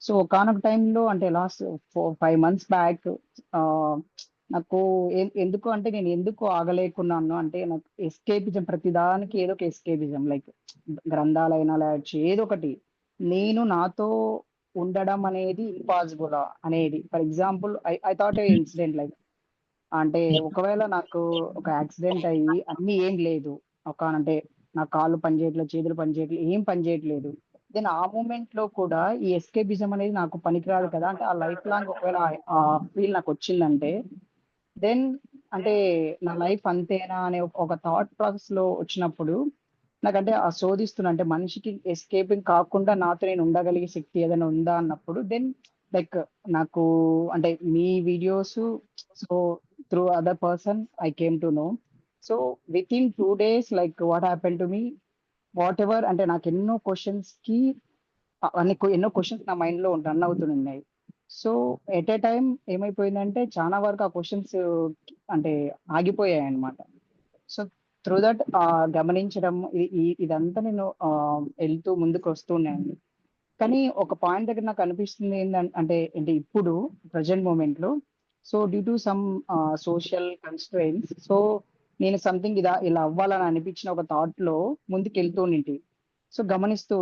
సో ఒకానొక టైంలో అంటే లాస్ట్ 5 months బ్యాక్ నాకు ఎందుకు అంటే నేను ఎందుకు ఆగలేకున్నాను అంటే నాకు ఎస్కేపిజం, ప్రతిదానికి ఏదో ఒక ఎస్కేపిజం, లైక్ గ్రంథాలైనా లేకపోతే ఏదో ఒకటి నేను నాతో ఉండడం అనేది ఇంపాసిబుల్ అనేది. For example I thought A incident like అంటే ఒకవేళ నాకు ఒక యాక్సిడెంట్ అయ్యి అన్ని ఏం లేదు, అంటే నా కాళ్ళు పనిచేయట్లేదు, చేతులు పనిచేయట్లేదు, ఏం పనిచేయట్లేదు, దెన్ ఆ మూమెంట్ లో కూడా ఈ ఎస్కేపిజం అనేది నాకు పనికిరాదు కదా. అంటే ఆ లైఫ్ లాంగ్ ఒకవేళ ఆ ఫీల్ నాకు వచ్చిందంటే దెన్ అంటే నా లైఫ్ అంతేనా అనే ఒక థాట్ ప్రాసెస్ లో వచ్చినప్పుడు నాకంటే ఆ శోధిస్తున్నా, అంటే మనిషికి ఎస్కేపింగ్ కాకుండా నాతో నేను ఉండగలిగే శక్తి ఏదైనా ఉందా అన్నప్పుడు దెన్ లైక్ నాకు అంటే మీ videos so through other person I came to know. So with in 2 days like what happen to me, whatever అంటే నాకు ఎన్నో క్వశ్చన్స్ నా మైండ్ లో రన్ అవుతున్నాయి. సో ఎట్ ఏ టైం ఏమైపోయిందంటే చాలా వరకు ఆ క్వశ్చన్స్ అంటే ఆగిపోయాయి అనమాట. సో త్రూ దట్ గమనించడం ఇదంతా నేను వెళ్తూ ముందుకు వస్తున్నాను. కానీ ఒక పాయింట్ దగ్గర నాకు అనిపిస్తుంది అంటే ఇప్పుడు ప్రజెంట్ మూమెంట్ లో so due to some social constraints so నేను సంథింగ్ ఇలా అవ్వాలని అనిపించిన ఒక థాట్ లో ముందుకు వెళ్తూ ఉండి సో గమనిస్తూ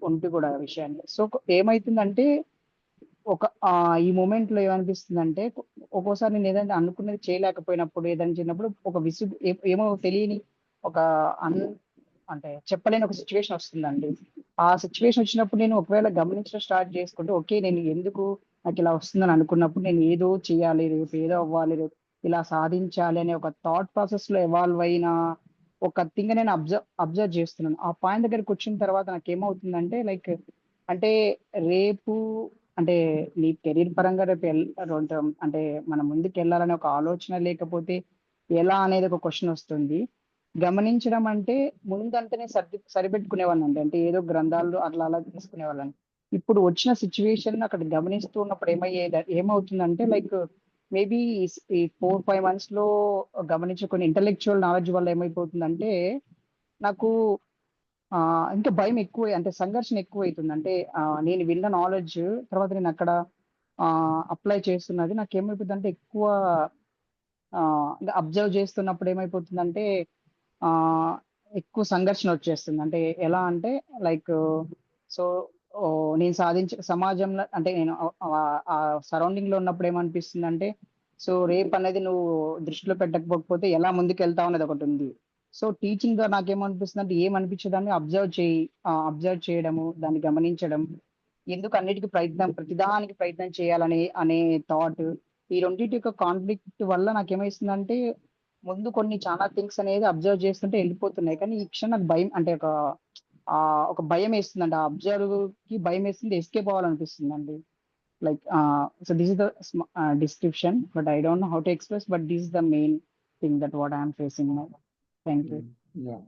ఉంటూ కూడా విషయాన్ని. సో ఏమైతుందంటే ఈ మూమెంట్ లో ఏమనిపిస్తుందంటే ఒక్కోసారి నేను ఏదైనా అనుకున్నది చేయలేకపోయినప్పుడు, ఏదైనా చిన్నప్పుడు ఒక విసుగు ఏమో తెలియని ఒక అంటే చెప్పలేని ఒక సిచ్యువేషన్ వస్తుందండి. ఆ సిచ్యువేషన్ వచ్చినప్పుడు నేను ఒకవేళ గమనించడం స్టార్ట్ చేసుకుంటే ఓకే నేను ఎందుకు నాకు ఇలా వస్తుందని అనుకున్నప్పుడు నేను ఏదో చేయాలి, రేపు ఏదో అవ్వాలి, రేపు ఇలా సాధించాలి అనే ఒక థాట్ ప్రాసెస్ లో ఎవాల్వ్ అయిన ఒక థింగ్ నేను అబ్జర్వ్ చేస్తున్నాను. ఆ పాయింట్ దగ్గరకు వచ్చిన తర్వాత నాకు ఏమవుతుందంటే లైక్ అంటే రేపు అంటే నీ కెరీర్ పరంగా రేపు అంటే మనం ముందుకు వెళ్ళాలనే ఒక ఆలోచన లేకపోతే ఎలా అనేది ఒక క్వశ్చన్ వస్తుంది. గమనించడం అంటే ముందంటేనే సరిపెట్టుకునేవాళ్ళం అండి, అంటే ఏదో గ్రంథాలు అట్లా అలా తీసుకునేవాళ్ళని. ఇప్పుడు వచ్చిన సిచ్యువేషన్ అక్కడ గమనిస్తూ ఉన్నప్పుడు ఏమవుతుందంటే లైక్ మేబీ ఈ 4-5 months లో గమనించే కొన్ని ఇంటలెక్చువల్ నాలెడ్జ్ వల్ల ఏమైపోతుందంటే నాకు ఇంకా భయం ఎక్కువ, అంటే సంఘర్షణ ఎక్కువ అవుతుంది. అంటే నేను విన్న నాలెడ్జ్ తర్వాత నేను అక్కడ అప్లై చేస్తున్నది నాకు ఏమైపోతుంది అంటే ఎక్కువ అబ్జర్వ్ చేస్తున్నప్పుడు ఏమైపోతుందంటే ఎక్కువ సంఘర్షణ వచ్చేస్తుంది. అంటే ఎలా అంటే లైక్ సో నేను సమాజంలో అంటే నేను ఆ సరౌండింగ్ లో ఉన్నప్పుడు ఏమనిపిస్తుందంటే, సో రేప్ అనేది నువ్వు దృష్టిలో పెట్టకపోతే ఎలా ముందుకు వెళ్తావు అనేది ఒకటి ఉంది. సో టీచింగ్ గా నాకేమనిపిస్తుంది అంటే ఏమనిపించదాన్ని అబ్జర్వ్ చేయడము, దాన్ని గమనించడం, ఎందుకు అన్నిటికీ ప్రతిదానికి ప్రయత్నం అనే థాట్, ఈ రెండింటి యొక్క కాన్ఫ్లిక్ట్ వల్ల నాకేమైస్తుందంటే ముందు కొన్ని చాలా థింగ్స్ అనేది అబ్జర్వ్ చేస్తుంటే వెళ్ళిపోతున్నాయి, కానీ ఈ క్షణం నాకు భయం అంటే ఒక భయం వేస్తుందండి. ఆ అబ్జర్వ్ కి భయం వేస్తుంది, ఎస్కేప్ అవ్వాలనిపిస్తుందండి. Like so this is the description, but I don't know how to express, but this is the main thing that what I'm facing now. Thank you. Yeah.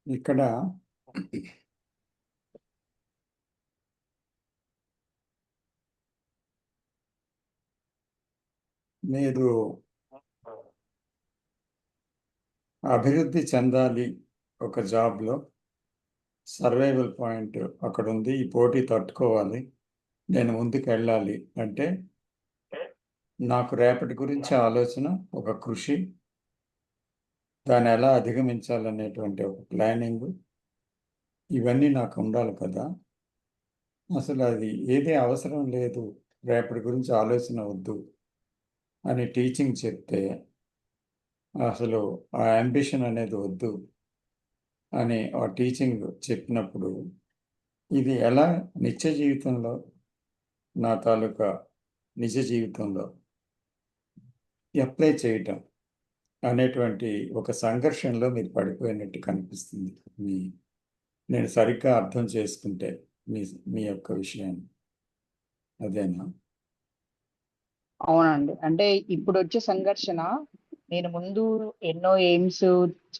ఇక్కడ మీరు అభివృద్ధి చెందాలి ఒక జాబ్లో, సర్వైవల్ పాయింట్ అక్కడ ఉంది, ఈ పోటీ తట్టుకోవాలి, నేను ముందుకు వెళ్ళాలి అంటే నాకు రేపటి గురించి ఆలోచన, ఒక కృషి, దాన్ని ఎలా అధిగమించాలనేటువంటి ఒక ప్లానింగ్, ఇవన్నీ నాకు ఉండాలి కదా. అసలు అది ఏదే అవసరం లేదు, రేపటి గురించి ఆలోచన వద్దు అని టీచింగ్ చెప్తే, అసలు ఆ అంబిషన్ అనేది వద్దు అని ఆ టీచింగ్ చెప్పినప్పుడు, ఇది ఎలా నిత్య జీవితంలో, నా తాలూకా నిజ జీవితంలో అప్లై చేయటం అనేటువంటి ఒక సంఘర్షణలో మీరు పడిపోయినట్టు కనిపిస్తుంది. నేను సరిగ్గా అర్థం చేసుకుంటే మీ యొక్క విషయాన్ని, అదేనా? అవునండి. అంటే ఇప్పుడు వచ్చే సంఘర్షణ, నేను ముందు ఎన్నో ఎయిమ్స్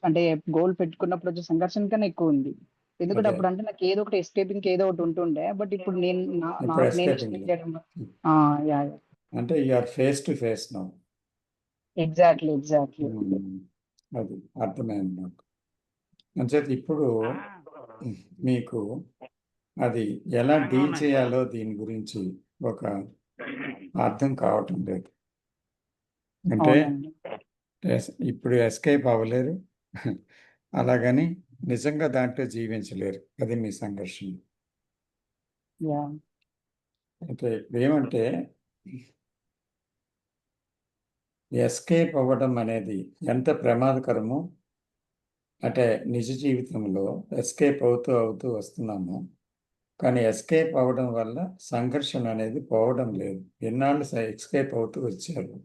అంటే గోల్ పెట్టుకున్నప్పుడు వచ్చే సంఘర్షణ కన్నా ఎక్కువ ఉంది. ఎందుకంటే అదే. అప్పుడు అంటే నాకు ఏదో ఒకటి ఎస్కేపింగ్ ఏదో ఒకటి ఉంటుండే, బట్ ఇప్పుడు నేను ఇప్పుడు నాకు నేను escaping escape లేదు. చేయడం. యా అంటే you are face to face now. Exactly. అది అర్థమైంది నాకు. అంచేత ఇప్పుడు మీకు అది ఎలా డీల్ చేయాలో దీని గురించి ఒక అర్థం కావటం లేదు. అంటే అవునండి. ఇప్పుడు ఎస్కేప్ అవ్వలేరు, అలాగని నిజంగా దాంట్లో జీవించలేరు. అది మీ సంఘర్షణ. యా అయితే ఇప్పుడు ఏమంటే, ఎస్కేప్ అవ్వడం అనేది ఎంత ప్రమాదకరమో, అంటే నిజ జీవితంలో ఎస్కేప్ అవుతూ వస్తున్నాము, కానీ ఎస్కేప్ అవ్వడం వల్ల సంఘర్షణ అనేది పోవడం లేదు. ఎన్నాళ్ళు ఎస్కేప్ అవుతూ వచ్చారు,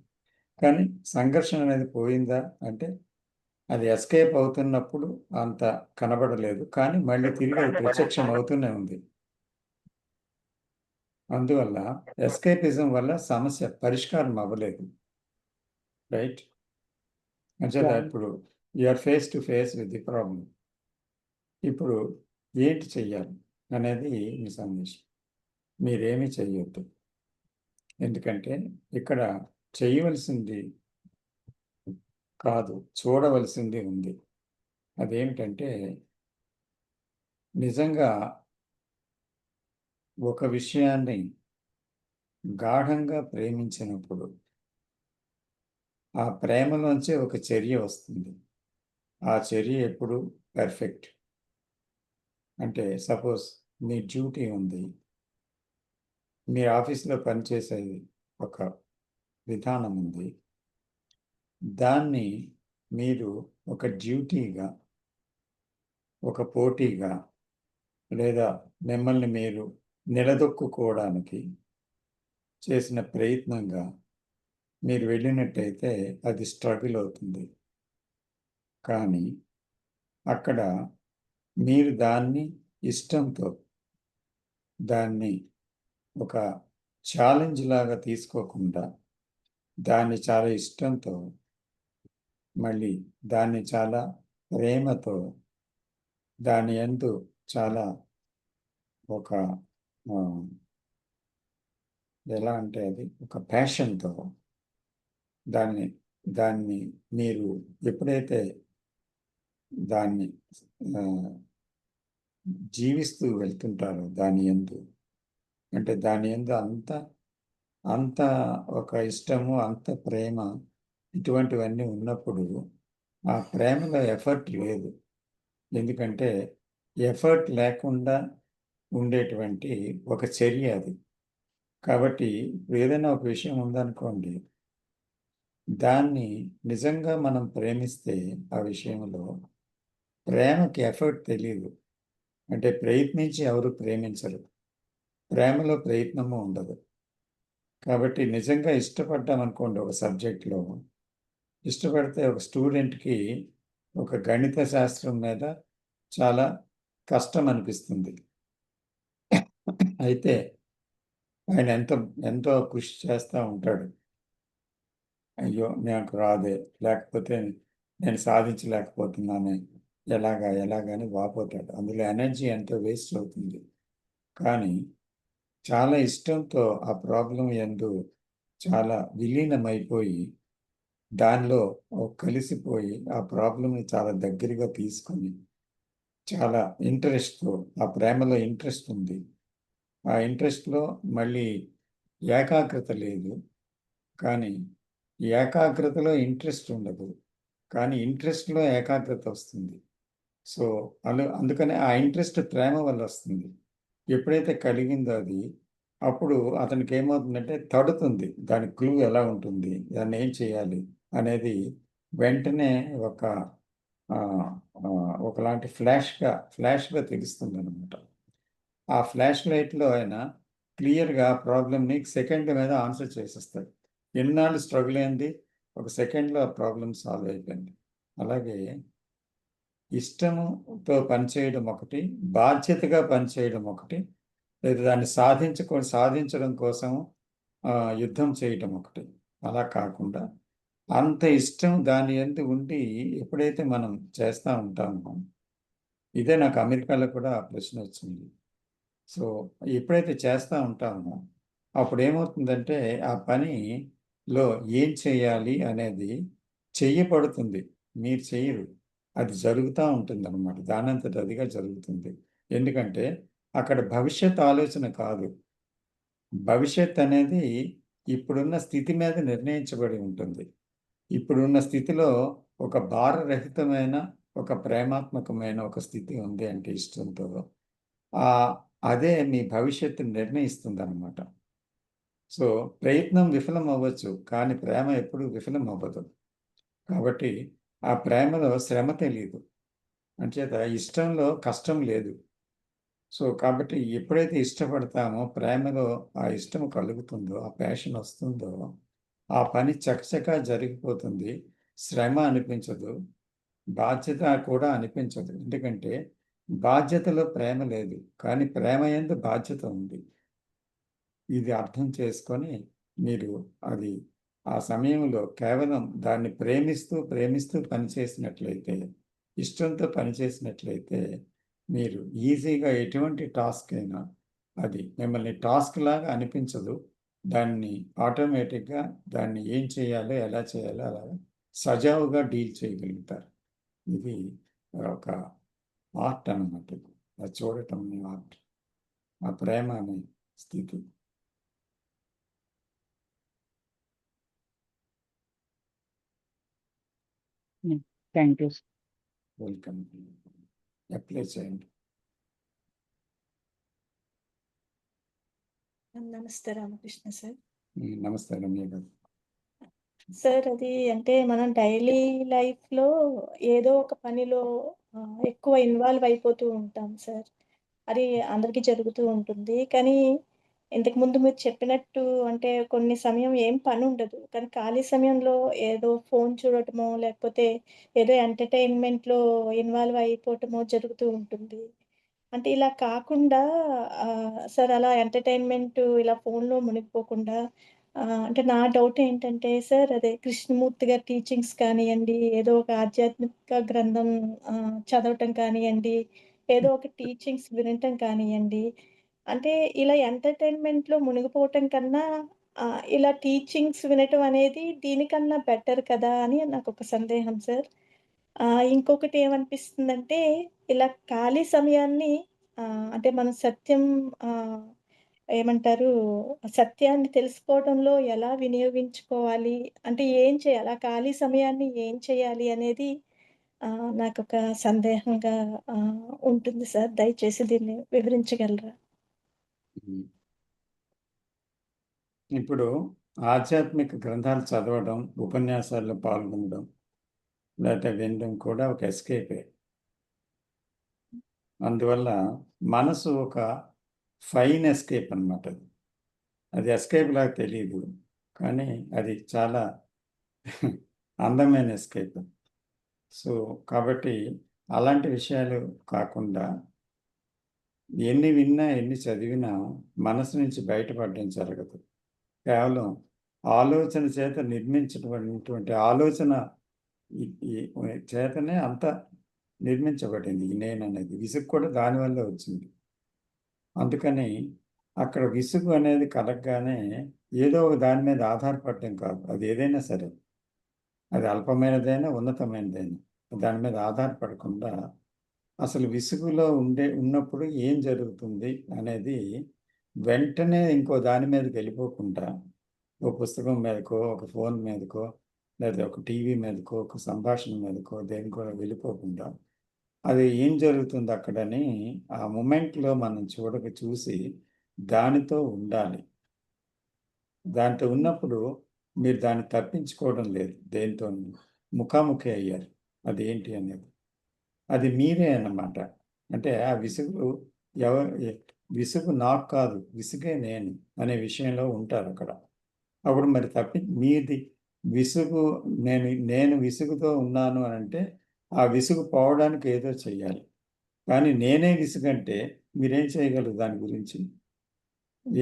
కానీ సంఘర్షణ అనేది పోయిందా అంటే, అది ఎస్కేప్ అవుతున్నప్పుడు అంత కనబడలేదు, కానీ మళ్ళీ తిరిగి అది ప్రత్యక్షం అవుతూనే ఉంది. అందువల్ల ఎస్కేపిజం వల్ల సమస్య పరిష్కారం అవ్వలేదు. రైట్? అంటే ఇప్పుడు you are face to face with the problem. ఇప్పుడు ఏంటి చెయ్యాలి అనేది మీ సందేశం. మీరేమీ చెయ్యొద్దు, ఎందుకంటే ఇక్కడ చేయవలసింది కాదు, చూడవలసింది ఉంది. అదేమిటంటే, నిజంగా ఒక విషయాన్ని గాఢంగా ప్రేమించినప్పుడు ఆ ప్రేమలోంచే ఒక చర్య వస్తుంది. ఆ చర్య ఎప్పుడు పర్ఫెక్ట్. అంటే సపోజ్ మీ డ్యూటీ ఉంది, మీ ఆఫీస్లో పనిచేసేది ఒక విధానం ఉంది, దాన్ని మీరు ఒక డ్యూటీగా, ఒక పోటీగా, లేదా మిమ్మల్ని మీరు నిలదొక్కుకోవడానికి చేసిన ప్రయత్నంగా మీరు వెళ్ళినట్టయితే అది స్ట్రగుల్ అవుతుంది. కానీ అక్కడ మీరు దాన్ని ఇష్టంతో, దాన్ని ఒక ఛాలెంజ్ లాగా తీసుకోకుండా, దాన్ని చాలా ఇష్టంతో, మళ్ళీ దాన్ని చాలా ప్రేమతో, దాని యందు చాలా ఒక ఎలా అంటే అది ఒక ప్యాషన్తో దాన్ని మీరు ఎప్పుడైతే దాన్ని జీవిస్తూ వెళ్తుంటారో, దాని యందు అంటే దాని యందు అంత ఒక ఇష్టము, అంత ప్రేమ, ఇటువంటివన్నీ ఉన్నప్పుడు ఆ ప్రేమలో ఎఫర్ట్ లేదు. ఎందుకంటే ఎఫర్ట్ లేకుండా ఉండేటువంటి ఒక చర్య అది. కాబట్టి ఇప్పుడు ఏదైనా ఒక విషయం ఉందనుకోండి, దాన్ని నిజంగా మనం ప్రేమిస్తే ఆ విషయంలో ప్రేమకి ఎఫర్ట్ తెలియదు. అంటే ప్రయత్నించి ఎవరు ప్రేమించరు. ప్రేమలో ప్రయత్నము ఉండదు. కాబట్టి నిజంగా ఇష్టపడ్డామనుకోండి ఒక సబ్జెక్ట్లో, ఇష్టపడితే ఒక స్టూడెంట్కి ఒక గణిత శాస్త్రం మీద చాలా కష్టం అనిపిస్తుంది. అయితే ఆయన ఎంతో కృషి చేస్తూ ఉంటాడు. అయ్యో నాకు రాదే, లేకపోతే నేను సాధించలేకపోతున్నానే, ఎలాగని వాపోతాడు. అందులో ఎనర్జీ ఎంతో వేస్ట్ అవుతుంది. కానీ చాలా ఇష్టంతో ఆ ప్రాబ్లం యందు చాలా విలీనమైపోయి దానిలో కలిసిపోయి ఆ ప్రాబ్లంని చాలా దగ్గరగా తీసుకొని చాలా ఇంట్రెస్ట్తో, ఆ ప్రేమలో ఇంట్రెస్ట్ ఉంది. ఆ ఇంట్రెస్ట్లో మళ్ళీ ఏకాగ్రత లేదు. కానీ ఏకాగ్రతలో ఇంట్రెస్ట్ ఉండదు. కానీ ఇంట్రెస్ట్లో ఏకాగ్రత వస్తుంది. సో అందుకనే ఆ ఇంట్రెస్ట్ ప్రేమ వల్ల వస్తుంది. ఎప్పుడైతే కలిగిందో అది, అప్పుడు అతనికి ఏమవుతుందంటే తడుతుంది. దాని క్లూ ఎలా ఉంటుంది, దాన్ని ఏం చేయాలి అనేది వెంటనే ఒకలాంటి ఫ్లాష్గా తెలుస్తుందన్నమాట. ఆ ఫ్లాష్ లైట్లో ఆయన క్లియర్గా ప్రాబ్లమ్ని సెకండ్ మీద ఆన్సర్ చేసేస్తాడు. ఎన్నాళ్ళు స్ట్రగుల్ అయింది, ఒక సెకండ్లో ఆ ప్రాబ్లం సాల్వ్ అయిపోయింది. అలాగే ఇష్టముతో పనిచేయడం ఒకటి, బాధ్యతగా పనిచేయడం ఒకటి, లేదా దాన్ని సాధించడం కోసం యుద్ధం చేయటం ఒకటి. అలా కాకుండా అంత ఇష్టం దాని యందు ఉండి ఎప్పుడైతే మనం చేస్తూ ఉంటామో, ఇదే నాకు అమెరికాలో కూడా ఆ ప్రశ్న వచ్చింది. సో ఎప్పుడైతే చేస్తూ ఉంటామో అప్పుడు ఏమవుతుందంటే ఆ పనిలో ఏం చేయాలి అనేది చెయ్యబడుతుంది. మీరు చెయ్యరు, అది జరుగుతూ ఉంటుంది అనమాట. దానంతట అదిగా జరుగుతుంది. ఎందుకంటే అక్కడ భవిష్యత్ ఆలోచన కాదు. భవిష్యత్ అనేది ఇప్పుడున్న స్థితి మీద నిర్ణయించబడి ఉంటుంది. ఇప్పుడున్న స్థితిలో ఒక భారరహితమైన, ఒక ప్రేమాత్మకమైన ఒక స్థితి ఉంది అంటే ఇష్టంతో, అదే మీ భవిష్యత్తుని నిర్ణయిస్తుందన్నమాట. సో ప్రయత్నం విఫలం అవ్వచ్చు, కానీ ప్రేమ ఎప్పుడూ విఫలం అవ్వదు. కాబట్టి ఆ ప్రేమలో శ్రమ తెలియదు. అంచేత ఇష్టంలో కష్టం లేదు. సో కాబట్టి ఎప్పుడైతే ఇష్టపడతామో, ప్రేమలో ఆ ఇష్టం కలుగుతుందో, ఆ ప్యాషన్ వస్తుందో, ఆ పని చకచకా జరిగిపోతుంది. శ్రమ అనిపించదు, బాధ్యత కూడా అనిపించదు. ఎందుకంటే బాధ్యతలో ప్రేమ లేదు, కానీ ప్రేమ యందు బాధ్యత ఉంది. ఇది అర్థం చేసుకొని మీరు అది ఆ సమయంలో కేవలం దాన్ని ప్రేమిస్తూ పనిచేసినట్లయితే, ఇష్టంతో పనిచేసినట్లయితే, మీరు ఈజీగా ఎటువంటి టాస్క్ అయినా అది మిమ్మల్ని టాస్క్ లాగా అనిపించదు. దాన్ని ఆటోమేటిక్గా దాన్ని ఏం చేయాలో, ఎలా చేయాలో అలా సజావుగా డీల్ చేయగలుగుతారు. ఇది ఒక ఆర్ట్ అన్నమాట. అది చూడటం ఆర్ట్, ఆ ప్రేమ అనే స్థితి. Thank you. వెల్కమ్. అప్లై చేయండి. నమస్తే రామకృష్ణ సార్. నమస్తే రమ్య గారు. సార్ అది అంటే మనం డైలీ లైఫ్‌లో ఏదో ఒక పనిలో ఎక్కువ ఇన్వాల్వ్ అయిపోతూ ఉంటాం సార్. అది అందరికీ జరుగుతూ ఉంటుంది. కానీ ఇంతకుముందు మీరు చెప్పినట్టు అంటే కొన్ని సమయం ఏం పనుండదు. కానీ ఖాళీ సమయంలో ఏదో ఫోన్ చూడటమో, లేకపోతే ఏదో ఎంటర్‌టైన్‌మెంట్‌లో ఇన్వాల్వ్ అయిపోవటమో జరుగుతూ ఉంటుంది. అంటే ఇలా కాకుండా సార్ అలా ఎంటర్‌టైన్‌మెంట్ ఇలా ఫోన్‌లో మునిగిపోకుండా అంటే నా డౌట్ ఏంటంటే సార్ అదే కృష్ణమూర్తి గారి టీచింగ్స్ కానియండి, ఏదో ఒక ఆధ్యాత్మిక గ్రంథం చదవటం కానియండి, ఏదో ఒక టీచింగ్స్ వినటం కానియండి. అంటే ఇలా ఎంటర్‌టైన్‌మెంట్‌లో మునిగిపోవటం కన్నా ఇలా టీచింగ్స్ వినటం అనేది దీనికన్నా బెటర్ కదా! అని నాకొక సందేహం సార్. ఇంకొకటి ఏమనిపిస్తుందంటే, ఇలా ఖాళీ సమయాన్ని అంటే మనం సత్యం ఆహ్, ఏమంటారు? సత్యాన్ని తెలుసుకోవడంలో ఎలా వినియోగించుకోవాలి? అంటే ఏం చేయాలి? ఆ ఖాళీ సమయాన్ని ఏం చేయాలి అనేది నాకొక సందేహంగా ఉంటుంది సార్. దయచేసి దీన్ని వివరించగలరా? ఇప్పుడు ఆధ్యాత్మిక గ్రంథాలు చదవడం, ఉపన్యాసాల్లో పాల్గొనడం, లేకపోతే వినడం కూడా ఒక ఎస్కేపే. అందువల్ల మనసు ఒక ఫైన్ ఎస్కేప్ అనమాట. అది ఎస్కేప్ లాగా తెలియదు, కానీ అది చాలా అందమైన ఎస్కేప్. సో కాబట్టి అలాంటి విషయాలు కాకుండా ఎన్ని విన్నా ఎన్ని చదివినా మనసు నుంచి బయటపడడం జరగదు. కేవలం ఆలోచన చేత నిర్మించినటువంటి ఆలోచన చేతనే అంత నిర్మించబడింది ఈ నేను అనేది. విసుగు కూడా దానివల్ల వచ్చింది. అందుకని అక్కడ విసుగు అనేది కలగగానే ఏదో ఒక దాని మీద ఆధారపడటం కాదు, అది ఏదైనా సరే, అది అల్పమైనదైనా ఉన్నతమైనదైనా దాని మీద ఆధారపడకుండా అసలు విసుగులో ఉన్నప్పుడు ఏం జరుగుతుంది అనేది వెంటనే ఇంకో దాని మీదకి వెళ్ళిపోకుండా, ఒక పుస్తకం మీదకో, ఒక ఫోన్ మీదకో, లేదా ఒక టీవీ మీదకో, ఒక సంభాషణ మీదకో దేనికి కూడా వెళ్ళిపోకుండా అది ఏం జరుగుతుంది అక్కడని ఆ మూమెంట్లో మనం చూసి దానితో ఉండాలి. దాంతో ఉన్నప్పుడు మీరు దాన్ని తప్పించుకోవడం లేదు, దేంతో ముఖాముఖి అయ్యారు. అది ఏంటి అనేది అది మీరే అన్నమాట. అంటే ఆ విసుగు నాకు కాదు, విసుగే నేను అనే విషయంలో ఉంటారు అక్కడ. అప్పుడు మరి మీది విసుగు, నేను విసుగుతో ఉన్నాను అని అంటే ఆ విసుగు పోవడానికి ఏదో చెయ్యాలి. కానీ నేనే విసుగంటే మీరేం చేయగలరు? దాని గురించి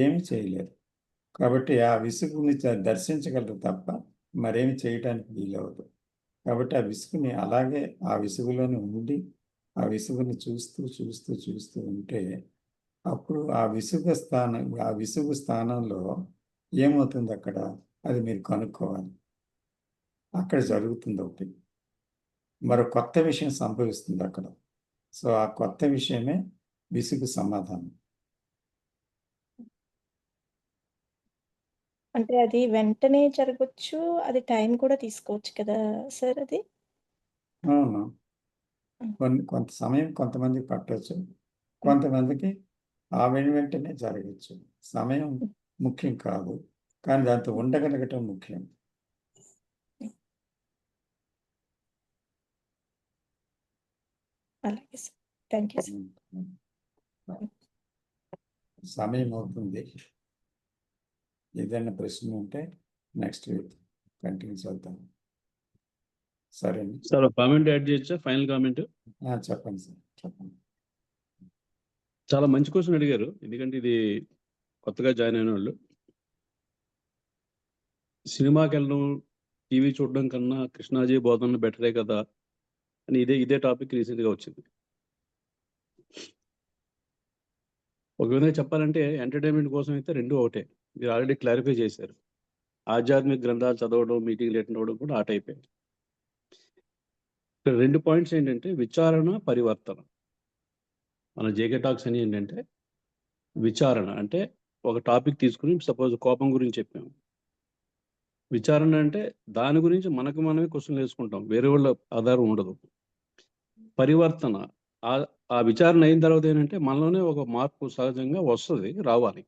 ఏమి చేయలేరు. కాబట్టి ఆ విసుగుని దర్శించగలరు తప్ప మరేమి చేయడానికి వీలవదు. కాబట్టి ఆ విసుగుని అలాగే ఆ విసుగులోనే ఉండి ఆ విసుగుని చూస్తూ ఉంటే అప్పుడు ఆ విసుగు స్థానంలో ఏమవుతుంది అక్కడ, అది మీరు కనుక్కోవాలి. అక్కడ జరుగుతుంది ఒకటి, మరో కొత్త విషయం సంభవిస్తుంది అక్కడ. సో ఆ కొత్త విషయమే విసుగు సమాధానం. అంటే అది వెంటనే జరగొచ్చు, అది టైం కూడా తీసుకోవచ్చు కదా సార్ అది? అవును, కొంత సమయం కొంతమందికి పట్టవచ్చు, కొంతమందికి ఆ వెంటనే జరగచ్చు. సమయం ముఖ్యం కాదు, కానీ దాంతో ఉండగలగటం ముఖ్యం. అలాగే సార్, థ్యాంక్ యూ సార్. సమయం అవుతుంది. ఏదైనా ప్రశ్న ఉంటే నెక్స్ట్ వీక్ కంటిన్యూ చేద్దాం. సరే సార్, కామెంట్ యాడ్ చేయొచ్చా? ఫైనల్ కామెంట్ చెప్పండి సార్, చెప్పండి. చాలా మంచి క్వశ్చన్ అడిగారు, ఎందుకంటే ఇది కొత్తగా జాయిన్ అయిన వాళ్ళు. సినిమాకి వెళ్ళడం, టీవీ చూడడం కన్నా కృష్ణాజీ బోధనలు బెటరే కదా అని ఇదే టాపిక్ రీసెంట్గా వచ్చింది. ఒక విధంగా చెప్పాలంటే ఎంటర్టైన్మెంట్ కోసం అయితే రెండు ఒకటే, మీరు ఆల్రెడీ క్లారిఫై చేశారు. ఆధ్యాత్మిక గ్రంథాలు చదవడం, మీటింగ్లు అటెండ్ అవ్వడం కూడా ఆ టైపే. ఇక్కడ రెండు పాయింట్స్ ఏంటంటే విచారణ, పరివర్తన. మన జేకే టాక్స్ అని ఏంటంటే విచారణ అంటే ఒక టాపిక్ తీసుకుని, సపోజ్ కోపం గురించి చెప్పాము. విచారణ అంటే దాని గురించి మనమే క్వశ్చన్ వేసుకుంటాం, వేరే వాళ్ళ ఆధారం ఉండదు. పరివర్తన, ఆ విచారణ అయిన తర్వాత ఏంటంటే మనలోనే ఒక మార్పు సహజంగా వస్తుంది, రావాలి.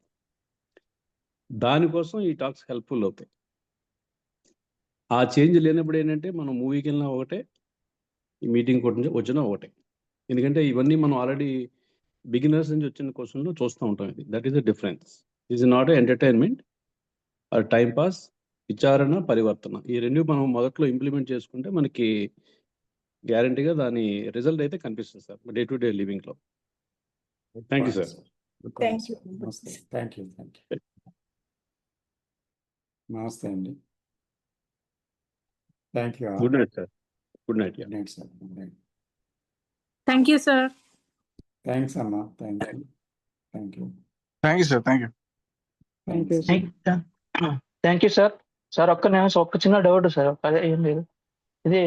దానికోసం ఈ టాక్స్ హెల్ప్ఫుల్ అవుతాయి. ఆ చేంజ్ లేనప్పుడు ఏంటంటే మనం మూవీకి వెళ్ళినా ఒకటే, ఈ మీటింగ్ వచ్చినా ఒకటే. ఎందుకంటే ఇవన్నీ మనం ఆల్రెడీ బిగినర్స్ నుంచి వచ్చిన క్వశ్చన్లో చూస్తూ ఉంటాం. ఇది that is the difference. Is not entertainment are time pass. విచారణ, పరివర్తన, ఈ రెండు మనం మొదట్లో ఇంప్లిమెంట్ చేసుకుంటే మనకి గ్యారంటీగా దాని రిజల్ట్ అయితే కనిపిస్తుంది సార్ డే టు డే లివింగ్లో. Thank you sir. Thank you. Thank you. నమస్తే అండి. Thank you. Good night sir. Good night. Good night sir. Good night. Thank you sir. Thanks అమ్మా. Thank you. Thank you sir. Thank you. Thank you sir. Sir ఒక్క చిన్న doubt sir, అదే ఏం లేదు, ఇది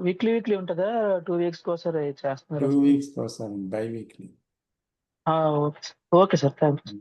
weekly ఉంటుందా, 2 weeks ఒకసారి చేస్తున్నారు? 2 weeks ఒకసారి, by weekly. Okay sir, thank you.